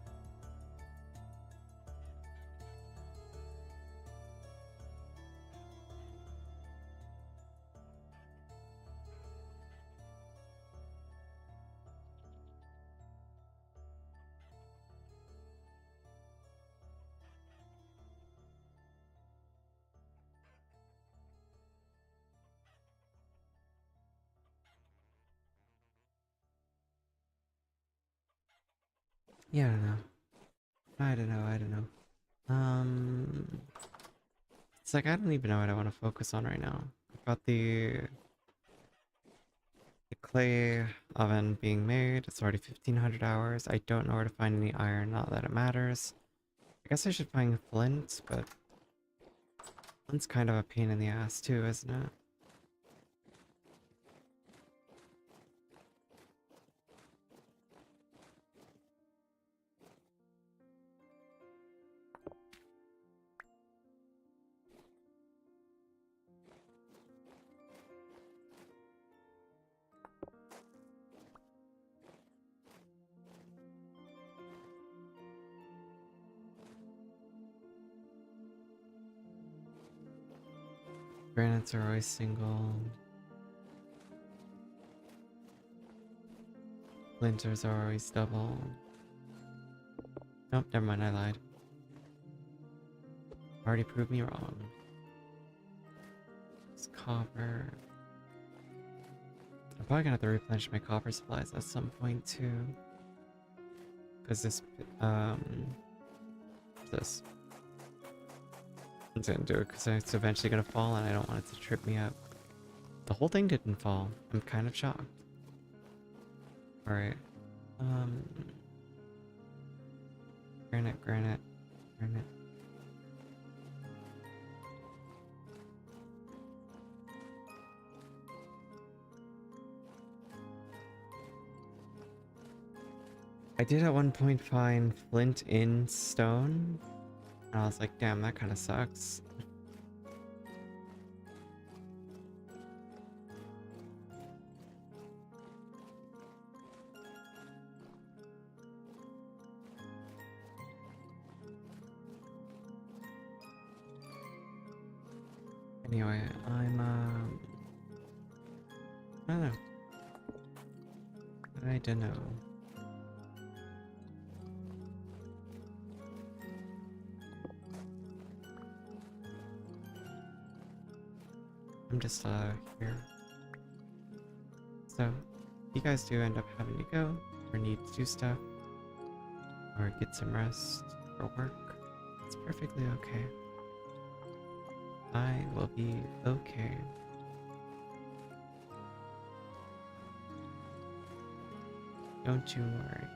Yeah, I don't know. I don't know. It's like I don't even know what I want to focus on right now. I've got the clay oven being made. It's already 1500 hours. I don't know where to find any iron, not that it matters. I guess I should find flint, but flint's kind of a pain in the ass too, isn't it? Granites are always single. Splinters are always double. Nope, never mind, I lied. Already proved me wrong. It's copper. I'm probably gonna have to replenish my copper supplies at some point too. Because this. I'm gonna do it because it's eventually gonna fall and I don't want it to trip me up. The whole thing didn't fall. I'm kind of shocked. Alright. Granite, granite, granite. I did at one point find flint in stone, and I was like, damn, that kind of sucks. Anyway, I don't know. I don't know. I'm just here. So, if you guys do end up having to go, or need to do stuff, or get some rest, or work, it's perfectly okay. I will be okay. Don't you worry.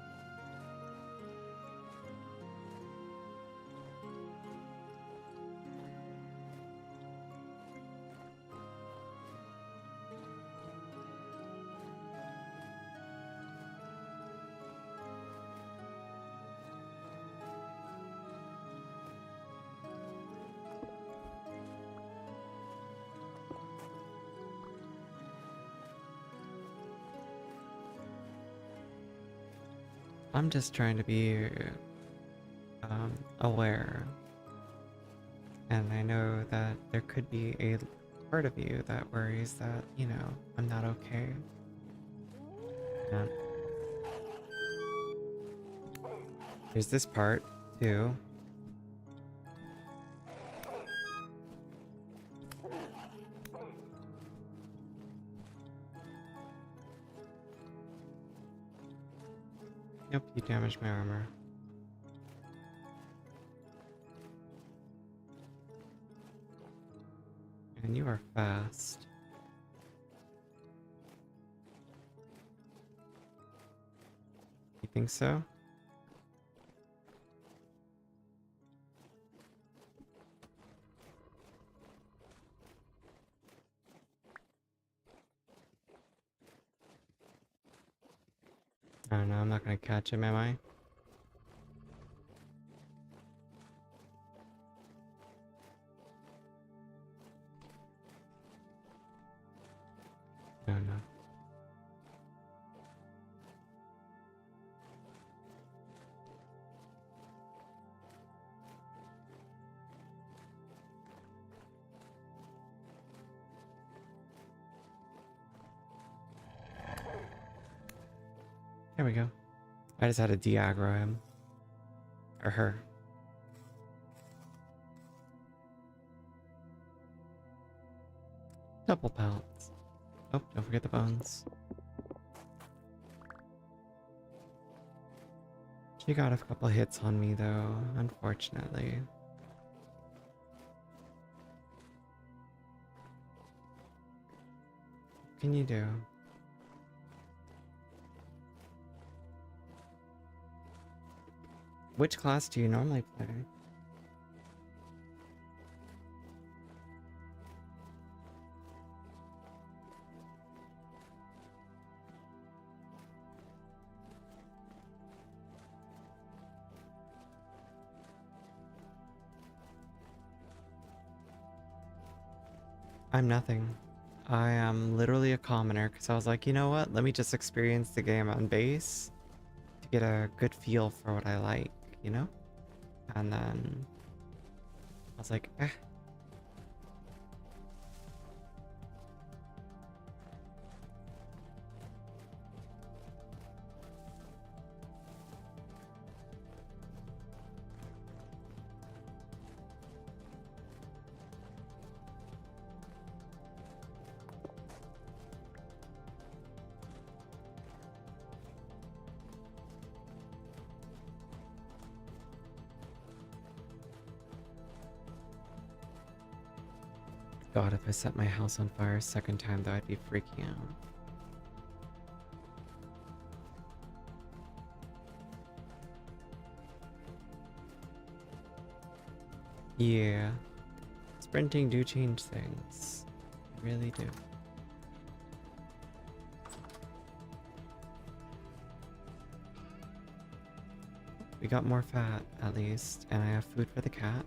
I'm just trying to be aware. And I know that there could be a part of you that worries that, you know, I'm not okay. And there's this part, too. Yep, you damaged my armor. And you are fast. You think so? I don't know, I'm not gonna catch him, am I? No, no. There we go. I just had to de-aggro him. Or her. Double pelts. Oh, don't forget the bones. She got a couple hits on me though, unfortunately. What can you do? Which class do you normally play? I'm nothing. I am literally a commoner because I was like, you know what? Let me just experience the game on base to get a good feel for what I like, you know? And then I was like, eh. God, if I set my house on fire a second time, though, I'd be freaking out. Yeah. Sprinting do change things. They really do. We got more fat, at least, and I have food for the cat.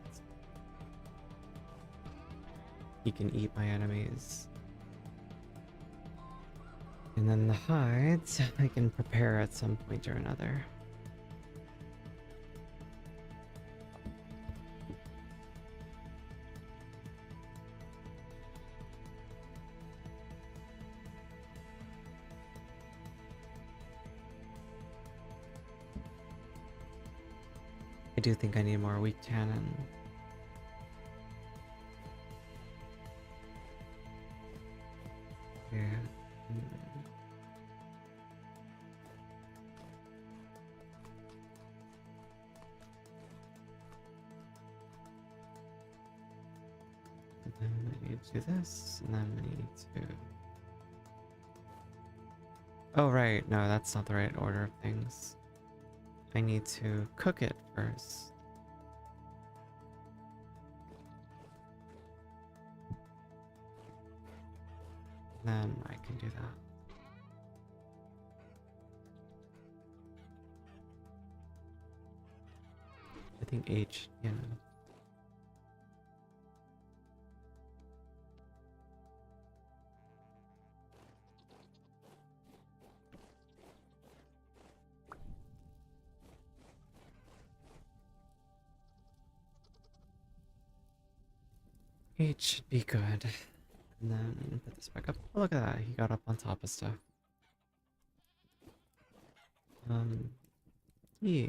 He can eat my enemies. And then the hides, I can prepare at some point or another. I do think I need more weak tannin. Yeah. And then we need to do this, and then we need to... Oh, right. No, that's not the right order of things. I need to cook it first. Then I can do that. I think H, yeah. H should be good. And then put this back up. Oh, look at that. He got up on top of stuff. Yeah.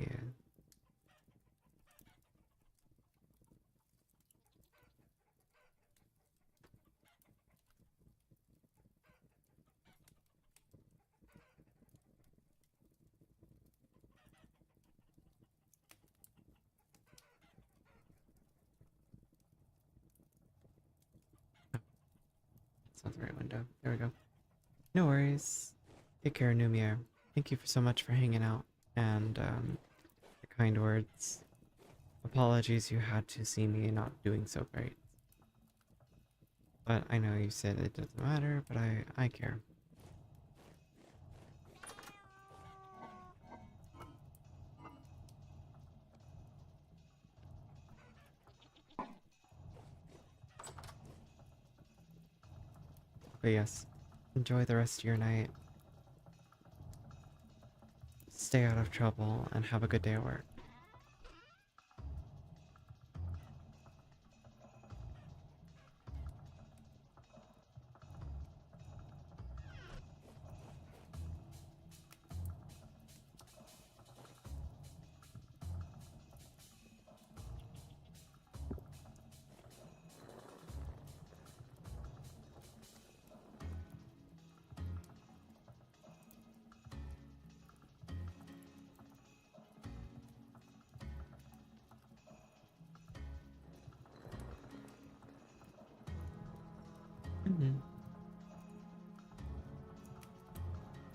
That's not the right window. There we go. No worries. Take care, Numia. Thank you so much for hanging out and the kind words. Apologies you had to see me not doing so great. But I know you said it doesn't matter, but I care. But yes, enjoy the rest of your night. Stay out of trouble and have a good day at work.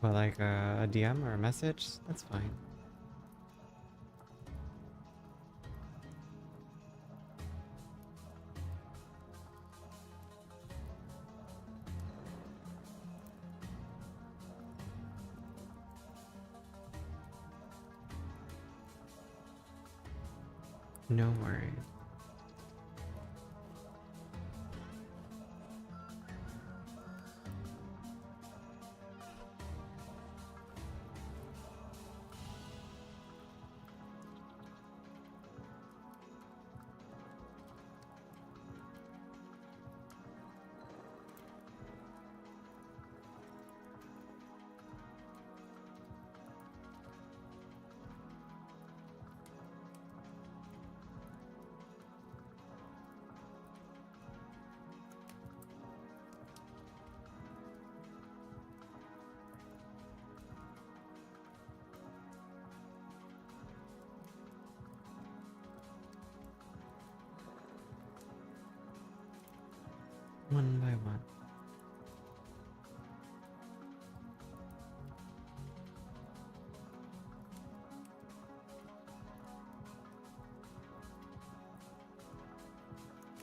Well, like a DM or a message? That's fine. No worries. One by one.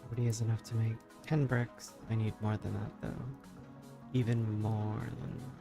Already is enough to make 10 bricks. I need more than that though. Even more than that.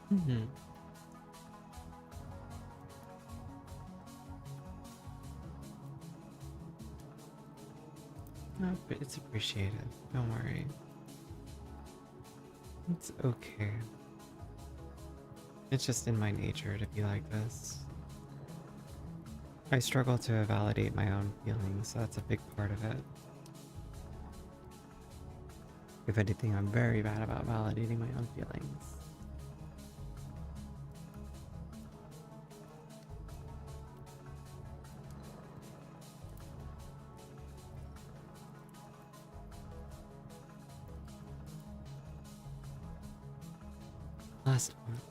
Hmm. No, but it's appreciated. Don't worry. It's okay. It's just in my nature to be like this. I struggle to validate my own feelings, so that's a big part of it. If anything, I'm very bad about validating my own feelings. Last one.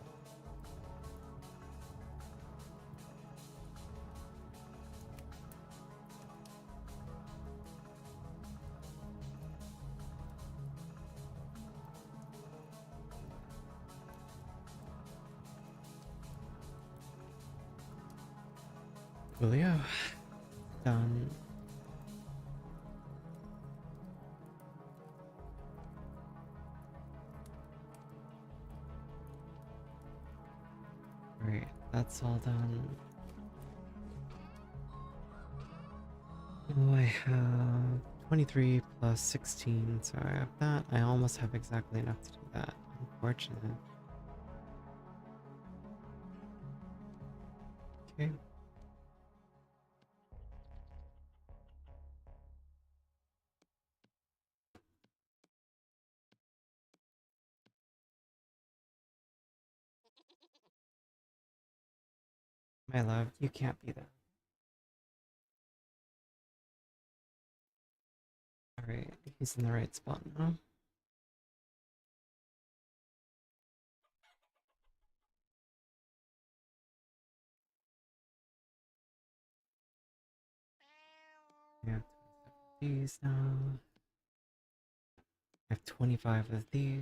Julio. Done. Great. That's all done. Oh, I have 23 plus 16, so I have that. I almost have exactly enough to do that. Unfortunate. Okay. My love, you can't be that. Alright, he's in the right spot now. Yeah, these now. I have 25 of these.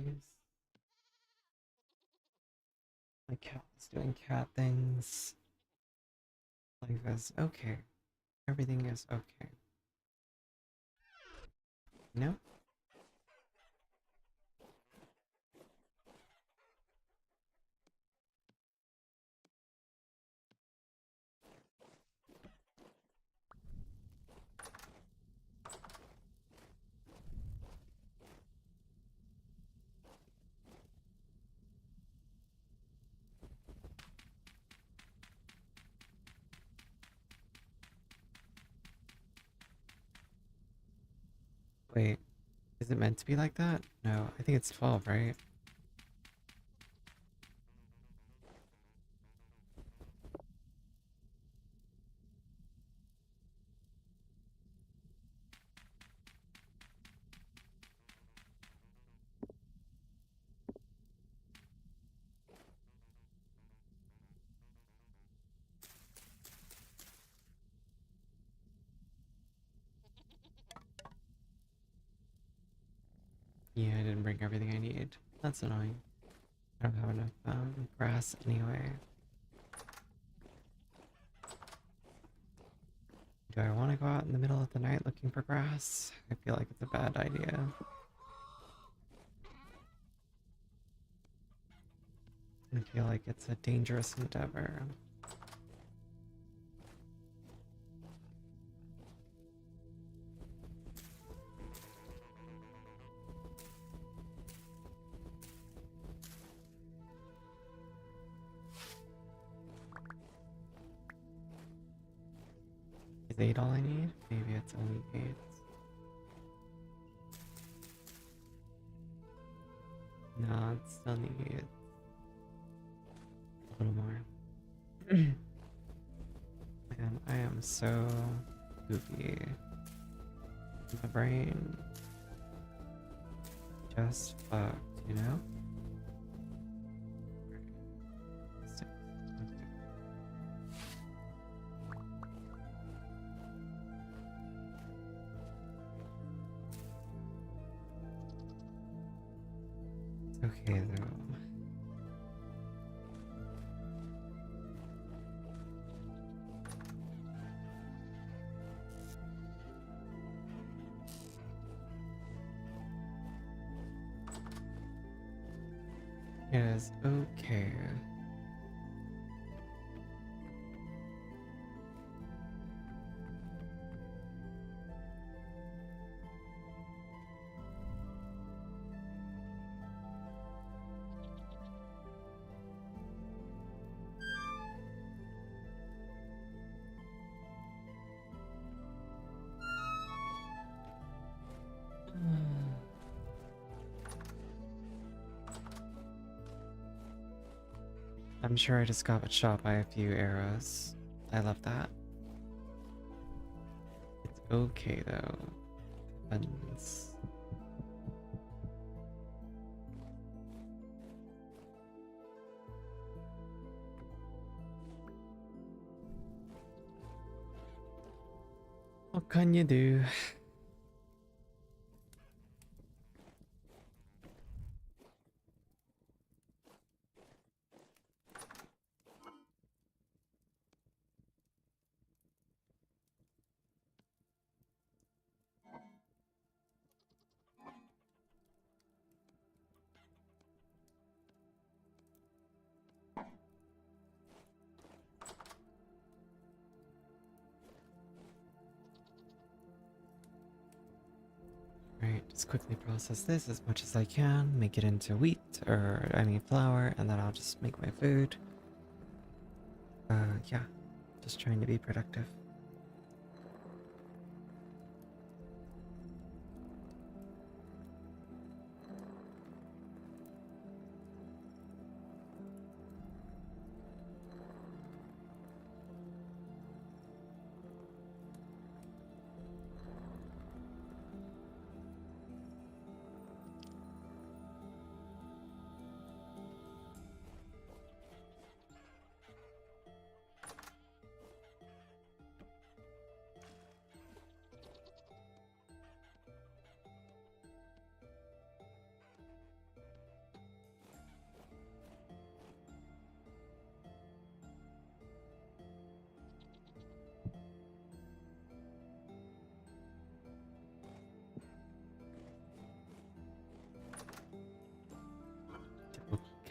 My cat is doing cat things. Life is okay. Everything is okay. No? Wait, is it meant to be like that? No, I think it's 12, right? Yeah, I didn't bring everything I need. That's annoying. I don't have enough grass anyway. Do I want to go out in the middle of the night looking for grass? I feel like it's a bad idea. I feel like it's a dangerous endeavor. Is 8 all I need? Maybe it's only 8. No, it still needs a little more. Man, I am so goofy. My brain just fucked, you know? Six. Okay, though. It is okay. I'm sure I just got shot by a few arrows. I love that. It's okay though. Buttons. What can you do? Right, just quickly process this as much as I can, make it into wheat, or I mean flour, and then I'll just make my food. Yeah, just trying to be productive.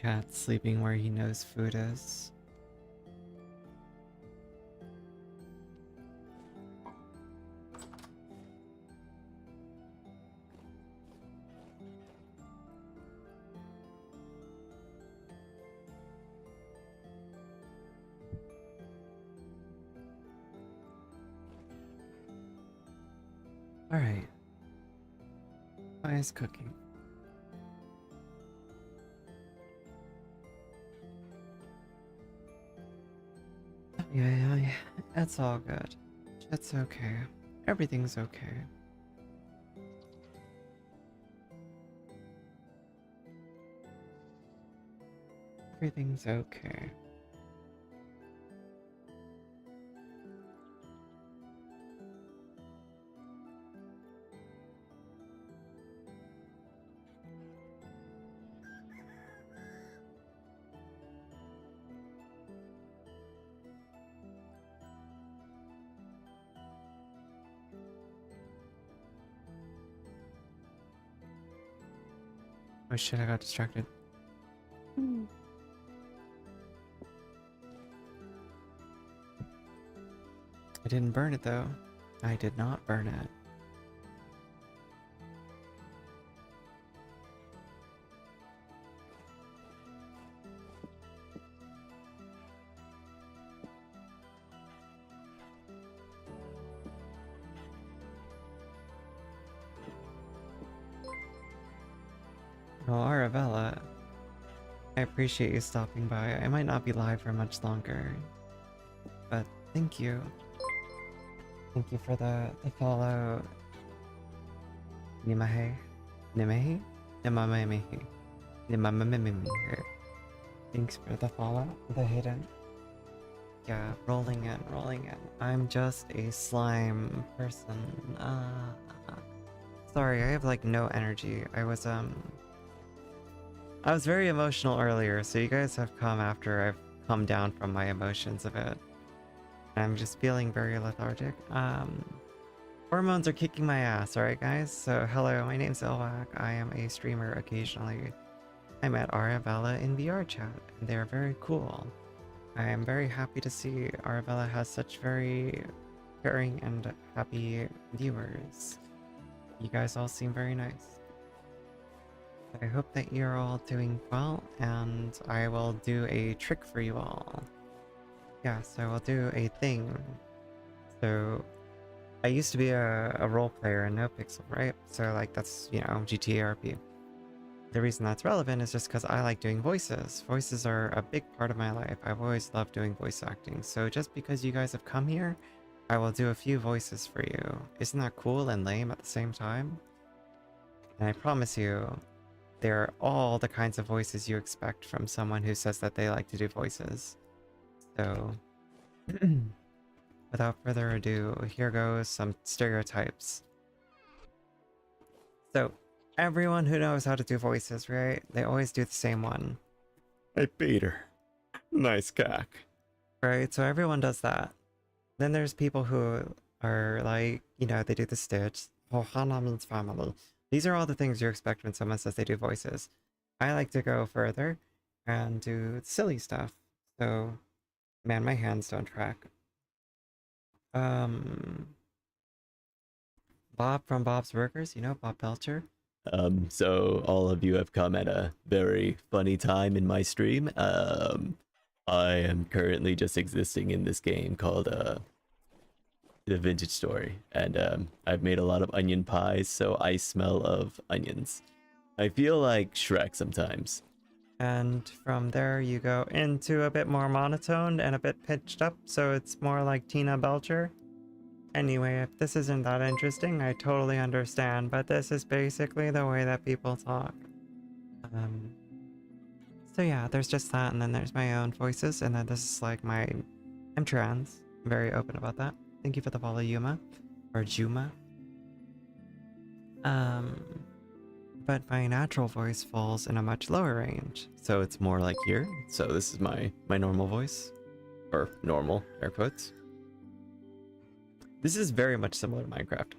Cat sleeping where he knows food is. Alright. Why is cooking? Yeah, it's all good. It's okay. Everything's okay. Everything's okay. Oh shit, I got distracted. I didn't burn it though. I did not burn it. Well, Arabella, I appreciate you stopping by. I might not be live for much longer, but thank you. Thank you for the follow. Nimahe? Nimahe? Nimamemihi. Nimamemimihi. Thanks for the follow. The hidden. Yeah, rolling in, rolling in. I'm just a slime person. Sorry, I have like no energy. I was very emotional earlier, so you guys have come after I've come down from my emotions a bit. I'm just feeling very lethargic. Hormones are kicking my ass, alright guys? So hello, my name's Elvac. I am a streamer occasionally. I met Arabella in VR chat, and they're very cool. I am very happy to see Arabella has such very caring and happy viewers. You guys all seem very nice. I hope that you're all doing well, and I will do a trick for you all. Yes, I will do a thing. So, I used to be a role player in NoPixel, right? So, like, that's, you know, GTA RP. The reason that's relevant is just because I like doing voices. Voices are a big part of my life. I've always loved doing voice acting. So, just because you guys have come here, I will do a few voices for you. Isn't that cool and lame at the same time? And I promise you, they're all the kinds of voices you expect from someone who says that they like to do voices. So, without further ado, here goes some stereotypes. So, everyone who knows how to do voices, right? They always do the same one. Hey, Peter. Nice cock. Right? So everyone does that. Then there's people who are like, you know, they do the stitch. Oh, Hana means family. These are all the things you expect when someone says they do voices. I like to go further and do silly stuff. So, man, my hands don't track. Bob from Bob's Burgers, you know, Bob Belcher. So all of you have come at a very funny time in my stream. I am currently just existing in this game called The Vintage Story, and I've made a lot of onion pies, so I smell of onions. I feel like Shrek sometimes. And from there you go into a bit more monotone and a bit pitched up, so it's more like Tina Belcher. Anyway, if this isn't that interesting, I totally understand, but this is basically the way that people talk. So yeah, there's just that, and then there's my own voices, and then this is like I'm trans. I'm very open about that. Thank you for the follow, Yuma. Or Juma. But my natural voice falls in a much lower range. So it's more like here. So this is my normal voice. Or normal, air quotes. This is very much similar to Minecraft.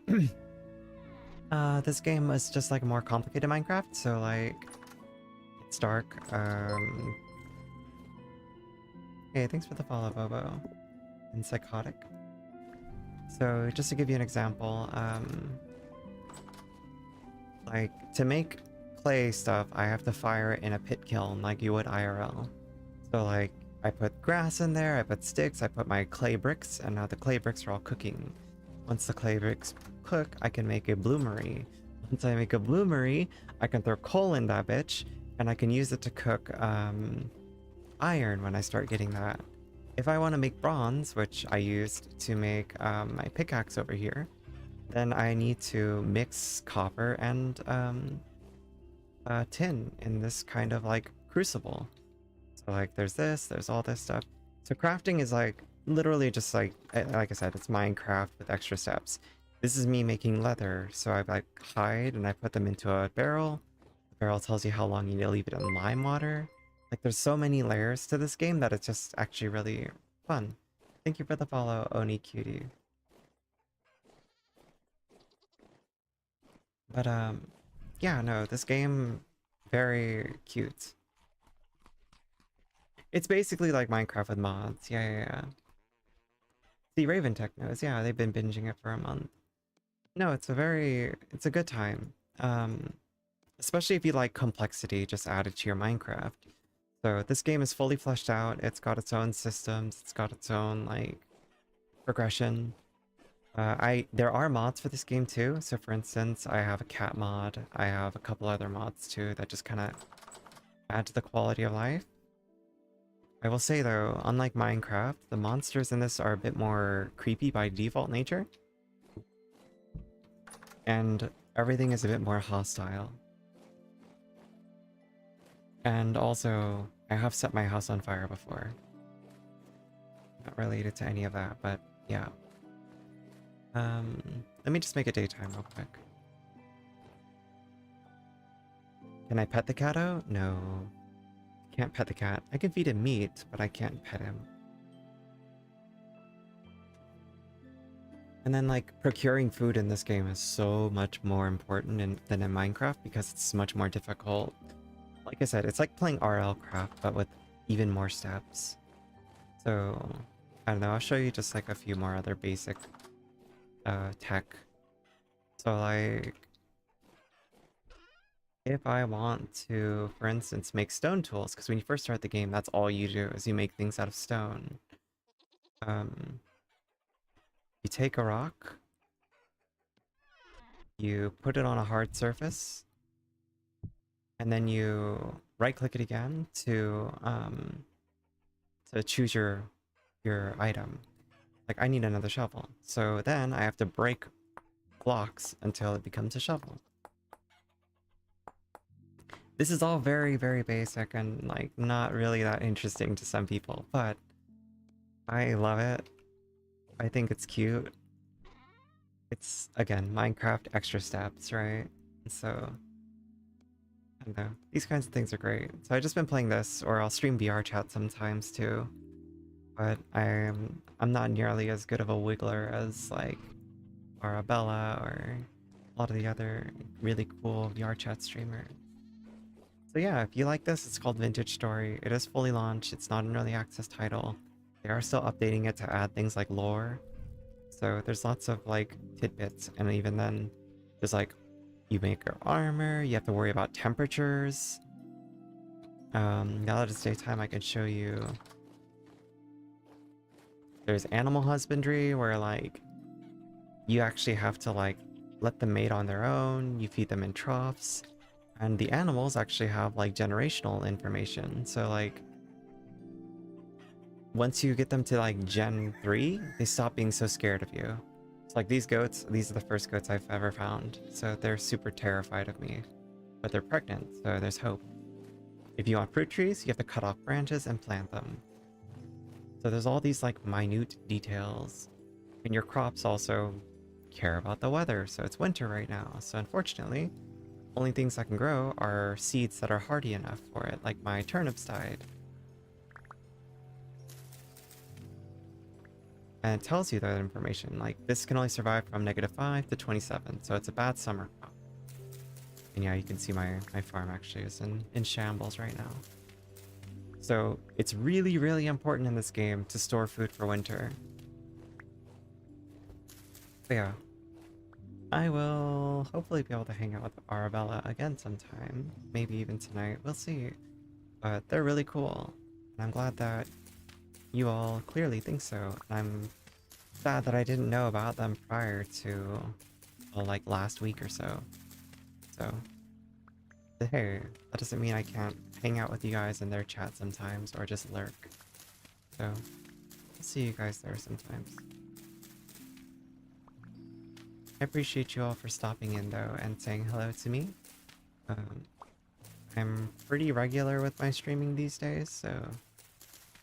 This game is just like a more complicated Minecraft, so like it's dark. Hey, thanks for the follow, Bobo. And Psychotic. So just to give you an example, like to make clay stuff, I have to fire it in a pit kiln like you would IRL. So like I put grass in there, I put sticks, I put my clay bricks, and now the clay bricks are all cooking. Once the clay bricks cook, I can make a bloomery. Once I make a bloomery, I can throw coal in that bitch, and I can use it to cook iron when I start getting that. If I want to make bronze, which I used to make my pickaxe over here, then I need to mix copper and tin in this kind of like crucible. So like there's this, there's all this stuff. So crafting is like literally just like I said, it's Minecraft with extra steps. This is me making leather. So I like hide and I put them into a barrel. The barrel tells you how long you need to leave it in lime water. Like there's so many layers to this game that it's just actually really fun. Thank you for the follow, Oni Cutie. But yeah, no, this game very cute. It's basically like Minecraft with mods. Yeah. See, Raven Tech knows. Yeah, they've been binging it for a month. No, it's a good time. Especially if you like complexity just added to your Minecraft. So this game is fully fleshed out. It's got its own systems. It's got its own like progression. There are mods for this game too. So for instance, I have a cat mod. I have a couple other mods too that just kind of add to the quality of life. I will say though, unlike Minecraft, the monsters in this are a bit more creepy by default nature. And everything is a bit more hostile. And also, I have set my house on fire before. Not related to any of that, but yeah. Let me just make it daytime real quick. Can I pet the catto? No. Can't pet the cat. I can feed him meat, but I can't pet him. And then like procuring food in this game is so much more important than in Minecraft because it's much more difficult like I said, it's like playing RL craft, but with even more steps. So, I don't know, I'll show you just like a few more other basic tech. So like, if I want to, for instance, make stone tools, because when you first start the game, that's all you do is you make things out of stone. You take a rock, you put it on a hard surface, and then you right-click it again to choose your item. Like I need another shovel, so then I have to break blocks until it becomes a shovel. This is all very, very basic and like not really that interesting to some people, but I love it. I think it's cute. It's, again, Minecraft extra steps, right? So, I don't know. These kinds of things are great. So I've just been playing this, or I'll stream VR chat sometimes too. But I'm not nearly as good of a wiggler as like Arabella or a lot of the other really cool VR chat streamers. So yeah, if you like this, it's called Vintage Story. It is fully launched. It's not an early access title. They are still updating it to add things like lore. So there's lots of like tidbits, and even then, there's like you make your armor. You have to worry about temperatures. Now that it's daytime, I can show you. There's animal husbandry where like you actually have to like let them mate on their own. You feed them in troughs, and the animals actually have like generational information. So like once you get them to like Gen 3, they stop being so scared of you. It's like these goats, these are the first goats I've ever found. So they're super terrified of me. But they're pregnant, so there's hope. If you want fruit trees, you have to cut off branches and plant them. So there's all these like minute details. And your crops also care about the weather, so it's winter right now. So unfortunately, only things that can grow are seeds that are hardy enough for it, like my turnips died. And it tells you that information, like this can only survive from -5 to 27, so it's a bad summer crop. And yeah, you can see my farm actually is in shambles right now. So it's really, really important in this game to store food for winter. But yeah, I will hopefully be able to hang out with Arabella again sometime, maybe even tonight, we'll see. But they're really cool, and I'm glad that you all clearly think so. I'm sad that I didn't know about them prior to, well, like last week or so. So, but hey, that doesn't mean I can't hang out with you guys in their chat sometimes or just lurk. So, I'll see you guys there sometimes. I appreciate you all for stopping in though and saying hello to me. I'm pretty regular with my streaming these days, so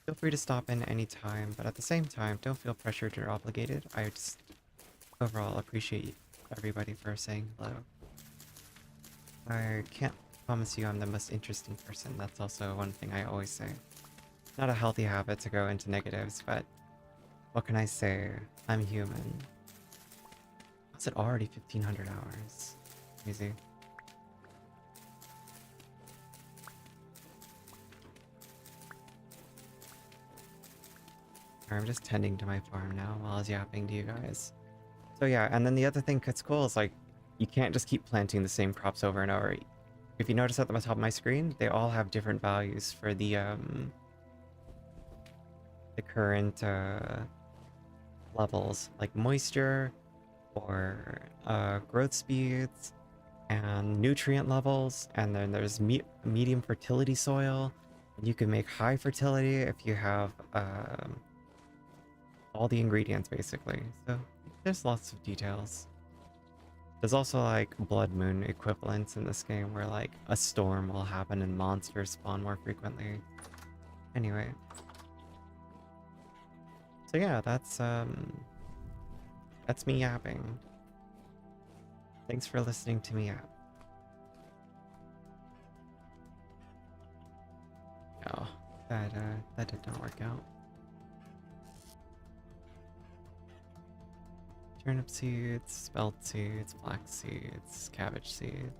feel free to stop in anytime, but at the same time, don't feel pressured or obligated. I just overall appreciate everybody for saying hello. I can't promise you I'm the most interesting person. That's also one thing I always say. Not a healthy habit to go into negatives, but what can I say? I'm human. What's it already 1500 hours? Crazy. I'm just tending to my farm now while I was yapping to you guys. So yeah, and then the other thing that's cool is like, you can't just keep planting the same crops over and over. If you notice at the top of my screen, they all have different values for the current levels, like moisture or growth speeds and nutrient levels. And then there's medium fertility soil. You can make high fertility if you have all the ingredients basically. So there's lots of details. There's also like blood moon equivalents in this game where like a storm will happen and monsters spawn more frequently. Anyway. So yeah, that's me yapping. Thanks for listening to me yap. Oh, that did not work out. Turnip seeds, spelt seeds, black seeds, cabbage seeds.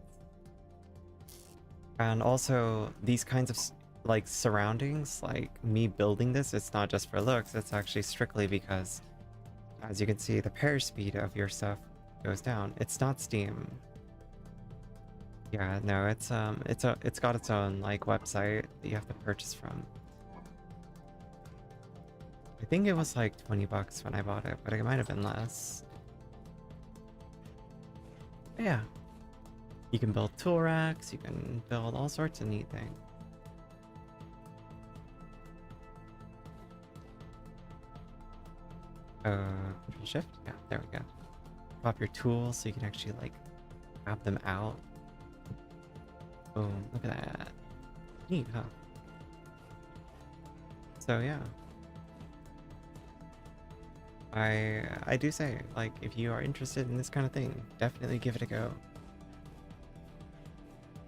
And also these kinds of like surroundings, like me building this, it's not just for looks, it's actually strictly because, as you can see, the pair speed of your stuff goes down. It's not Steam. Yeah, no, it's got its own like website that you have to purchase from. I think it was like 20 bucks when I bought it, but it might have been less. But yeah. You can build tool racks, you can build all sorts of neat things. Control shift? Yeah, there we go. Pop your tools so you can actually like grab them out. Boom, look at that. Neat, huh? So yeah. I do say, like, if you are interested in this kind of thing, definitely give it a go.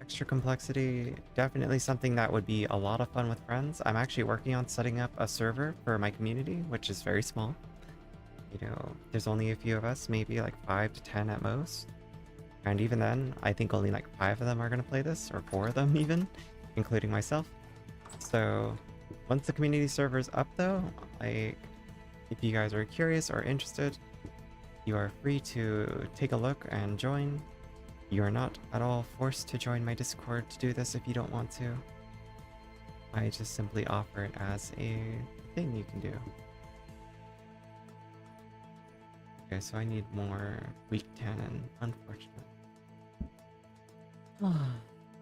Extra complexity, definitely something that would be a lot of fun with friends. I'm actually working on setting up a server for my community, which is very small. You know, there's only a few of us, maybe like 5 to 10 at most. And even then, I think only like 5 of them are going to play this, or 4 of them even, including myself. So once the community server is up though, like, if you guys are curious or interested, you are free to take a look and join. You are not at all forced to join my Discord to do this if you don't want to. I just simply offer it as a thing you can do. Okay, so I need more weak tannin, unfortunate.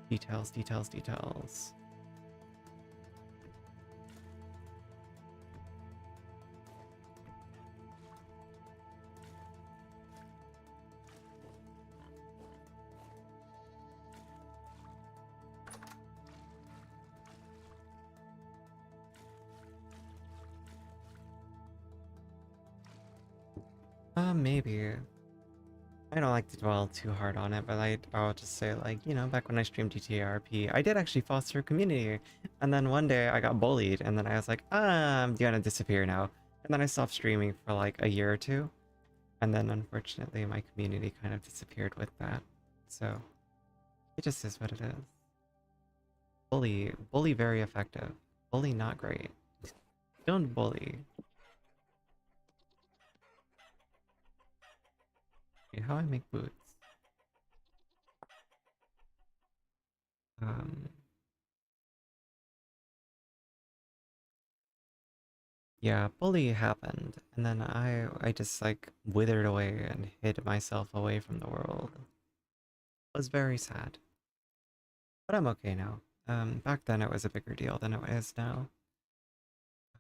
Details, details, details. Maybe. I don't like to dwell too hard on it, but I'll just say, like, you know, back when I streamed TTRP, I did actually foster a community. And then one day I got bullied, and then I was like, I'm gonna disappear now. And then I stopped streaming for like a year or two. And then unfortunately my community kind of disappeared with that. So it just is what it is. Bully very effective. Bully not great. Don't bully. Okay, how I make boots? Um, yeah, bully happened, and then I just like withered away and hid myself away from the world. It was very sad, but I'm okay now. Back then it was a bigger deal than it is now.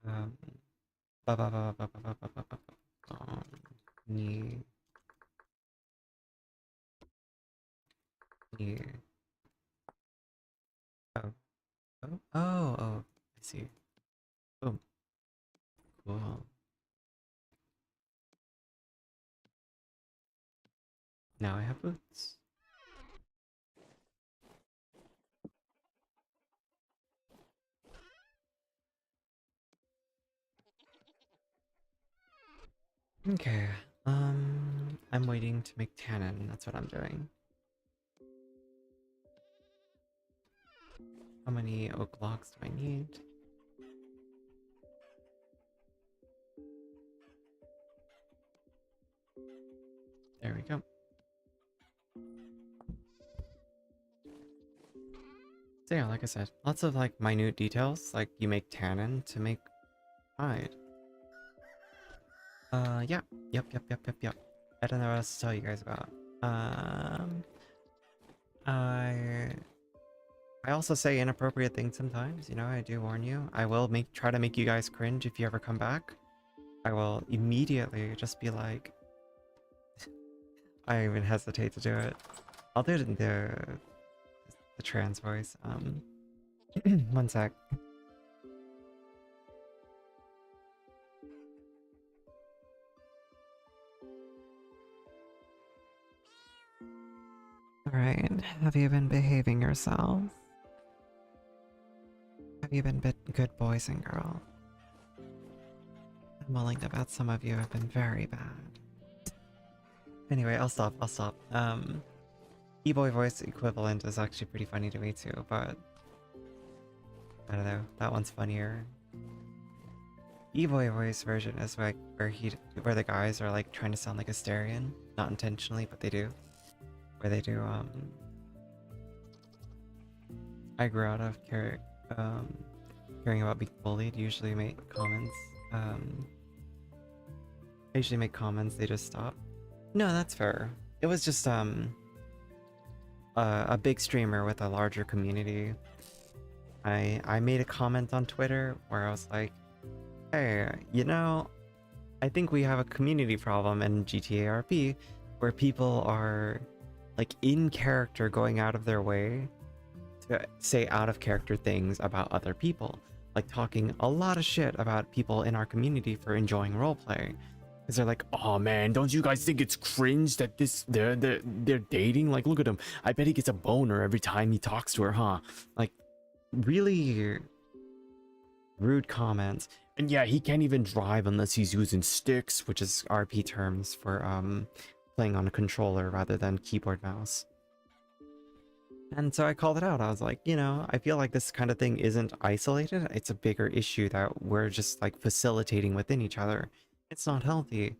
Um, ba ba ba ba ba ba ba ba ba ba. Knee, knee. Oh, oh, I see. Boom. Cool. Now I have boots. Okay. I'm waiting to make tannin. That's what I'm doing. How many oak logs do I need? There we go. So yeah, like I said, lots of like minute details, like you make tannin to make hide. Yeah, yep. I don't know what else to tell you guys about. Um, I I also say inappropriate things sometimes, you know, I do warn you. I will try to make you guys cringe if you ever come back. I will immediately just be like, I even hesitate to do it. I'll do it in the trans voice. One sec. Alright, have you been behaving yourself? Have you been good boys and girls? I'm willing to bet some of you have been very bad. Anyway, I'll stop. E-boy voice equivalent is actually pretty funny to me too, but I don't know, that one's funnier. E-boy voice version is like where the guys are like trying to sound like a Asterian, not intentionally, but they do. Where they do I grew out of caring about being bullied, usually make comments. I usually make comments, they just stop. No, that's fair. It was just a big streamer with a larger community. I made a comment on Twitter where I was like, hey, you know, I think we have a community problem in GTA RP where people are like in character going out of their way to say out of character things about other people, like talking a lot of shit about people in our community for enjoying roleplay. Because they're like, oh man, don't you guys think it's cringe that they're dating? Like, look at him. I bet he gets a boner every time he talks to her, huh? Like, really rude comments. And yeah, he can't even drive unless he's using sticks, which is RP terms for playing on a controller rather than keyboard mouse. And so I called it out. I was like, you know, I feel like this kind of thing isn't isolated. It's a bigger issue that we're just like facilitating within each other. It's not healthy.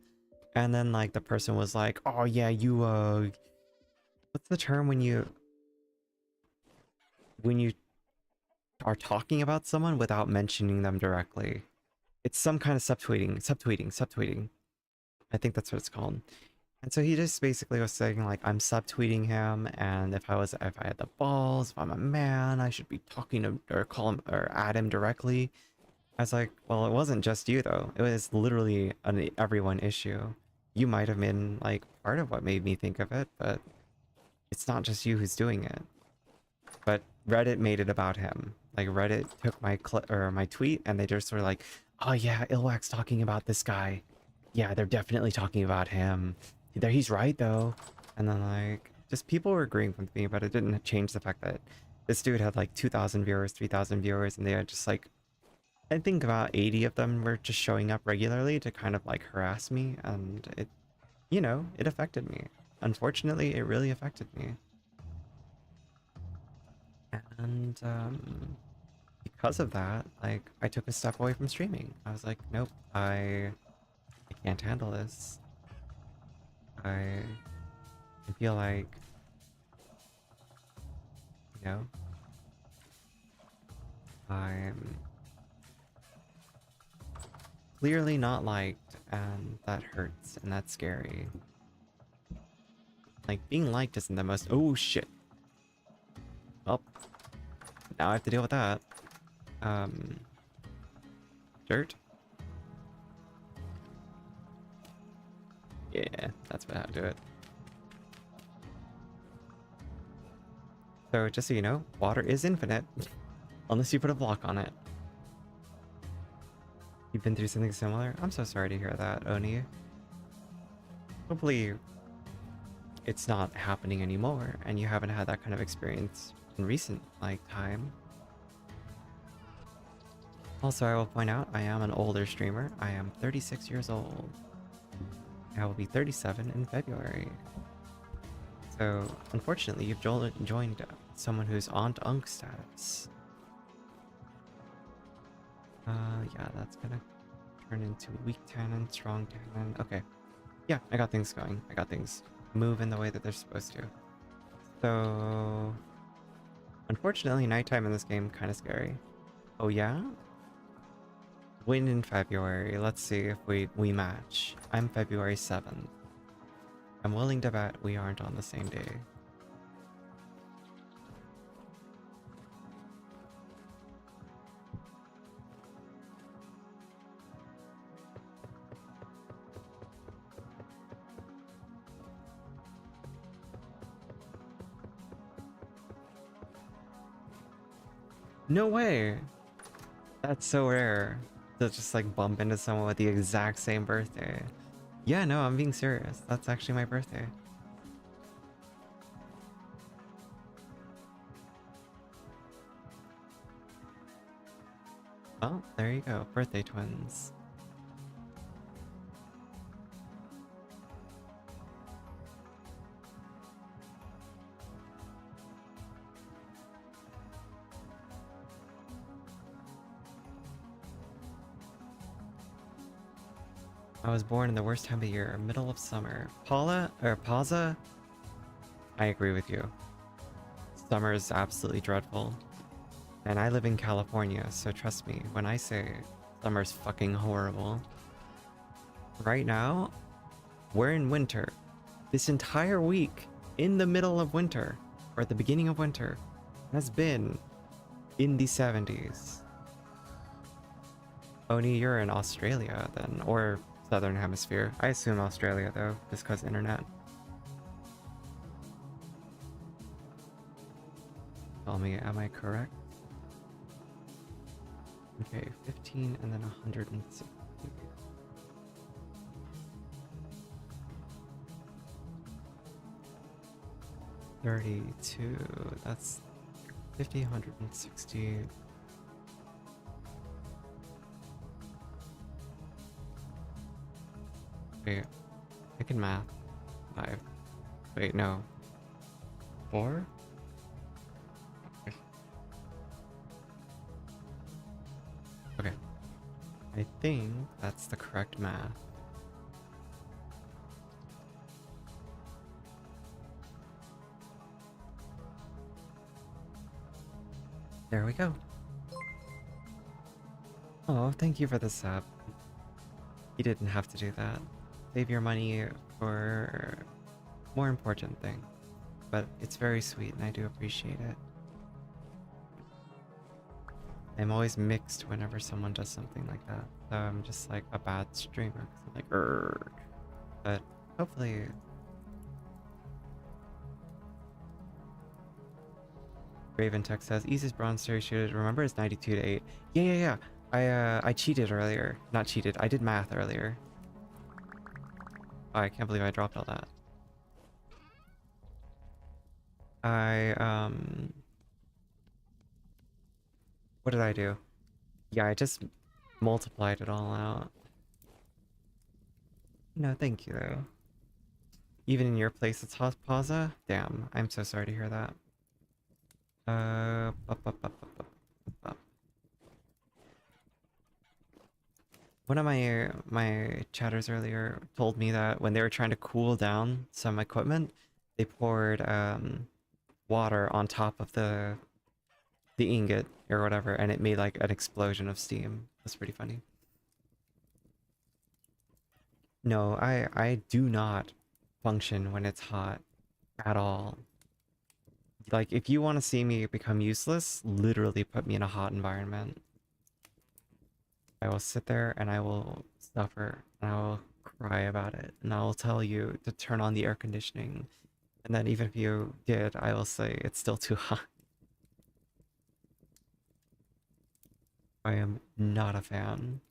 And then like the person was like, oh yeah, you what's the term when you are talking about someone without mentioning them directly? It's some kind of subtweeting. I think that's what it's called. And so he just basically was saying like, I'm subtweeting him, and if I had the balls, if I'm a man, I should be talking to or call him or at him directly. I was like, well, it wasn't just you though. It was literally an everyone issue. You might have been like part of what made me think of it, but it's not just you who's doing it. But Reddit made it about him. Like Reddit took my tweet and they just were like, oh yeah, Ilwack's talking about this guy. Yeah, they're definitely talking about him. He's right though. And then like, just people were agreeing with me, but it didn't change the fact that this dude had like 2,000 viewers, 3,000 viewers, and they had just like, I think about 80 of them were just showing up regularly to kind of like harass me, and it, you know, it affected me. Unfortunately, it really affected me. And because of that, like, I took a step away from streaming. I was like, nope, I can't handle this. I feel like, you know, I'm clearly not liked, and that hurts, and that's scary. Like, being liked isn't the most— oh shit. Well, now I have to deal with that. Dirt? Yeah, that's how to do it. So just so you know, water is infinite, unless you put a block on it. You've been through something similar? I'm so sorry to hear that, Oni. Hopefully it's not happening anymore, and you haven't had that kind of experience in recent, like, time. Also, I will point out, I am an older streamer. I am 36 years old. I will be 37 in February. So, unfortunately, you've joined someone who's Aunt Unk status. Yeah, that's gonna turn into weak tannin, strong tannin. Okay. Yeah, I got things going. I got things moving the way that they're supposed to. So, unfortunately, nighttime in this game kind of scary. Oh yeah? Win in February. Let's see if we match. I'm February 7th. I'm willing to bet we aren't on the same day. No way! That's so rare to just like bump into someone with the exact same birthday. Yeah, no, I'm being serious. That's actually my birthday. Well, there you go. Birthday twins. I was born in the worst time of year, middle of summer. Pausa? I agree with you. Summer is absolutely dreadful. And I live in California, so trust me when I say summer's fucking horrible. Right now, we're in winter. This entire week, in the middle of winter, or at the beginning of winter, has been in the 70s. Oni, you're in Australia then, or Southern Hemisphere. I assume Australia though, just because internet. Tell me, am I correct? Okay, 15 and then 160. 32, that's 50, 160. Wait, I can math. 5. Wait, no. 4? Okay. I think that's the correct math. There we go. Oh, thank you for the sub. You didn't have to do that. Save your money for more important thing. But it's very sweet and I do appreciate it. I'm always mixed whenever someone does something like that. So I'm just like a bad streamer. 'Cause I'm like, Urgh. But hopefully... Raven Tech says, easiest bronze series shooter. Remember it's 92 to 8. Yeah. I cheated earlier. Not cheated. I did math earlier. Oh, I can't believe I dropped all that. What did I do? Yeah, I just multiplied it all out. No, thank you though. Even in your place it's Pausa? Damn, I'm so sorry to hear that. Up. One of my chatters earlier told me that when they were trying to cool down some equipment, they poured water on top of the ingot or whatever, and it made like an explosion of steam. That's pretty funny. No, I do not function when it's hot at all. Like, if you want to see me become useless, literally put me in a hot environment. I will sit there and I will suffer and I will cry about it and I will tell you to turn on the air conditioning. And then even if you did, I will say it's still too hot. I am not a fan.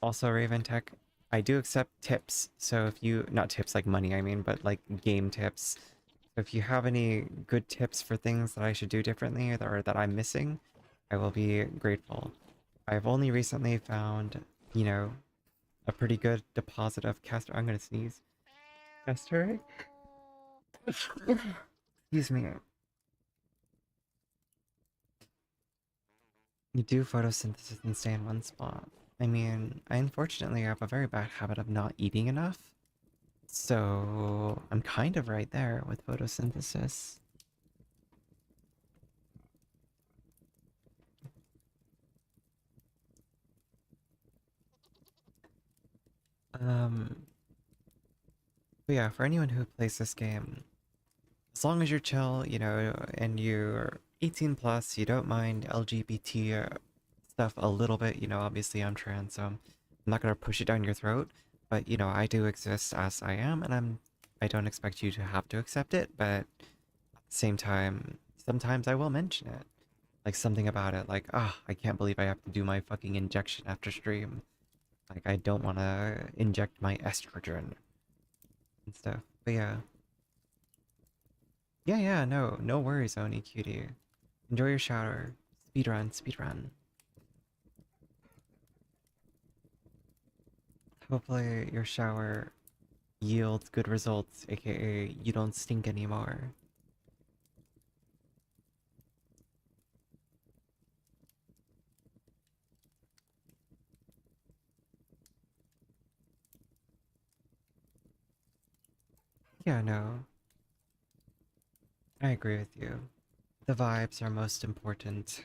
Also, Raven Tech, I do accept tips. So if you, not tips like money, I mean, but like game tips. So if you have any good tips for things that I should do differently or that I'm missing, I will be grateful. I've only recently found, you know, a pretty good deposit of castor. I'm gonna sneeze. Castor? Excuse me. You do photosynthesis and stay in one spot. I mean, I unfortunately have a very bad habit of not eating enough. So I'm kind of right there with photosynthesis. But yeah, for anyone who plays this game, as long as you're chill, you know, and you're 18 plus, you don't mind LGBT stuff a little bit, you know, obviously I'm trans, so I'm not gonna push it down your throat, but you know, I do exist as I am, and I don't expect you to have to accept it, but at the same time, sometimes I will mention it. Like something about it, like, I can't believe I have to do my fucking injection after stream. Like, I don't want to inject my estrogen and stuff. But yeah. Yeah, no worries, Oni cutie. Enjoy your shower. Speedrun. Hopefully your shower yields good results, aka you don't stink anymore. Yeah, no, I agree with you. The vibes are most important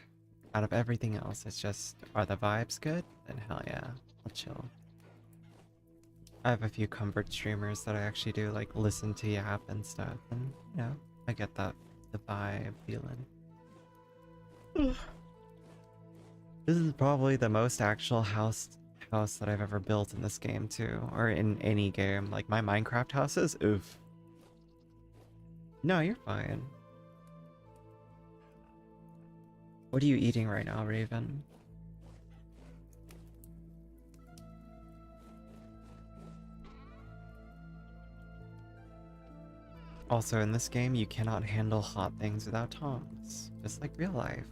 out of everything else. It's just, are the vibes good? Then hell yeah, I'll chill. I have a few comfort streamers that I actually do like listen to Yap and stuff, and you know, I get that the vibe feeling. This is probably the most actual house that I've ever built in this game too, or in any game. Like my Minecraft houses, oof. No, you're fine. What are you eating right now, Raven? Also, in this game, you cannot handle hot things without tongs, just like real life.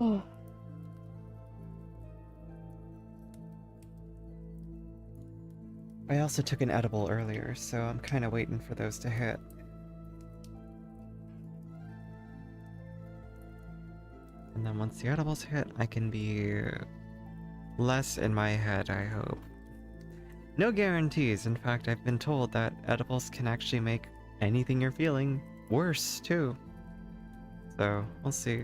Oh. I also took an edible earlier, so I'm kind of waiting for those to hit. And then once the edibles hit, I can be less in my head, I hope. No guarantees. In fact, I've been told that edibles can actually make anything you're feeling worse, too. So, we'll see.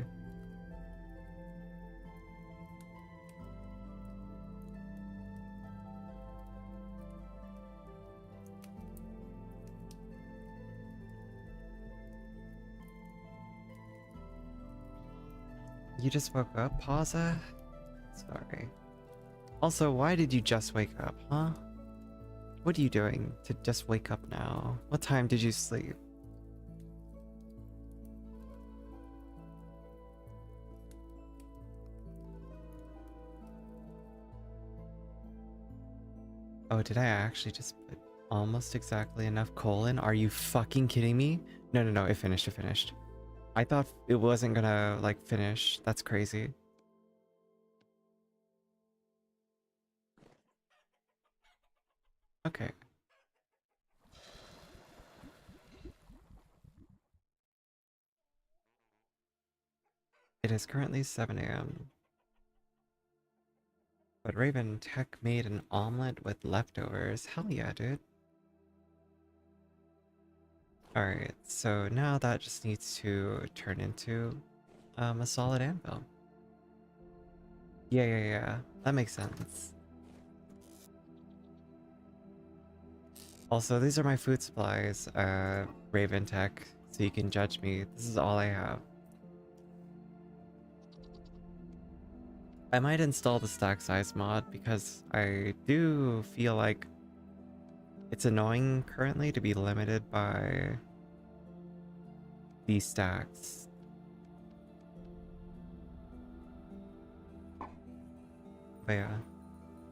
You just woke up, Pausa? Sorry. Also, why did you just wake up, huh? What are you doing to just wake up now? What time did you sleep? Oh, did I actually just put almost exactly enough coal in? Are you fucking kidding me? No, no, no, it finished, it finished. I thought it wasn't gonna, like, finish. That's crazy. Okay. It is currently 7 a.m. But Raven Tech made an omelet with leftovers. Hell yeah, dude. Alright, so now that just needs to turn into a solid anvil. Yeah, yeah, yeah. That makes sense. Also, these are my food supplies, Raven Tech, so you can judge me. This is all I have. I might install the stack size mod because I do feel like it's annoying currently to be limited by these stacks. But yeah.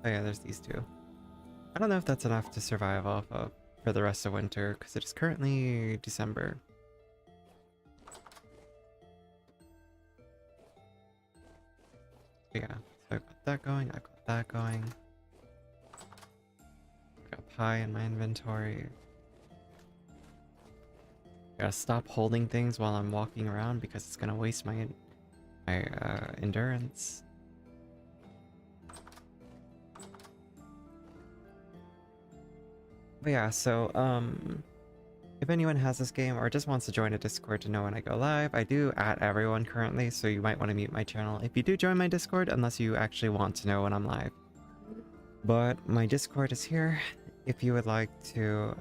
Oh yeah, there's these two. I don't know if that's enough to survive off of for the rest of winter, because it is currently December. But yeah, so I've got that going, I've got that going. I've got pie in my inventory. Gotta stop holding things while I'm walking around because it's gonna waste my endurance. But yeah, so if anyone has this game or just wants to join a Discord to know when I go live, I do at everyone currently, so you might want to mute my channel if you do join my Discord, unless you actually want to know when I'm live. But my Discord is here if you would like to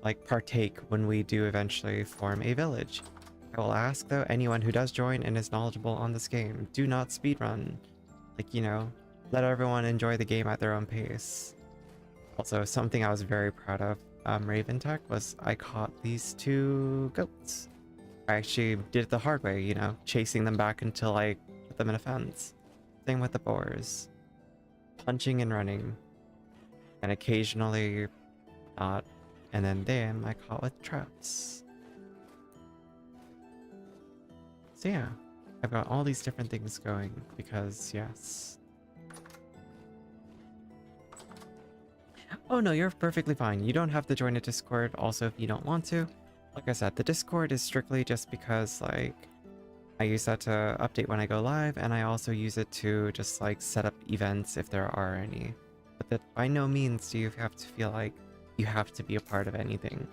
like partake when we do eventually form a village. I will ask though, anyone who does join and is knowledgeable on this game, do not speedrun. Like, you know, let everyone enjoy the game at their own pace. Also, something I was very proud of, Raven Tech, was I caught these two goats. I actually did it the hard way, you know, chasing them back until I put them in a fence. Same with the boars. Punching and running. And occasionally not. And then them I caught with traps. So yeah, I've got all these different things going because, yes. Oh no, you're perfectly fine. You don't have to join a Discord also if you don't want to. Like I said, the Discord is strictly just because, like, I use that to update when I go live, and I also use it to just like set up events if there are any. But that by no means do you have to feel like you have to be a part of anything.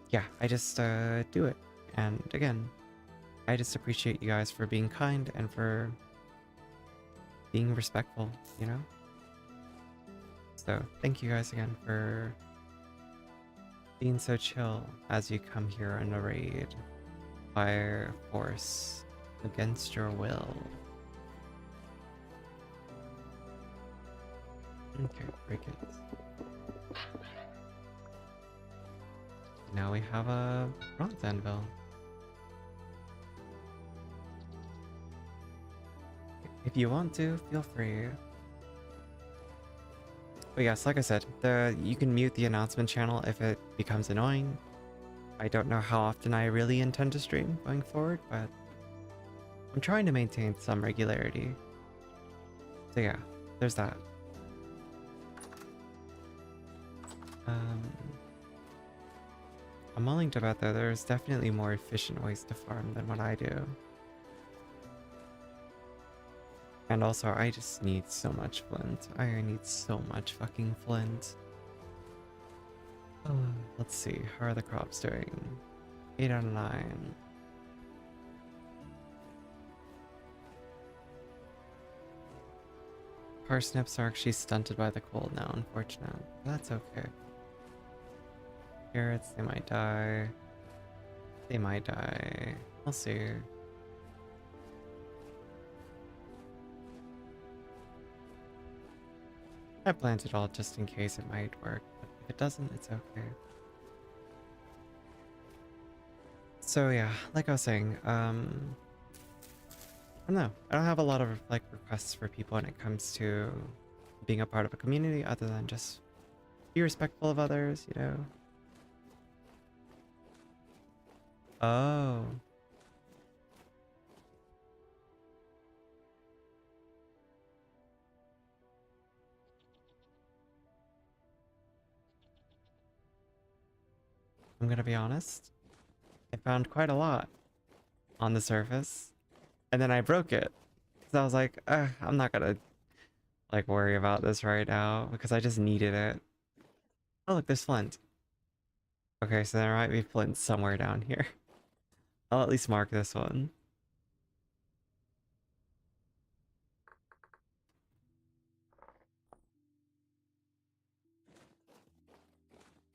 Yeah, I just do it. And again, I just appreciate you guys for being kind and for being respectful, you know? So thank you guys again for being so chill as you come here on a raid. Fire force against your will. Okay, break it. Now we have a bronze anvil. If you want to, feel free. But yes, like I said, you can mute the announcement channel if it becomes annoying. I don't know how often I really intend to stream going forward, but I'm trying to maintain some regularity. So yeah, there's that. I'm willing to bet that there's definitely more efficient ways to farm than what I do. And also, I just need so much flint. I need so much fucking flint. Let's see, how are the crops doing? 8 out of 9. Parsnips are actually stunted by the cold now, unfortunately. That's okay. Carrots, they might die. They might die. We'll see. I planted it all just in case it might work, but if it doesn't, it's okay. So yeah, like I was saying, I don't know. I don't have a lot of like requests for people when it comes to being a part of a community other than just be respectful of others, you know? Oh. I'm gonna be honest. I found quite a lot on the surface, and then I broke it. So I was like, I'm not gonna like worry about this right now because I just needed it. Oh look, there's flint. Okay, so there might be flint somewhere down here. I'll at least mark this one.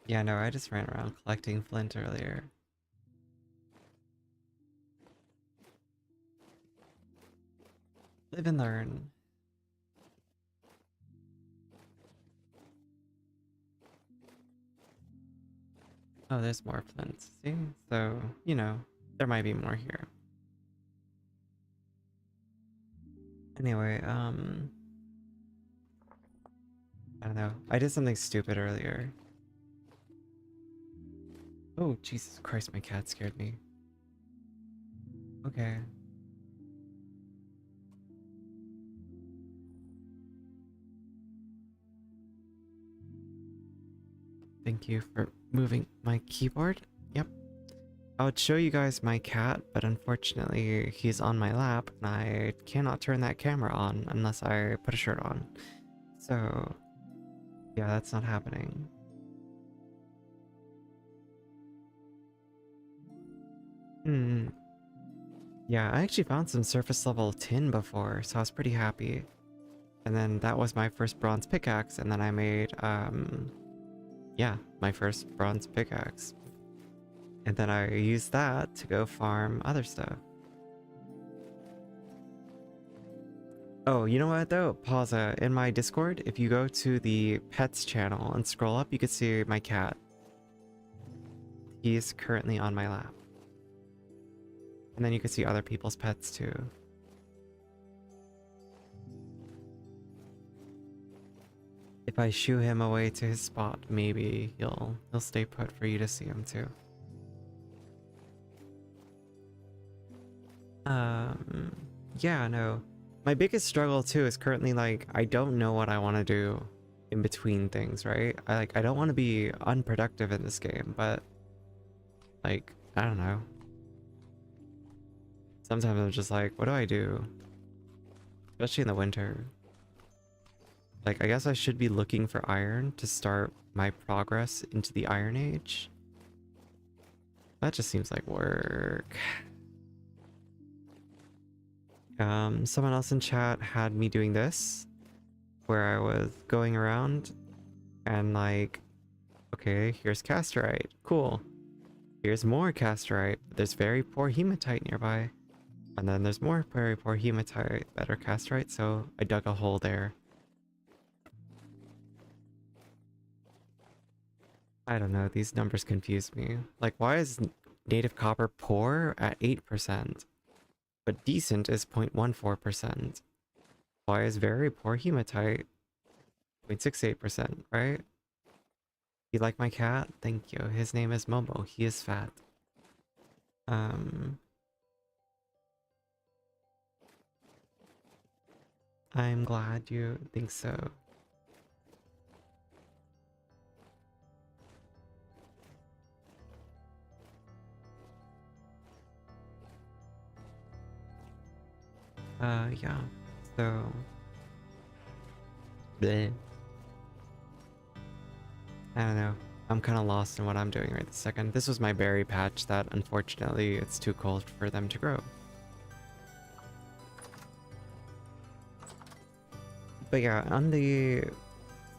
Yeah, no, I just ran around collecting flint earlier. Live and learn. Oh, there's more flint. See? So, you know, there might be more here. Anyway, I don't know. I did something stupid earlier. Oh, Jesus Christ, my cat scared me. Okay. Thank you for moving my keyboard. Yep. I would show you guys my cat, but unfortunately he's on my lap and I cannot turn that camera on unless I put a shirt on. So, yeah, that's not happening. Yeah, I actually found some surface level tin before, so I was pretty happy. And then that was my first bronze pickaxe, and then I made, yeah, my first bronze pickaxe. And then I used that to go farm other stuff. Oh, you know what though? Pause. In my Discord, if you go to the pets channel and scroll up, you can see my cat. He's currently on my lap. And then you can see other people's pets too. If I shoo him away to his spot, maybe he'll stay put for you to see him too. Yeah, no. My biggest struggle too is currently like I don't know what I want to do in between things, right? I don't want to be unproductive in this game, but like I don't know. Sometimes I'm just like, what do I do? Especially in the winter. Like, I guess I should be looking for iron to start my progress into the Iron Age. That just seems like work. Someone else in chat had me doing this, where I was going around and like, okay, here's casterite. Cool. Here's more casterite. There's very poor hematite nearby. And then there's more very poor hematite, better casterite, so I dug a hole there. I don't know, these numbers confuse me. Like, why is native copper poor at 8%, but decent is 0.14%? Why is very poor hematite 0.68%, right? You like my cat? Thank you. His name is Momo. He is fat. I'm glad you think so. Yeah. So... bleh. I don't know. I'm kind of lost in what I'm doing right this second. This was my berry patch that, unfortunately, it's too cold for them to grow. But yeah, on the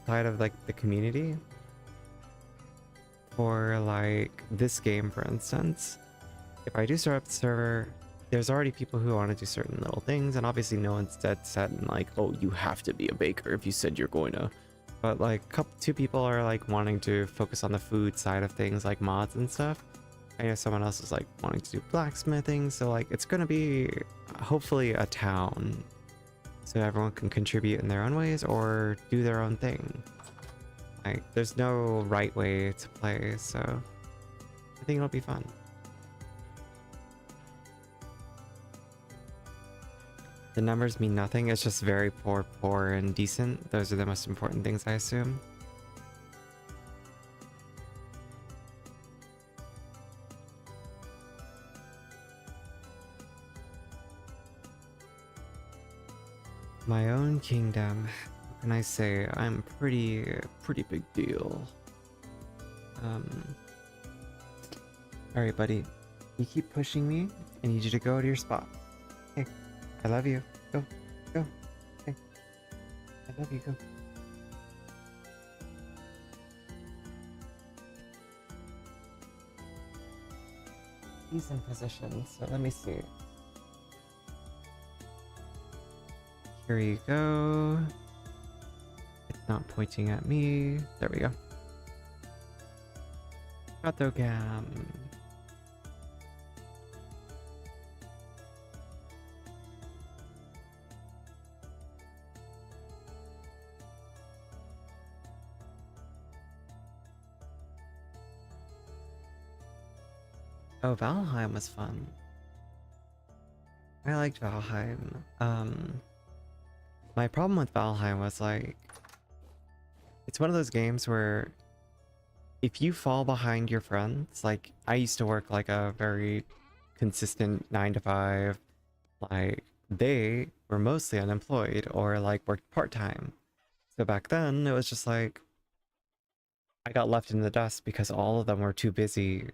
side of like the community, for like this game, for instance, if I do start up the server, there's already people who want to do certain little things, and obviously no one's dead set and like, oh, you have to be a baker if you said you're going to. But like two people are like wanting to focus on the food side of things, like mods and stuff. I know someone else is like wanting to do blacksmithing, so like it's gonna be hopefully a town, so everyone can contribute in their own ways or do their own thing. Like there's no right way to play, so I think it'll be fun. The numbers mean nothing, it's just very poor, poor, and decent. Those are the most important things, I assume. My own kingdom. What can I say? I'm pretty big deal. Alright, buddy. You keep pushing me. I need you to go to your spot. Hey, I love you. Go. Go. Hey. I love you. Go. He's in position, so let me see. Here you go. It's not pointing at me. There we go. Katogam. Oh, Valheim was fun. I liked Valheim. My problem with Valheim was like, it's one of those games where if you fall behind your friends, like I used to work like a very consistent 9 to 5, like they were mostly unemployed or like worked part-time. So back then it was just like I got left in the dust because all of them were too busy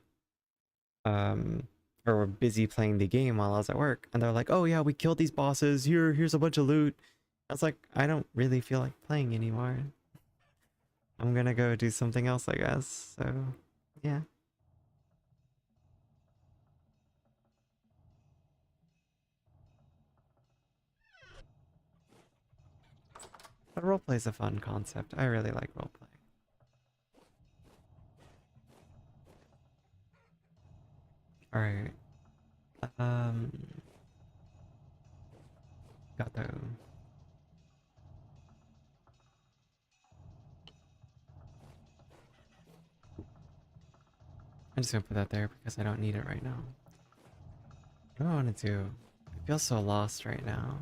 or were busy playing the game while I was at work, and they're like, oh yeah, we killed these bosses, here's a bunch of loot. I was like, I don't really feel like playing anymore. I'm gonna go do something else, I guess. So yeah. But roleplay is a fun concept. I really like roleplay. Alright. Got those. I'm just gonna put that there because I don't need it right now. What do I want to do? I feel so lost right now.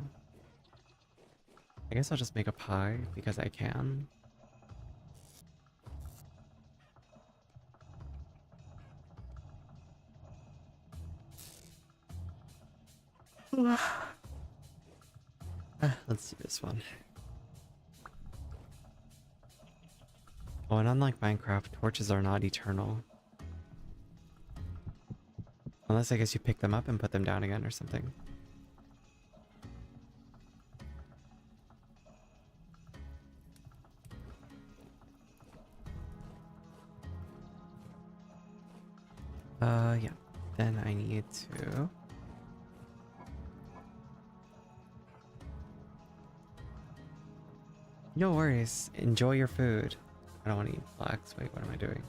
I guess I'll just make a pie because I can. Let's do this one. Oh, and unlike Minecraft, torches are not eternal. Unless I guess you pick them up and put them down again or something. Yeah. Then I need to... No worries. Enjoy your food. I don't want to eat flax. Wait, what am I doing?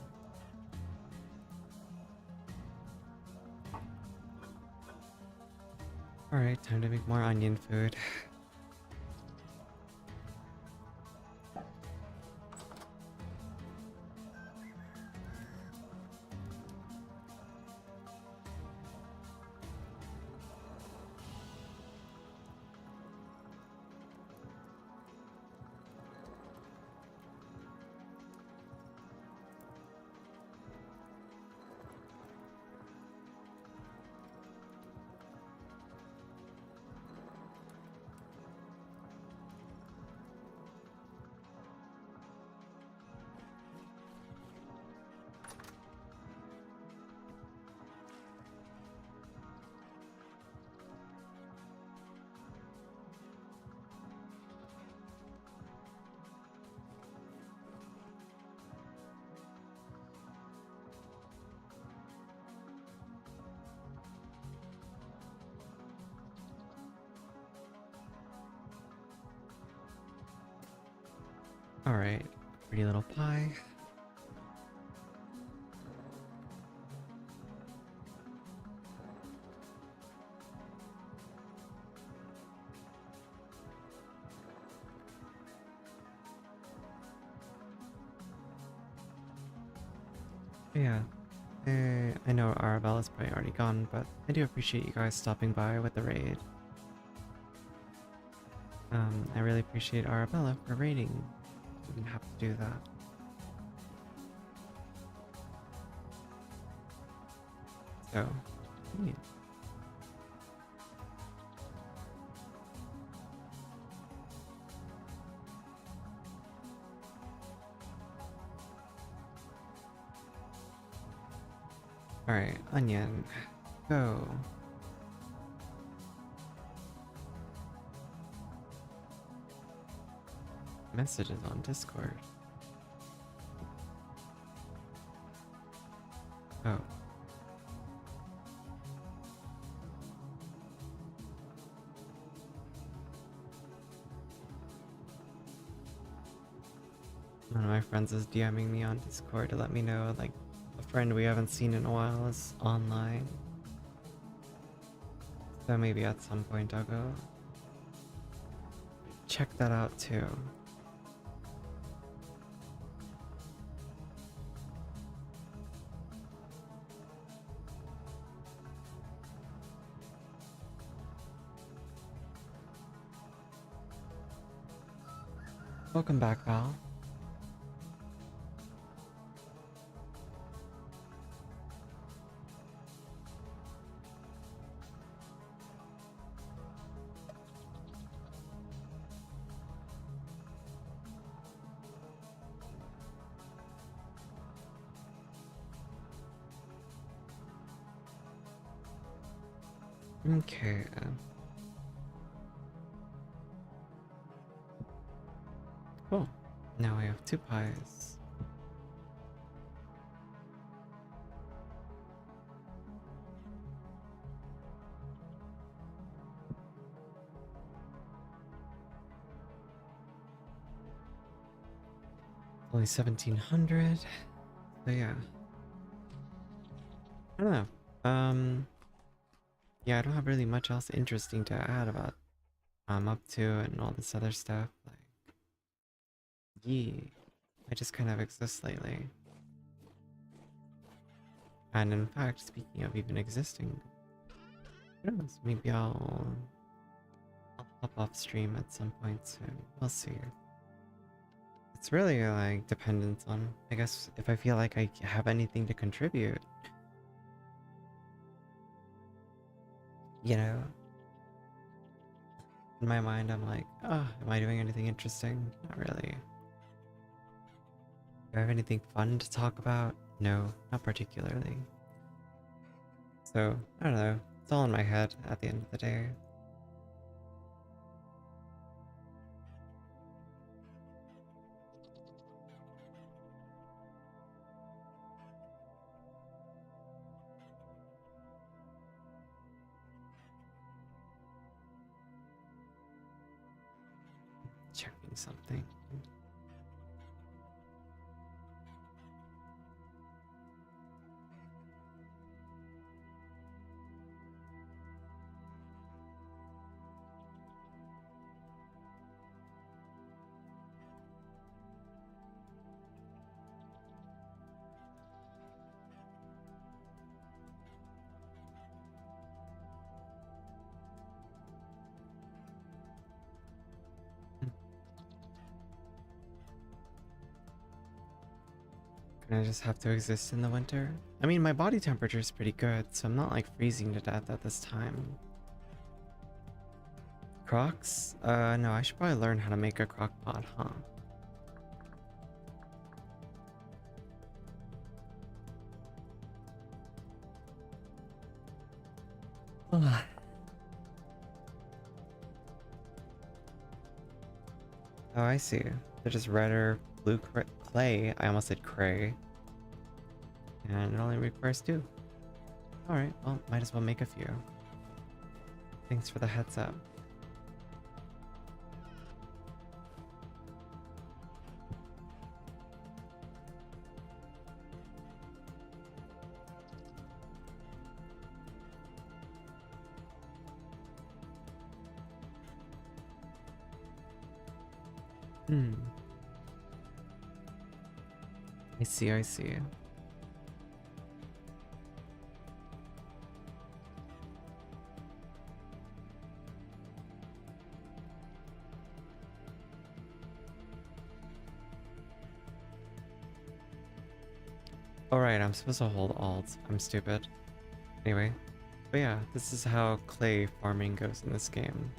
Alright, time to make more onion food. Alright, pretty little pie. Yeah, I know Arabella's probably already gone, but I do appreciate you guys stopping by with the raid. I really appreciate Arabella for raiding. Didn't have to do that. So, yeah. Alright, onion, go. Messages on Discord. Oh. One of my friends is DMing me on Discord to let me know, like, a friend we haven't seen in a while is online. So maybe at some point I'll go check that out too. Welcome back, Val. Okay. Cool. Now I have 2 pies. Only 1700. So yeah. I don't know. Yeah, I don't have really much else interesting to add about I'm up to and all this other stuff. Like, yeah, I just kind of exist lately. And in fact, speaking of even existing, who knows? Maybe I'll pop off stream at some point soon. We'll see. It's really like dependent on, I guess, if I feel like I have anything to contribute. You know, In my mind, I'm like, oh, am I doing anything interesting? Not really. Do I have anything fun to talk about? No, not particularly. So, I don't know. It's all in my head at the end of the day. Checking something. Can I just have to exist in the winter? I mean, my body temperature is pretty good, so I'm not like freezing to death at this time. Crocs? No, I should probably learn how to make a crock pot, huh? Ugh. Oh, I see. They're just red or blue clay. I almost said cray. And it only requires 2. Alright, well, might as well make a few. Thanks for the heads up. Hmm. I see, I see. Alright, I'm supposed to hold Alt. I'm stupid. Anyway. But yeah, this is how clay farming goes in this game.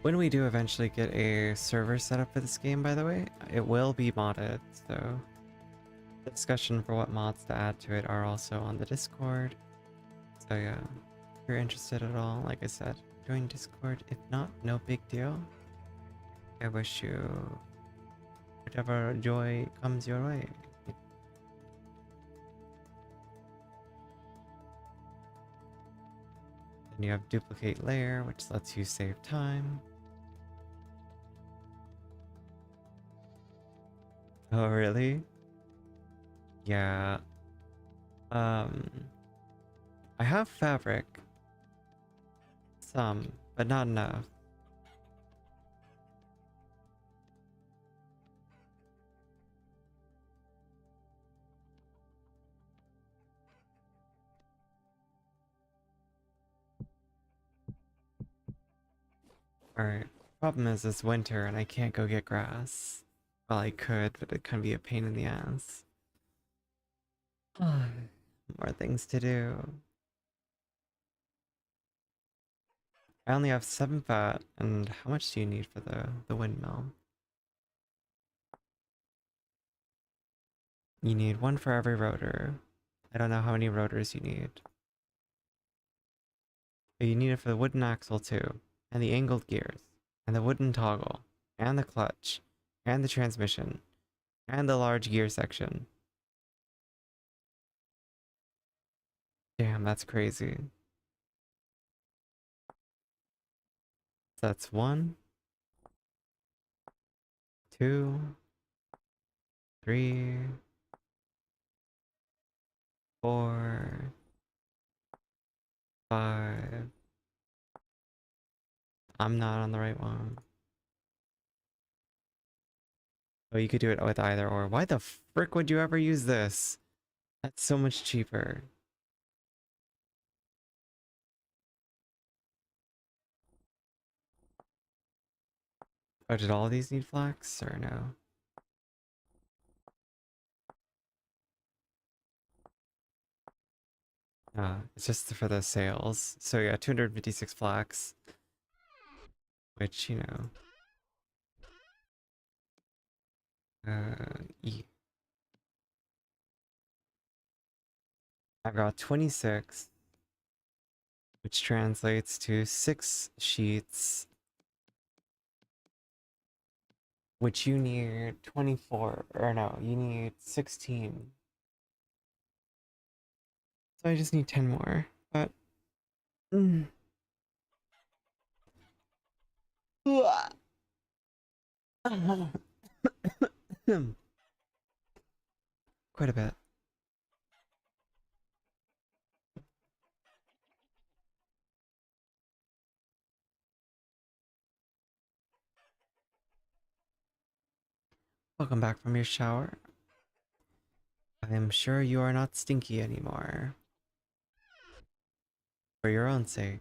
When we do eventually get a server set up for this game, by the way, it will be modded, so the discussion for what mods to add to it are also on the Discord. So yeah, if you're interested at all, like I said, join Discord. If not, no big deal. I wish you whatever joy comes your way. Then you have duplicate layer, which lets you save time. Oh, really? Yeah. Um, I have fabric. Some, but not enough. Alright. Problem is it's winter and I can't go get grass. Well, I could, but it can be a pain in the ass. More things to do. I only have 7 fat, and how much do you need for the windmill? You need 1 for every rotor. I don't know how many rotors you need. But you need it for the wooden axle too, and the angled gears, and the wooden toggle, and the clutch, and the transmission, and the large gear section. Damn, that's crazy. That's 1, 2, 3, 4, 5. I'm not on the right one. Oh, you could do it with either or. Why the frick would you ever use this? That's so much cheaper. Oh, did all of these need flax or no? It's just for the sales. So yeah, 256 flax, which, you know, E. I've got 26, which translates to 6 sheets, which you need 24, or no, you need 16. So I just need 10 more, but... Mm. Quite a bit. Welcome back from your shower. I am sure you are not stinky anymore. For your own sake.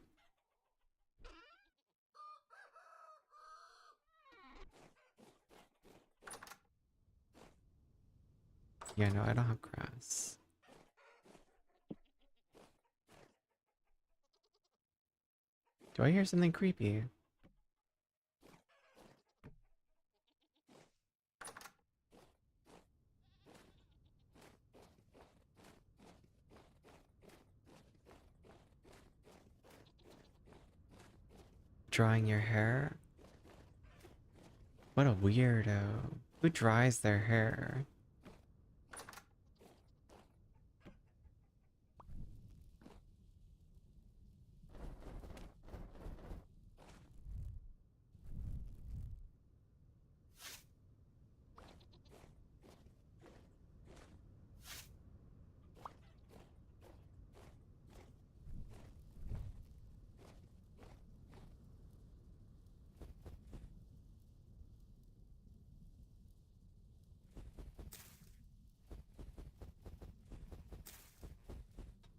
Yeah, no, I don't have grass. Do I hear something creepy? Drying your hair? What a weirdo. Who dries their hair?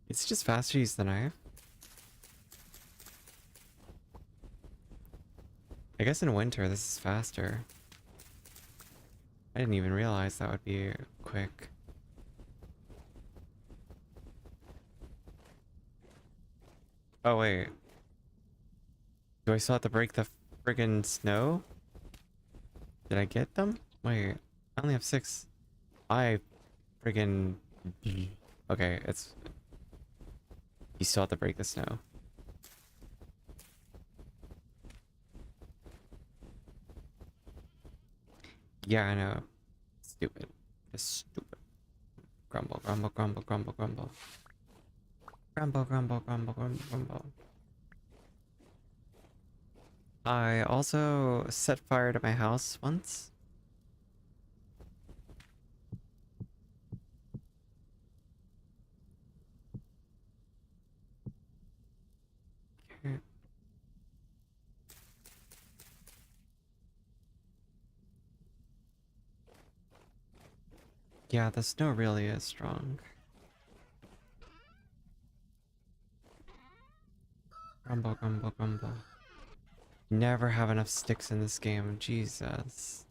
It's just faster to use the knife. I guess in winter this is faster. I didn't even realize that would be quick. Oh wait. Do I still have to break the friggin' snow? Did I get them? Wait, I only have 6. I friggin'... Okay, it's... You still have to break the snow. Yeah, I know. Stupid. Just stupid. Grumble, grumble, grumble, grumble, grumble. Grumble, grumble, grumble, grumble, grumble. I also set fire to my house once. Okay. Yeah, the snow really is strong. Grumble, grumble, grumble. Never have enough sticks in this game, Jesus.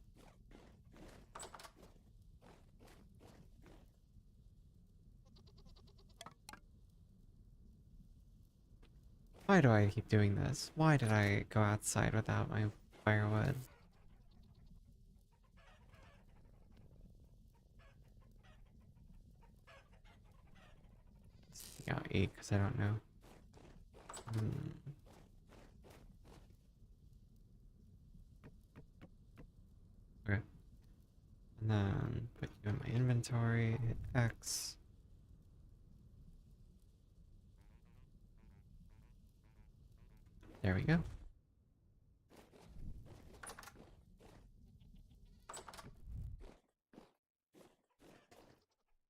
Why do I keep doing this? Why did I go outside without my firewood? Yeah, 8, because I don't know. Hmm. Okay. And then put you in my inventory, hit X. There we go.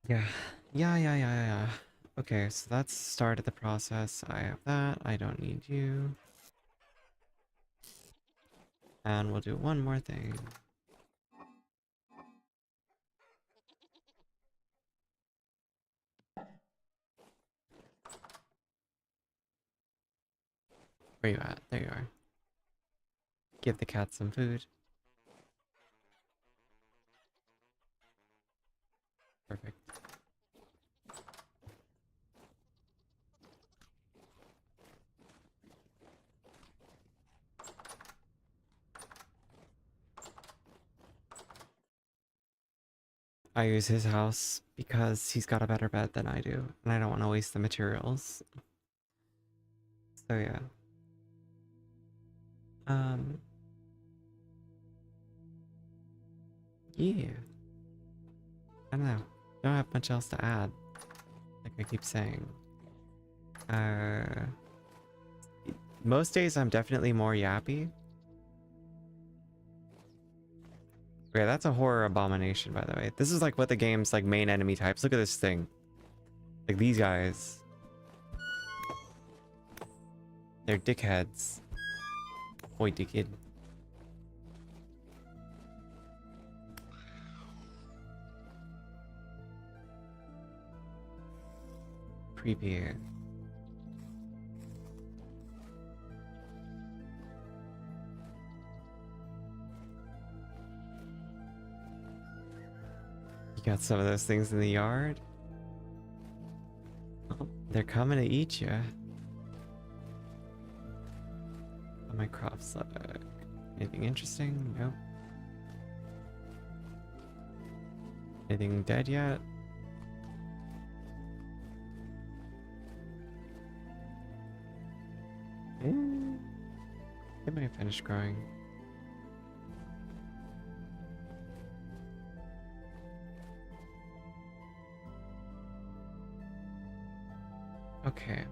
Yeah. Yeah. Okay, so that's started the process. I have that. I don't need you. And we'll do one more thing. Where you at? There you are. Give the cat some food. Perfect. I use his house because he's got a better bed than I do, and I don't want to waste the materials. So yeah. Um. Yeah. I don't know. Don't have much else to add. Like I keep saying. Most days I'm definitely more yappy. Okay, that's a horror abomination, by the way. This is like what the game's like main enemy types. Look at this thing. Like these guys. They're dickheads. Boy, dickhead. Creepy. You got some of those things in the yard? Oh, they're coming to eat you. What my crops look. Anything interesting? Nope. Anything dead yet? It might finish growing. Okay.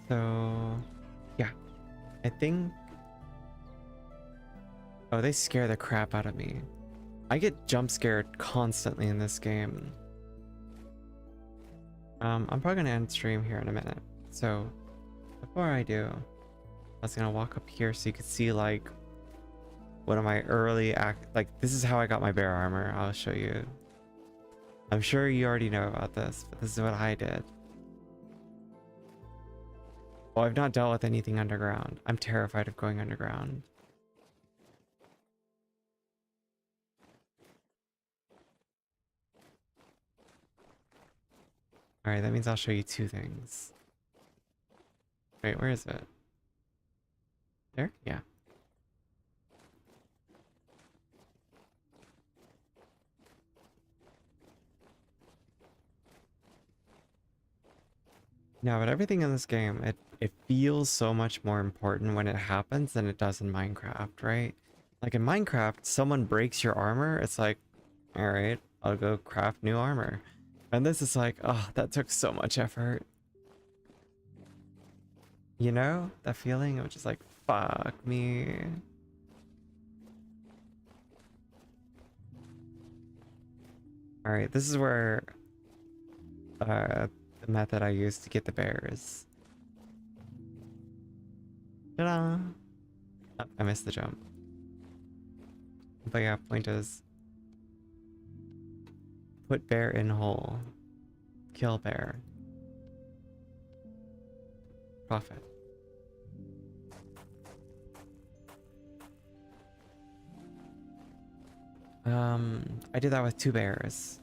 So, yeah. I think... Oh, they scare the crap out of me. I get jump scared constantly in this game. I'm probably gonna end stream here in a minute. So, before I do, I was gonna walk up here so you could see like one of my early like this is how I got my bear armor. I'll show you. I'm sure you already know about this, but this is what I did. Well, I've not dealt with anything underground. I'm terrified of going underground. Alright, that means I'll show you two things. Wait, where is it? There? Yeah. No, but everything in this game, it feels so much more important when it happens than it does in Minecraft, right? Like in Minecraft, someone breaks your armor, it's like, alright, I'll go craft new armor. And this is like, oh, that took so much effort. You know? That feeling of just like, fuck me. Alright, this is where the method I used to get the bears. Ta-da! Oh, I missed the jump. But yeah, point is put bear in hole. Kill bear. Profit. I did that with 2 bears.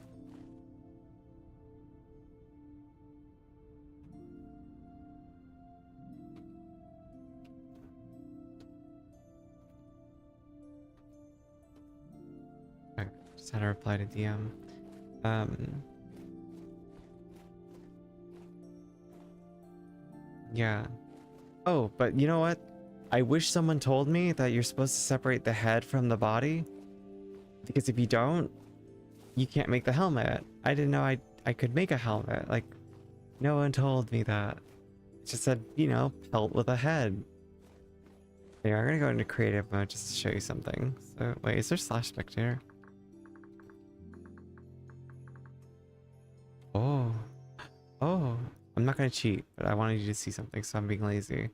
Okay, just had to reply to DM. Yeah. Oh, but you know what? I wish someone told me that you're supposed to separate the head from the body. Because if you don't, you can't make the helmet. I didn't know I could make a helmet. Like, no one told me that. It just said, you know, pelt with a head. Yeah, I'm gonna go into creative mode just to show you something. So, wait, is there slash spectator? Oh. Oh. I'm not gonna cheat, but I wanted you to see something, so I'm being lazy.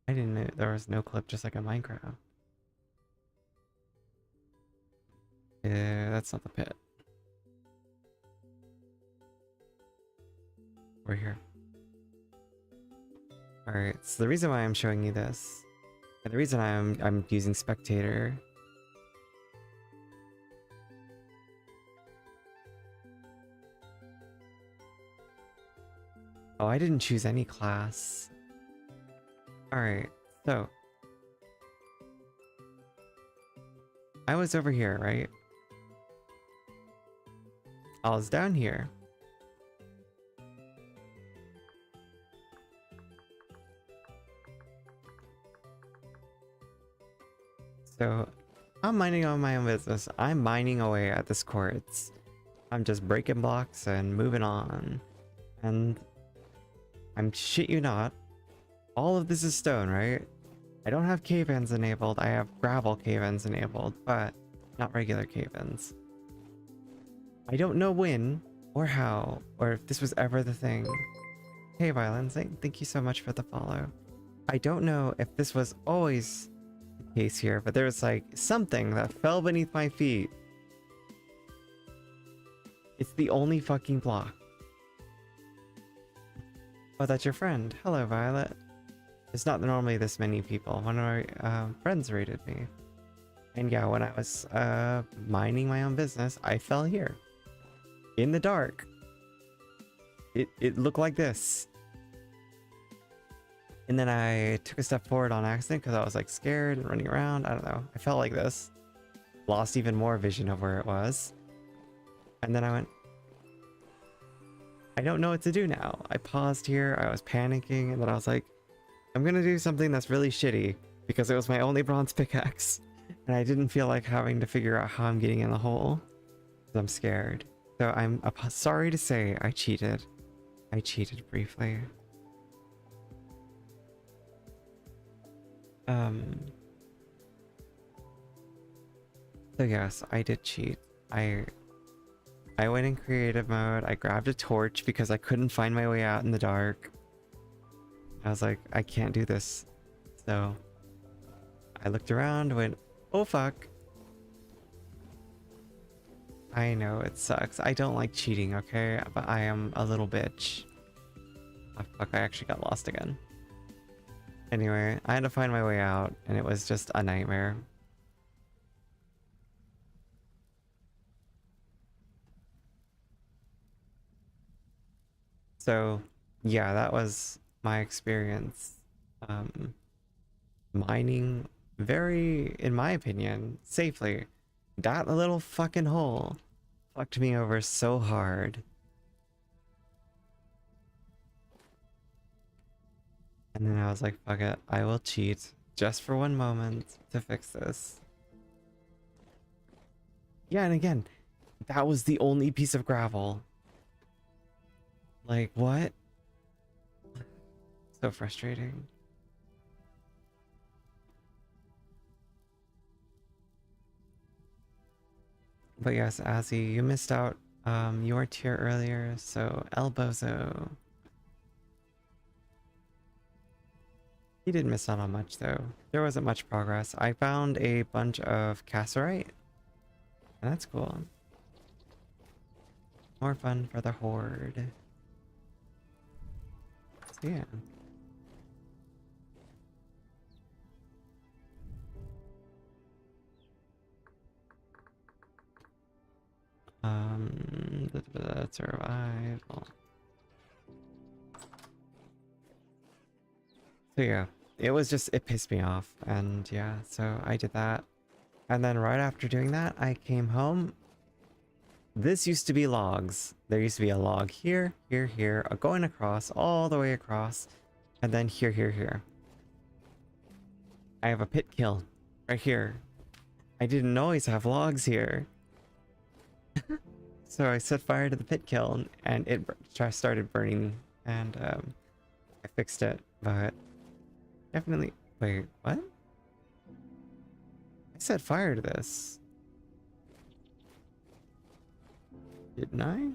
I didn't know there was no clip just like in Minecraft. Yeah, that's not the pit. We're here. Alright, so the reason why I'm showing you this And the reason I'm using spectator. Oh, I didn't choose any class. Alright, so I was over here, right? I was down here. So I'm minding on my own business. I'm mining away at this quartz. I'm just breaking blocks and moving on. And I'm shit you not. All of this is stone, right? I don't have cave-ins enabled. I have gravel cave-ins enabled, but not regular cave-ins. I don't know when or how or if this was ever the thing. Hey, Violence, thank you so much for the follow. I don't know if this was always the case here, but there was like something that fell beneath my feet. It's the only fucking block. Oh, that's your friend. Hello, Violet. There's not normally this many people. One of my friends rated me. And yeah, when I was minding my own business, I fell here. In the dark. It looked like this. And then I took a step forward on accident because I was like scared and running around. I don't know. I felt like this. Lost even more vision of where it was. And then I went, I don't know what to do now. I paused here. I was panicking. And then I was like, I'm going to do something that's really shitty because it was my only bronze pickaxe. And I didn't feel like having to figure out how I'm getting in the hole. I'm scared. So I'm sorry to say I cheated. I cheated briefly. So yes, I did cheat. I went in creative mode. I grabbed a torch because I couldn't find my way out in the dark. I was like, I can't do this. So I looked around, went, oh fuck. I know it sucks. I don't like cheating, okay? But I am a little bitch. Oh fuck, I actually got lost again. Anyway, I had to find my way out, and it was just a nightmare. So, yeah, that was my experience. Mining very, in my opinion, safely. That little fucking hole fucked me over so hard. And then I was like, fuck it, I will cheat just for one moment to fix this. Yeah, and again, that was the only piece of gravel. Like, what? So frustrating. But yes, Azzy, you missed out your tier earlier, so Elbozo. He didn't miss out on much though. There wasn't much progress. I found a bunch of cassiterite. And that's cool. More fun for the horde. So yeah. Survival. So yeah, it pissed me off, and yeah, so I did that. And then right after doing that, I came home. This used to be logs. There used to be a log here, here, here, going across, all the way across, and then here, here, here. I have a pit kill right here. I didn't always have logs here. So I set fire to the pit kiln, and it started burning, and I fixed it, but definitely... Wait, what? I set fire to this. Didn't I?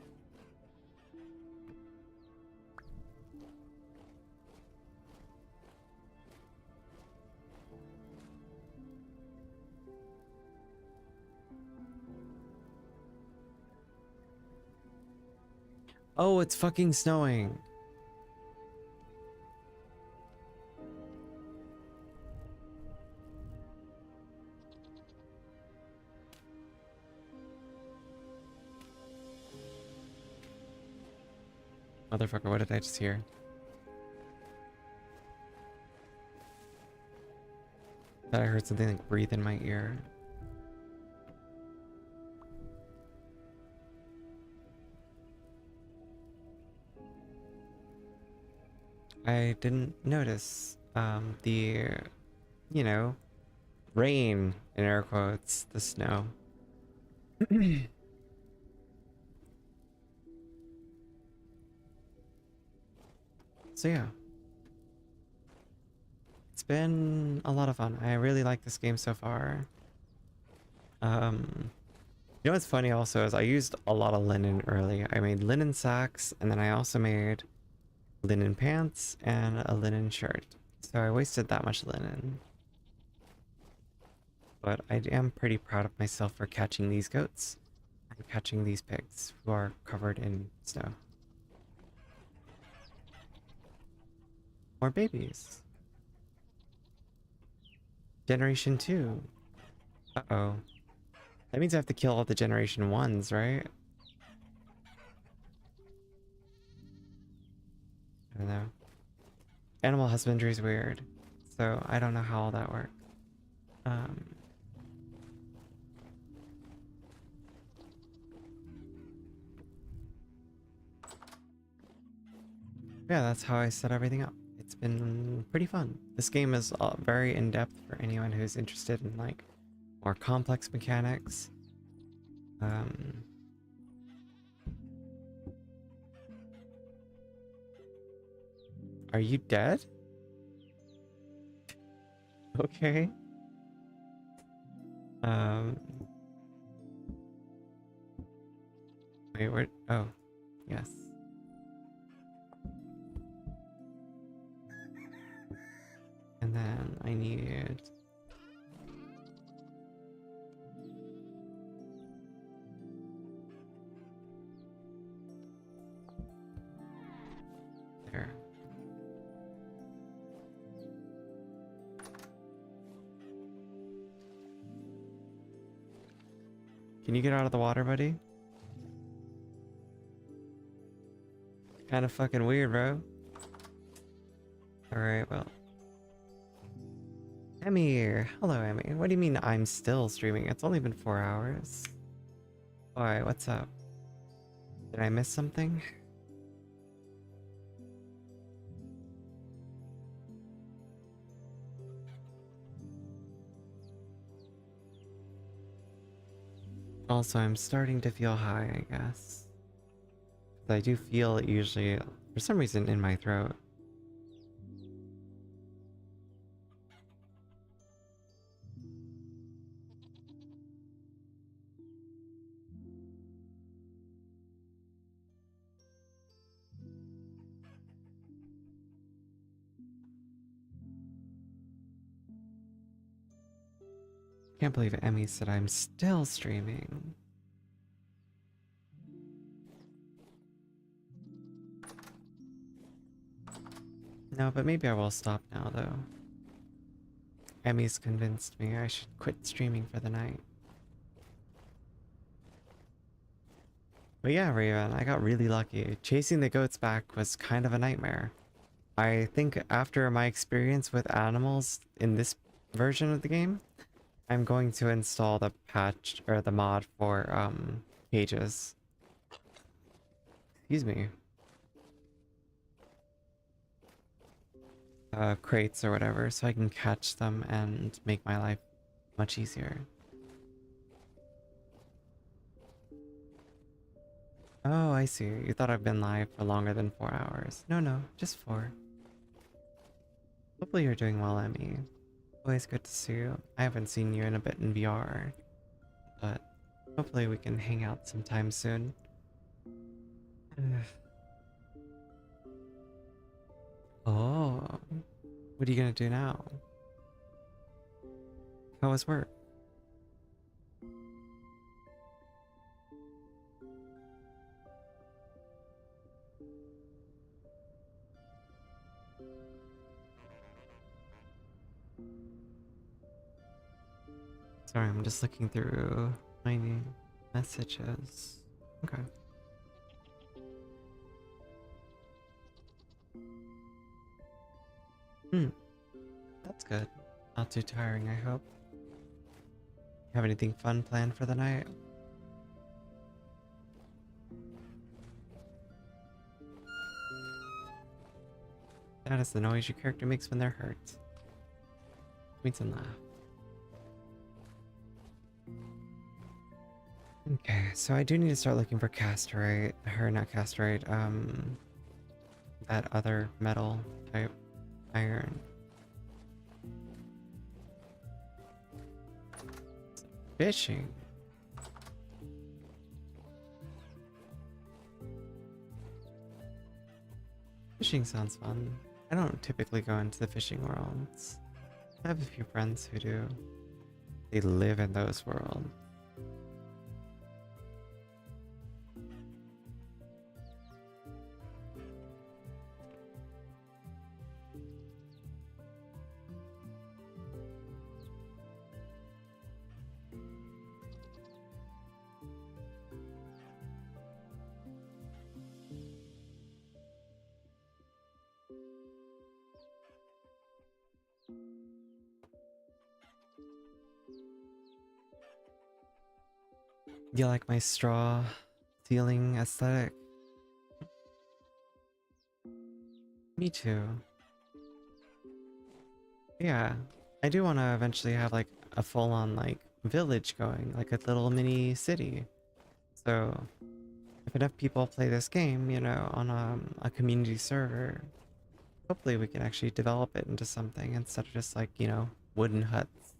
Oh, it's fucking snowing. Motherfucker, what did I just hear? Thought I heard something like breathe in my ear. I didn't notice the, you know, rain in air quotes, the snow. So yeah. It's been a lot of fun. I really like this game so far. You know what's funny also is I used a lot of linen early. I made linen socks and then I also made linen pants and a linen shirt. So I wasted that much linen. But I am pretty proud of myself for catching these goats and catching these pigs who are covered in snow. More babies. Generation 2. Uh-oh. That means I have to kill all the generation 1s, right? I don't know. Animal husbandry is weird. So I don't know how all that works. Yeah, that's how I set everything up. It's been pretty fun. This game is very in-depth for anyone who's interested in like more complex mechanics. Are you dead? Okay. Wait, where? Oh, yes. And then I need... There. Can you get out of the water, buddy? Kind of fucking weird, bro. Alright, well. Emmy! Hello, Emmy. What do you mean I'm still streaming? It's only been 4 hours. Why, what's up? Did I miss something? Also, I'm starting to feel high, I guess. I do feel it usually, for some reason, in my throat. Can't believe Emmy said I'm still streaming. No, but maybe I will stop now, though. Emmy's convinced me I should quit streaming for the night. But yeah, Raven, I got really lucky. Chasing the goats back was kind of a nightmare. I think after my experience with animals in this version of the game, I'm going to install the patch or the mod for cages. Excuse me. Crates or whatever, so I can catch them and make my life much easier. Oh, I see. You thought I've been live for longer than 4 hours. No, just 4. Hopefully you're doing well, Emmy. Always good to see you. I haven't seen you in a bit in VR, but hopefully we can hang out sometime soon. Oh, what are you gonna do now? How was work? Sorry, I'm just looking through my messages. Okay. Hmm, that's good. Not too tiring, I hope. Have anything fun planned for the night? That is the noise your character makes when they're hurt. Points and laugh. Okay, so I do need to start looking for casterite. Or not casterite, that other metal type iron. Fishing. Fishing sounds fun. I don't typically go into the fishing worlds. I have a few friends who do. They live in those worlds. You like my straw ceiling aesthetic? Me too. Yeah, I do want to eventually have like a full-on like village going, like a little mini city. So if enough people play this game, you know, on a community server, hopefully we can actually develop it into something instead of just like, you know, wooden huts.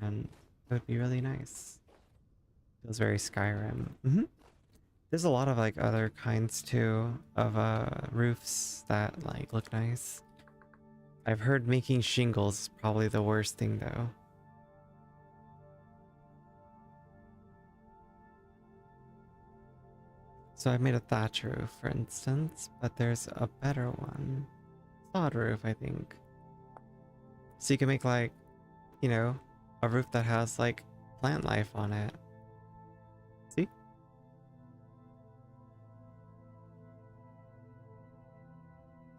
And it would be really nice. Feels very Skyrim. There's a lot of like other kinds too of roofs that like look nice. I've heard making shingles is probably the worst thing though. So I've made a thatch roof, for instance, but there's a better one. Sod roof, I think. So you can make like, you know, a roof that has like plant life on it. See?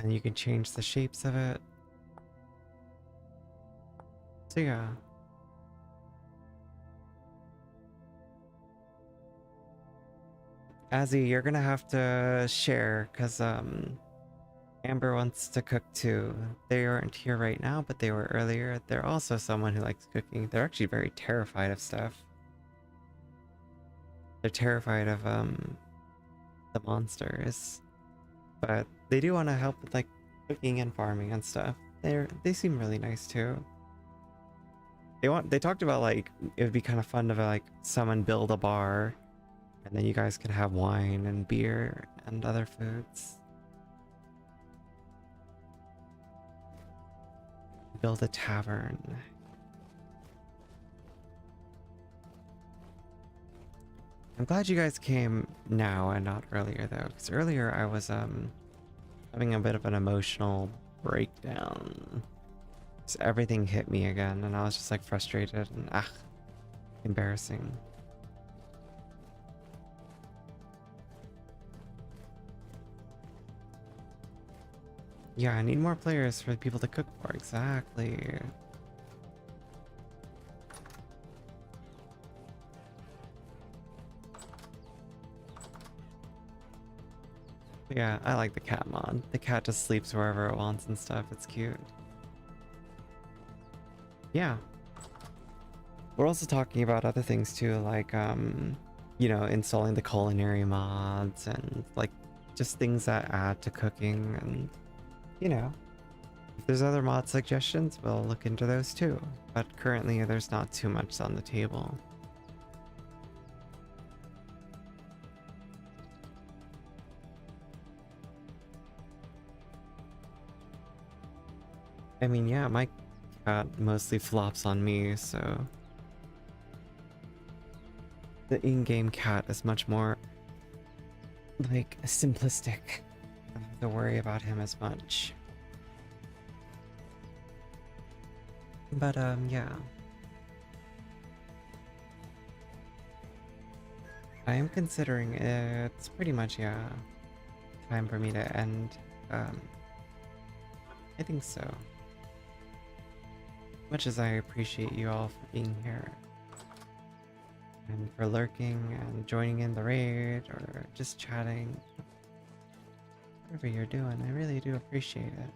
And you can change the shapes of it. So yeah. Azzy, you're gonna have to share, cause Amber wants to cook too. They aren't here right now, but they were earlier. They're also someone who likes cooking. They're actually very terrified of stuff. They're terrified of the monsters. But they do want to help with like cooking and farming and stuff. They seem really nice too. They talked about like it would be kind of fun to like someone build a bar and then you guys could have wine and beer and other foods. Build a tavern. I'm glad you guys came now and not earlier though, because earlier I was having a bit of an emotional breakdown. So everything hit me again and I was just like frustrated and embarrassing. Yeah, I need more players for people to cook for, exactly. Yeah, I like the cat mod. The cat just sleeps wherever it wants and stuff. It's cute. Yeah. We're also talking about other things too, like, you know, installing the culinary mods and like just things that add to cooking and, you know, if there's other mod suggestions, we'll look into those too. But currently there's not too much on the table. I mean, yeah, my cat mostly flops on me, so the in-game cat is much more like simplistic. I don't have to worry about him as much. But yeah. I am considering it's pretty much, yeah, time for me to end I think so. Much as I appreciate you all for being here and for lurking and joining in the raid or just chatting, whatever you're doing, I really do appreciate it.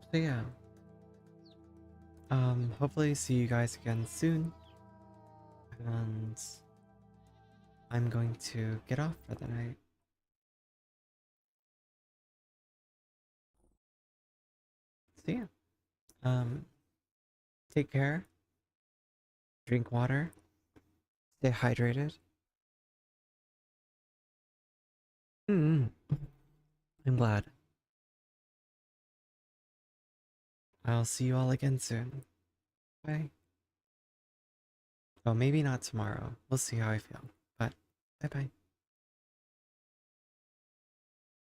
So yeah, hopefully see you guys again soon, and I'm going to get off for the night. So yeah, um, take care, drink water, stay hydrated. Mm, I'm glad. I'll see you all again soon. Bye. Oh, maybe not tomorrow. We'll see how I feel. But bye bye.